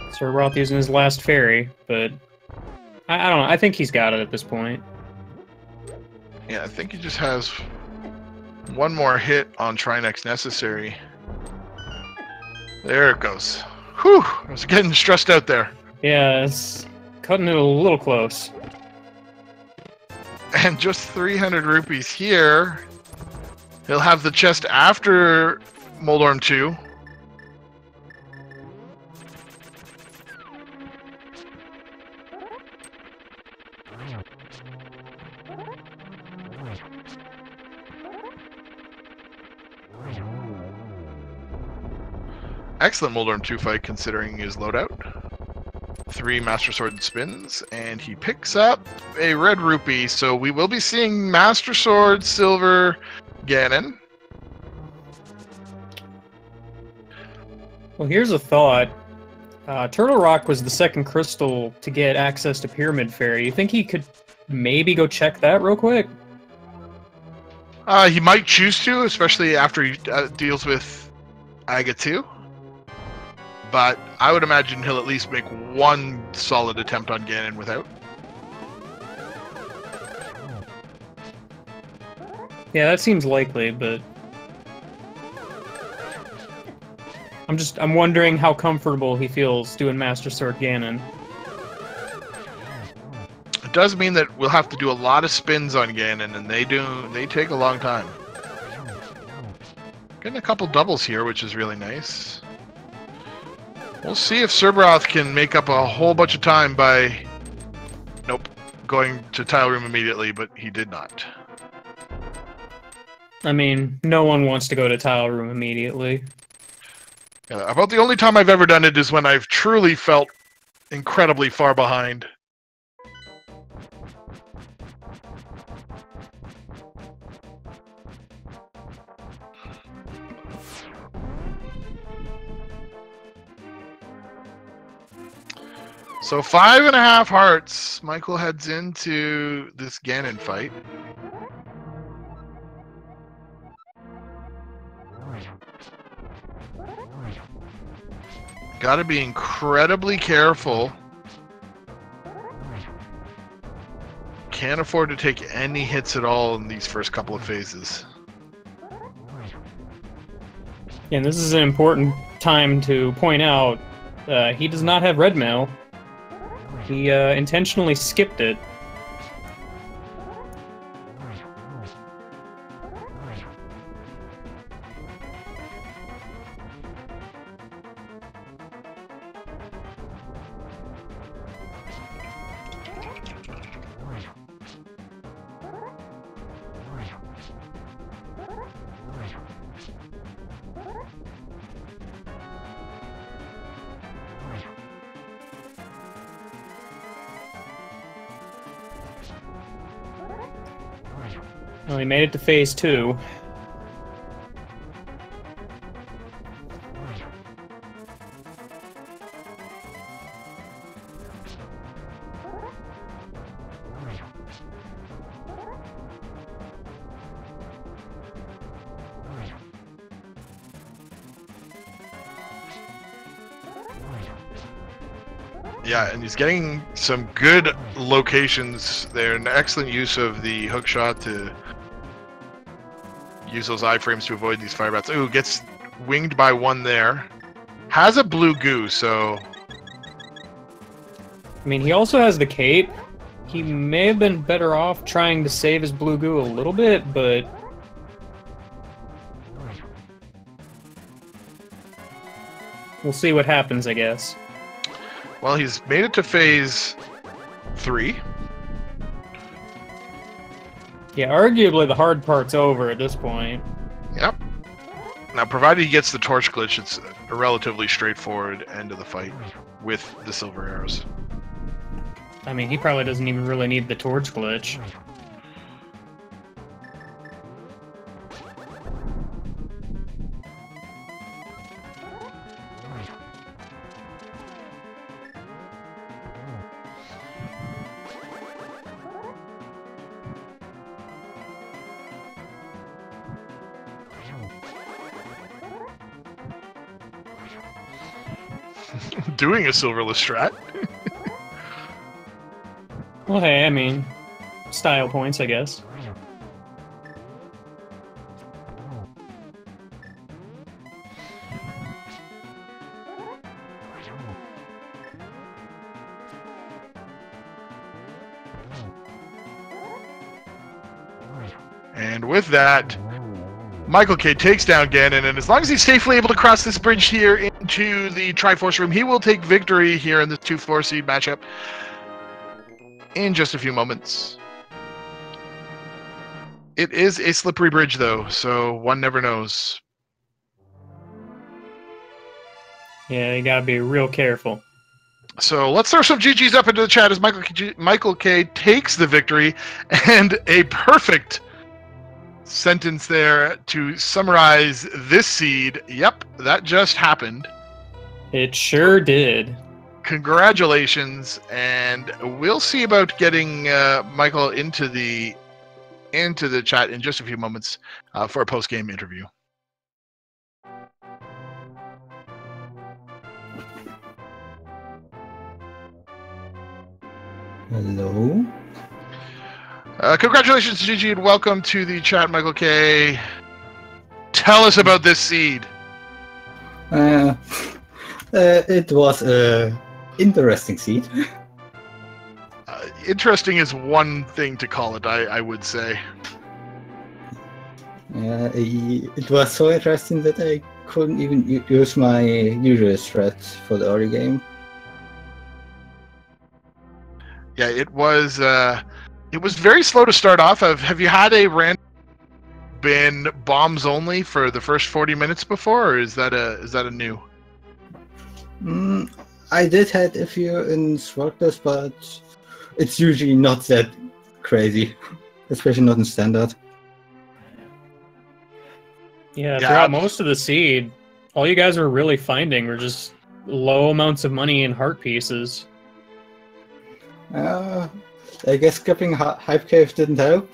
Serberoth using his last fairy, but I don't know. I think he's got it at this point. Yeah, I think he just has one more hit on Trinex necessary. There it goes. Whew! I was getting stressed out there. Yeah, it's cutting it a little close. And just 300 rupees here. He'll have the chest after Moldorm 2. Excellent Moldorm 2 fight considering his loadout. 3 Master Sword spins, and he picks up a red rupee, so we will be seeing Master Sword, Silver, Ganon. Well, here's a thought. Turtle Rock was the second crystal to get access to Pyramid Fairy. You think he could maybe go check that real quick? He might choose to, especially after he deals with Aga 2. But I would imagine he'll at least make one solid attempt on Ganon without. Yeah, that seems likely, but I'm wondering how comfortable he feels doing Master Sword Ganon. It does mean that we'll have to do a lot of spins on Ganon, and they take a long time. Getting a couple doubles here, which is really nice. We'll see if Serberoth can make up a whole bunch of time by... Nope. Going to Tile Room immediately, but he did not. I mean, no one wants to go to Tile Room immediately. Yeah, about the only time I've ever done it is when I've truly felt incredibly far behind. So 5.5 hearts. Michael heads into this Ganon fight. Gotta be incredibly careful. Can't afford to take any hits at all in these first couple of phases. Yeah, and this is an important time to point out, he does not have red mail. He intentionally skipped it. Well, he made it to phase 2. Yeah, and he's getting some good locations there. An excellent use of the hook shot to use those iframes to avoid these fire bats. Ooh, gets winged by one there. Has a blue goo, so... I mean, he also has the cape. He may have been better off trying to save his blue goo a little bit, but... we'll see what happens, I guess. Well, he's made it to phase 3. Yeah, arguably the hard part's over at this point. Yep. Now, provided he gets the torch glitch, it's a relatively straightforward end of the fight with the silver arrows. I mean, he probably doesn't even really need the torch glitch. Doing a silverless strat. Well, hey, I mean, style points, I guess. And with that, Michael K takes down Ganon, and as long as he's safely able to cross this bridge here into the Triforce room, he will take victory here in the 2-4 seed matchup in just a few moments. It is a slippery bridge, though, so one never knows. Yeah, you gotta be real careful. So let's throw some GGs up into the chat as Michael K takes the victory, and a perfect sentence there to summarize this seed. Yep, that just happened. It sure did. Congratulations, and we'll see about getting Michael into the chat in just a few moments for a post-game interview. Hello. Congratulations, Gigi, and welcome to the chat, Michael K. Tell us about this seed. It was an interesting seed. Interesting is one thing to call it, I would say. It was so interesting that I couldn't even use my usual strats for the early game. Yeah, it was very slow to start off. Have you had a random been bombs only for the first 40 minutes before, or is that a new? I did had a few in Swordless, but it's usually not that crazy, especially not in standard. Yeah, throughout most of the seed, all you guys were really finding were just low amounts of money in heart pieces. I guess skipping Hype Cave didn't help.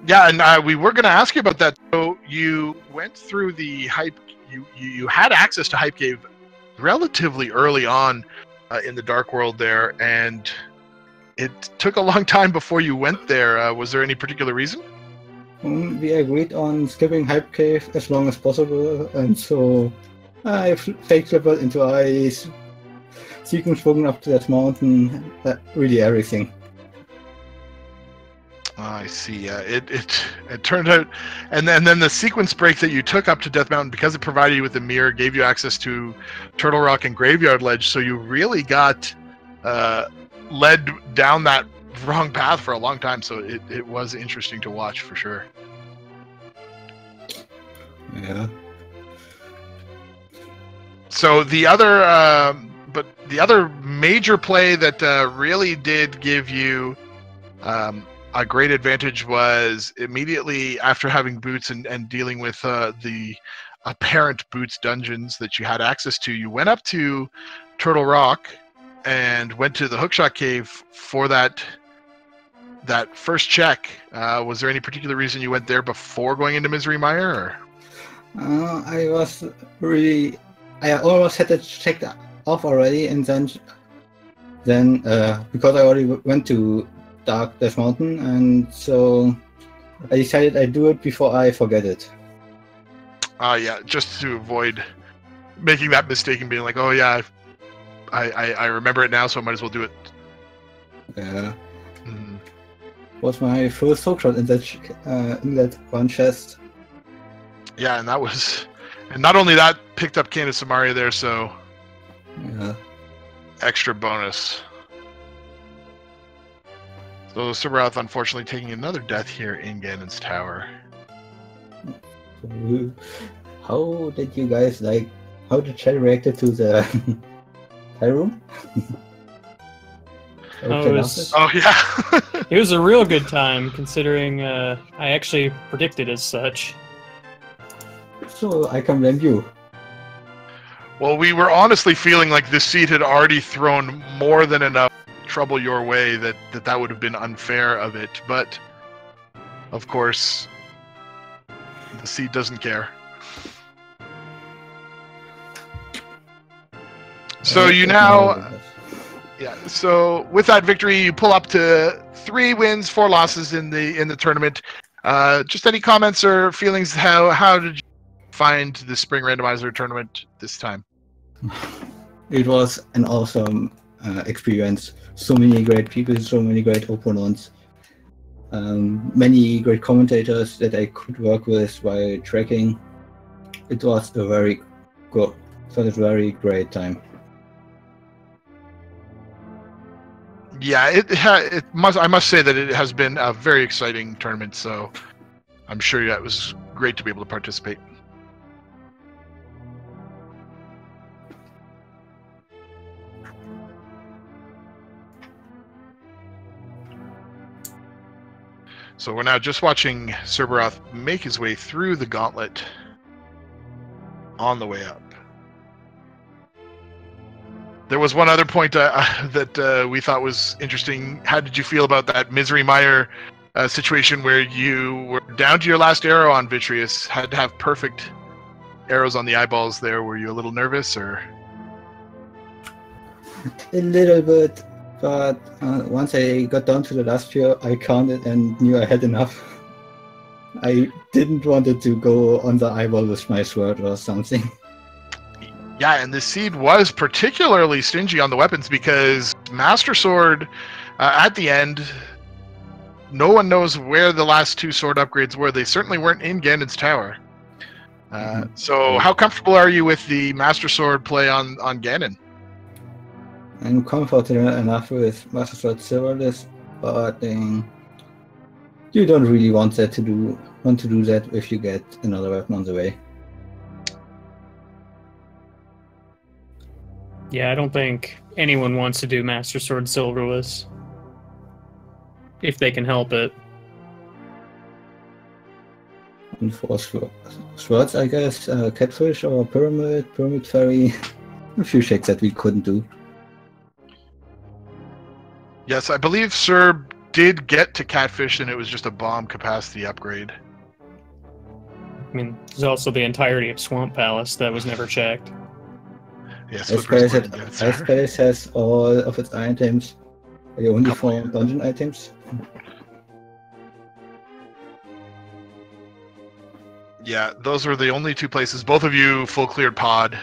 Yeah, and we were going to ask you about that. So you went through the Hype. You had access to Hype Cave relatively early on in the Dark World there, and it took a long time before you went there. Was there any particular reason? We agreed on skipping Hype Cave as long as possible, and so I fake leveled into ice, sequence up to that mountain, really everything. I see. It turned out, and then the sequence break that you took up to Death Mountain, because it provided you with a mirror, gave you access to Turtle Rock and Graveyard Ledge, so you really got led down that wrong path for a long time. So it was interesting to watch for sure. Yeah. So the other major play that really did give you a great advantage was immediately after having boots and dealing with the apparent boots dungeons that you had access to. You went up to Turtle Rock and went to the Hookshot Cave for that first check. Was there any particular reason you went there before going into Misery Mire? Or? I almost had it checked off already, and then because I already went to Dark Death Mountain, and so I decided I'd do it before I forget it. Yeah, just to avoid making that mistake and being like, oh yeah, I remember it now, so I might as well do it. Yeah. Was my first hookshot in that one chest. Yeah, and not only that, picked up Cane of Samaria there, so yeah, extra bonus. So Serberoth unfortunately taking another death here in Ganon's Tower. How did you guys how did chat reacted to the Thai room? Oh yeah. It was a real good time, considering I actually predicted as such. So I can blame you. Well, we were honestly feeling like this seed had already thrown more than enough trouble your way that would have been unfair of it, but of course the seed doesn't care. So you now so with that victory you pull up to 3 wins, 4 losses in the tournament. Just any comments or feelings? How did you find the Spring Randomizer tournament this time? It was an awesome experience. So many great people, so many great opponents, many great commentators that I could work with while tracking. It was a very great time. Yeah, I must say that it has been a very exciting tournament, so I'm sure it was great to be able to participate. So we're now just watching Serberoth make his way through the gauntlet on the way up. There was one other point that we thought was interesting. How did you feel about that Misery Mire situation where you were down to your last arrow on Vitreous, had to have perfect arrows on the eyeballs there? Were you a little nervous, or? A little bit, but once I got down to the last few, I counted and knew I had enough. I didn't want it to go on the eyeball with my sword or something. Yeah, and the Seed was particularly stingy on the weapons because Master Sword, at the end, no one knows where the last 2 sword upgrades were. They certainly weren't in Ganon's tower. So how comfortable are you with the Master Sword play on Ganon? I'm comfortable enough with Master Sword Silverless, but you don't really want to do that if you get another weapon on the way. Yeah, I don't think anyone wants to do Master Sword Silverless. If they can help it. And for swords, I guess, Catfish or Pyramid Fairy, a few shakes that we couldn't do. Yes, I believe Serb did get to Catfish, and it was just a bomb capacity upgrade. I mean, there's also the entirety of Swamp Palace that was never checked. Yes, Ice Palace has all of its items. Are you only for dungeon items? Yeah, those were the only 2 places. Both of you full cleared pod.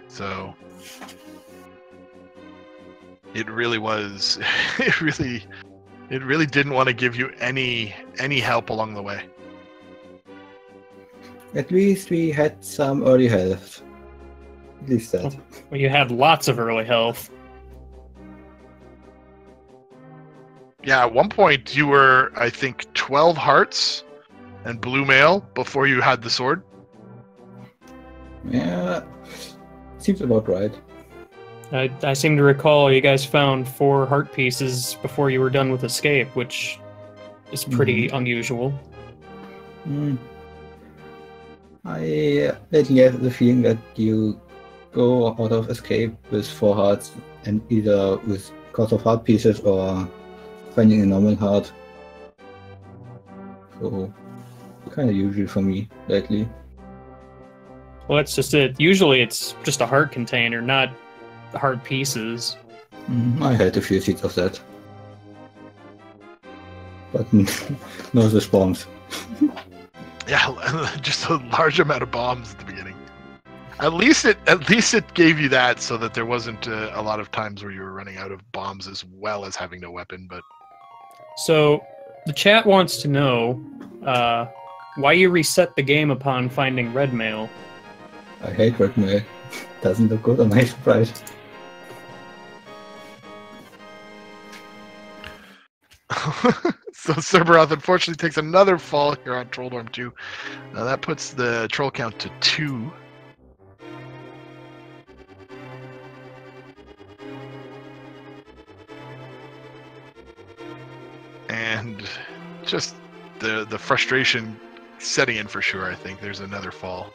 So it really was. It really didn't want to give you any help along the way. At least we had some early health. At least that. Well, you had lots of early health. Yeah, at one point you were, I think, 12 hearts and blue mail before you had the sword. Yeah, seems about right. I seem to recall you guys found 4 heart pieces before you were done with Escape, which is pretty unusual. I lately have the feeling that you go out of Escape with 4 hearts, and either with cost of heart pieces or finding a normal heart. So, kind of usual for me lately. Well, that's just it. Usually it's just a heart container, not heart pieces. I had a few seeds of that. But no response. Yeah, just a large amount of bombs at the beginning. At least it gave you that, so that there wasn't a lot of times where you were running out of bombs as well as having no weapon. But so the chat wants to know why you reset the game upon finding red mail. I hate red mail. Doesn't look good on my sprite. So Serberoth unfortunately takes another fall here on Trolldorm 2. Now that puts the troll count to 2. And just the frustration setting in for sure. I think there's another fall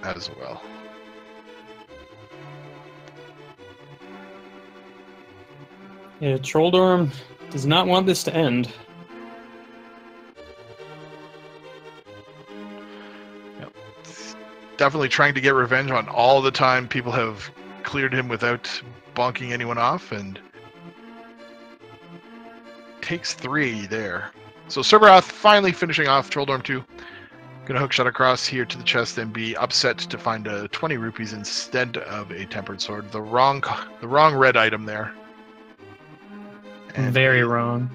as well. Yeah, Trolldorm does not want this to end. Yep. Definitely trying to get revenge on all the time people have cleared him without bonking anyone off, and takes 3 there. So Serberoth finally finishing off Trolldorm 2. Gonna hookshot across here to the chest and be upset to find 20 rupees instead of a tempered sword. The wrong red item there. And very wrong.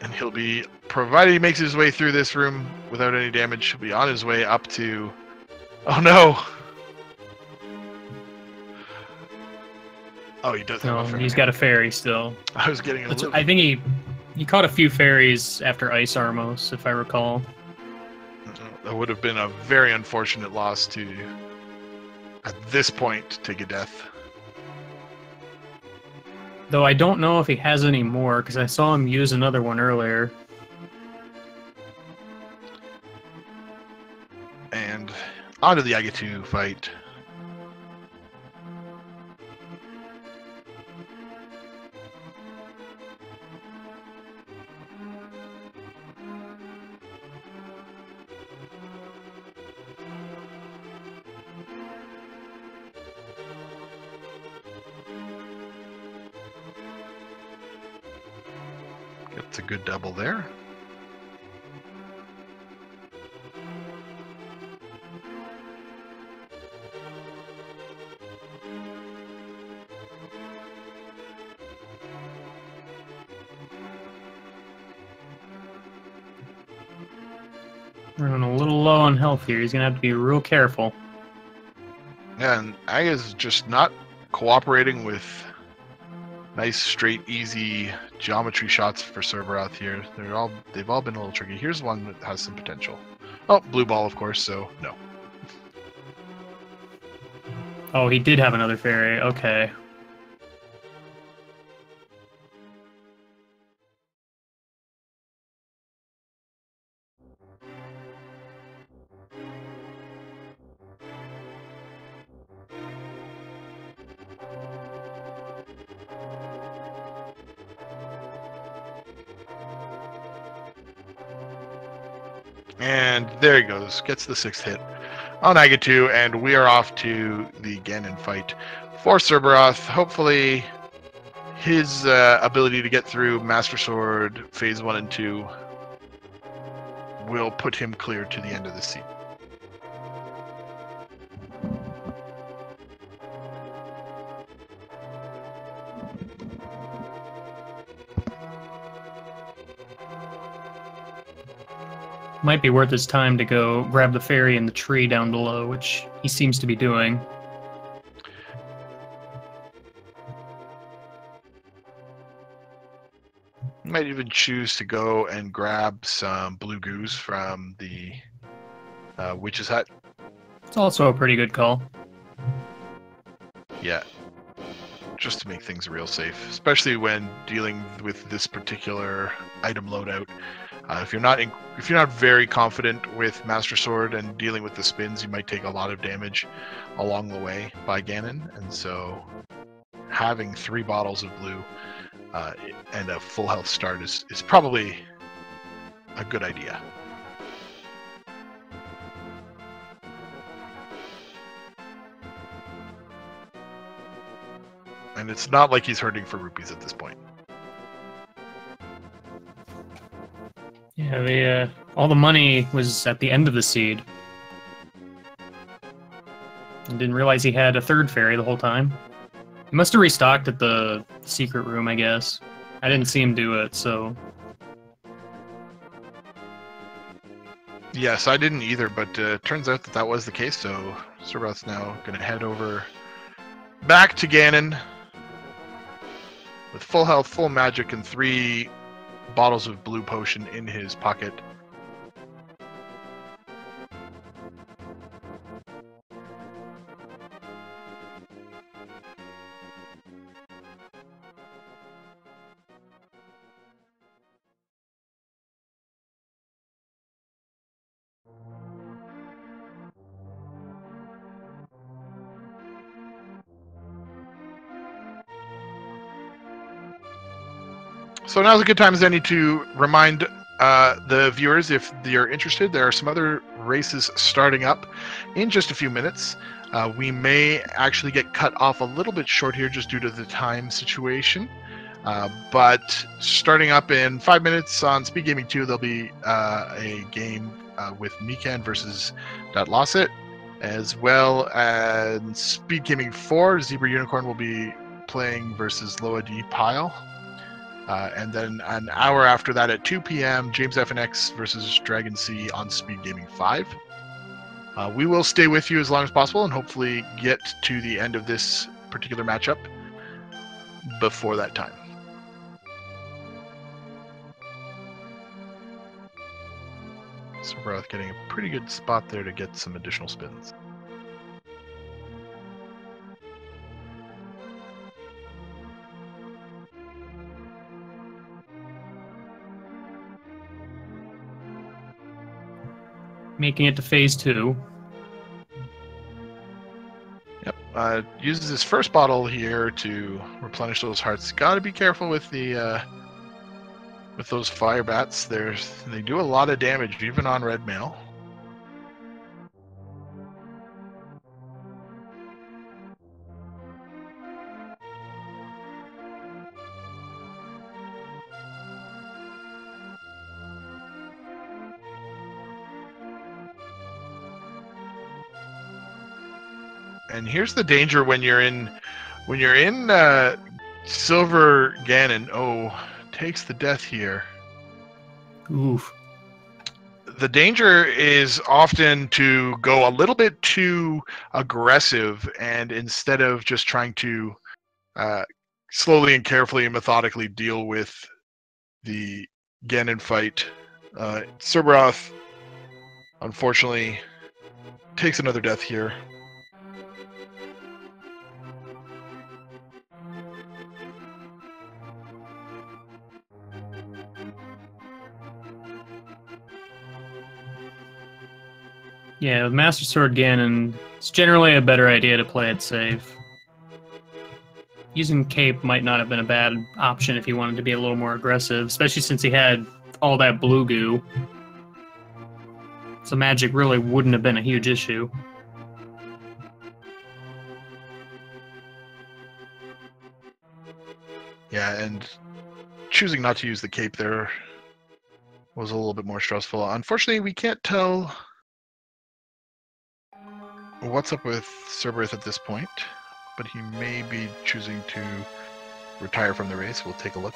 And he'll be, provided he makes his way through this room without any damage, he'll be on his way up to... Oh no! Oh, he does have a fairy. He's got a fairy still. I was getting a little... I think he caught a few fairies after Ice Armos, if I recall. That would have been a very unfortunate loss to, at this point, to Gadeth. Though I don't know if he has any more, because I saw him use another one earlier. And onto the Agatu fight. Gets a good double there. Running a little low on health here. He's gonna have to be real careful. Yeah, and Aga's just not cooperating with nice, straight, easy geometry shots for Serberoth here. They've all been a little tricky. Here's one that has some potential. Oh, blue ball, of course, so no. Oh, he did have another fairy. Okay. And there he goes. Gets the 6th hit on Aga2, and we are off to the Ganon fight for Serberoth. Hopefully, his ability to get through Master Sword Phase 1 and 2 will put him clear to the end of the seat. Might be worth his time to go grab the fairy in the tree down below, which he seems to be doing. Might even choose to go and grab some blue goose from the witch's hut. It's also a pretty good call. Yeah, just to make things real safe, especially when dealing with this particular item loadout. If you're not very confident with Master Sword and dealing with the spins, you might take a lot of damage along the way by Ganon, and so having 3 bottles of blue and a full health start is probably a good idea. And it's not like he's hurting for rupees at this point. Yeah, all the money was at the end of the seed. I didn't realize he had a 3rd fairy the whole time. He must have restocked at the secret room, I guess. I didn't see him do it, so... Yes, I didn't either, but turns out that was the case, so Serberoth's now going to head over back to Ganon with full health, full magic, and 3 bottles of blue potion in his pocket. So now's a good time as any to remind the viewers, if you're interested, there are some other races starting up in just a few minutes. We may actually get cut off a little bit short here just due to the time situation. But starting up in 5 minutes on Speed Gaming 2, there'll be a game with Mikan versus Datlosset, as well as Speed Gaming 4, Zebra Unicorn will be playing versus Loa D Pile. And then an hour after that at 2 p.m., James FNX versus Dragon C on Speed Gaming 5. We will stay with you as long as possible and hopefully get to the end of this particular matchup before that time. Serberoth getting a pretty good spot there to get some additional spins. Making it to phase 2. Yep. Uses his first bottle here to replenish those hearts. Got to be careful with the with those fire bats. They do a lot of damage, even on red mail. And here's the danger when you're in Silver Ganon. Oh, takes the death here. Oof. The danger is often to go a little bit too aggressive, and instead of just trying to slowly and carefully and methodically deal with the Ganon fight, Serberoth, unfortunately, takes another death here. Yeah, with Master Sword Ganon, it's generally a better idea to play it safe. Using Cape might not have been a bad option if he wanted to be a little more aggressive, especially since he had all that blue goo. So magic really wouldn't have been a huge issue. Yeah, and choosing not to use the Cape there was a little bit more stressful. Unfortunately, we can't tell what's up with Serberoth at this point, but he may be choosing to retire from the race. We'll take a look.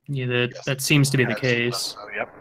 Yeah, that seems to be the case. Yep.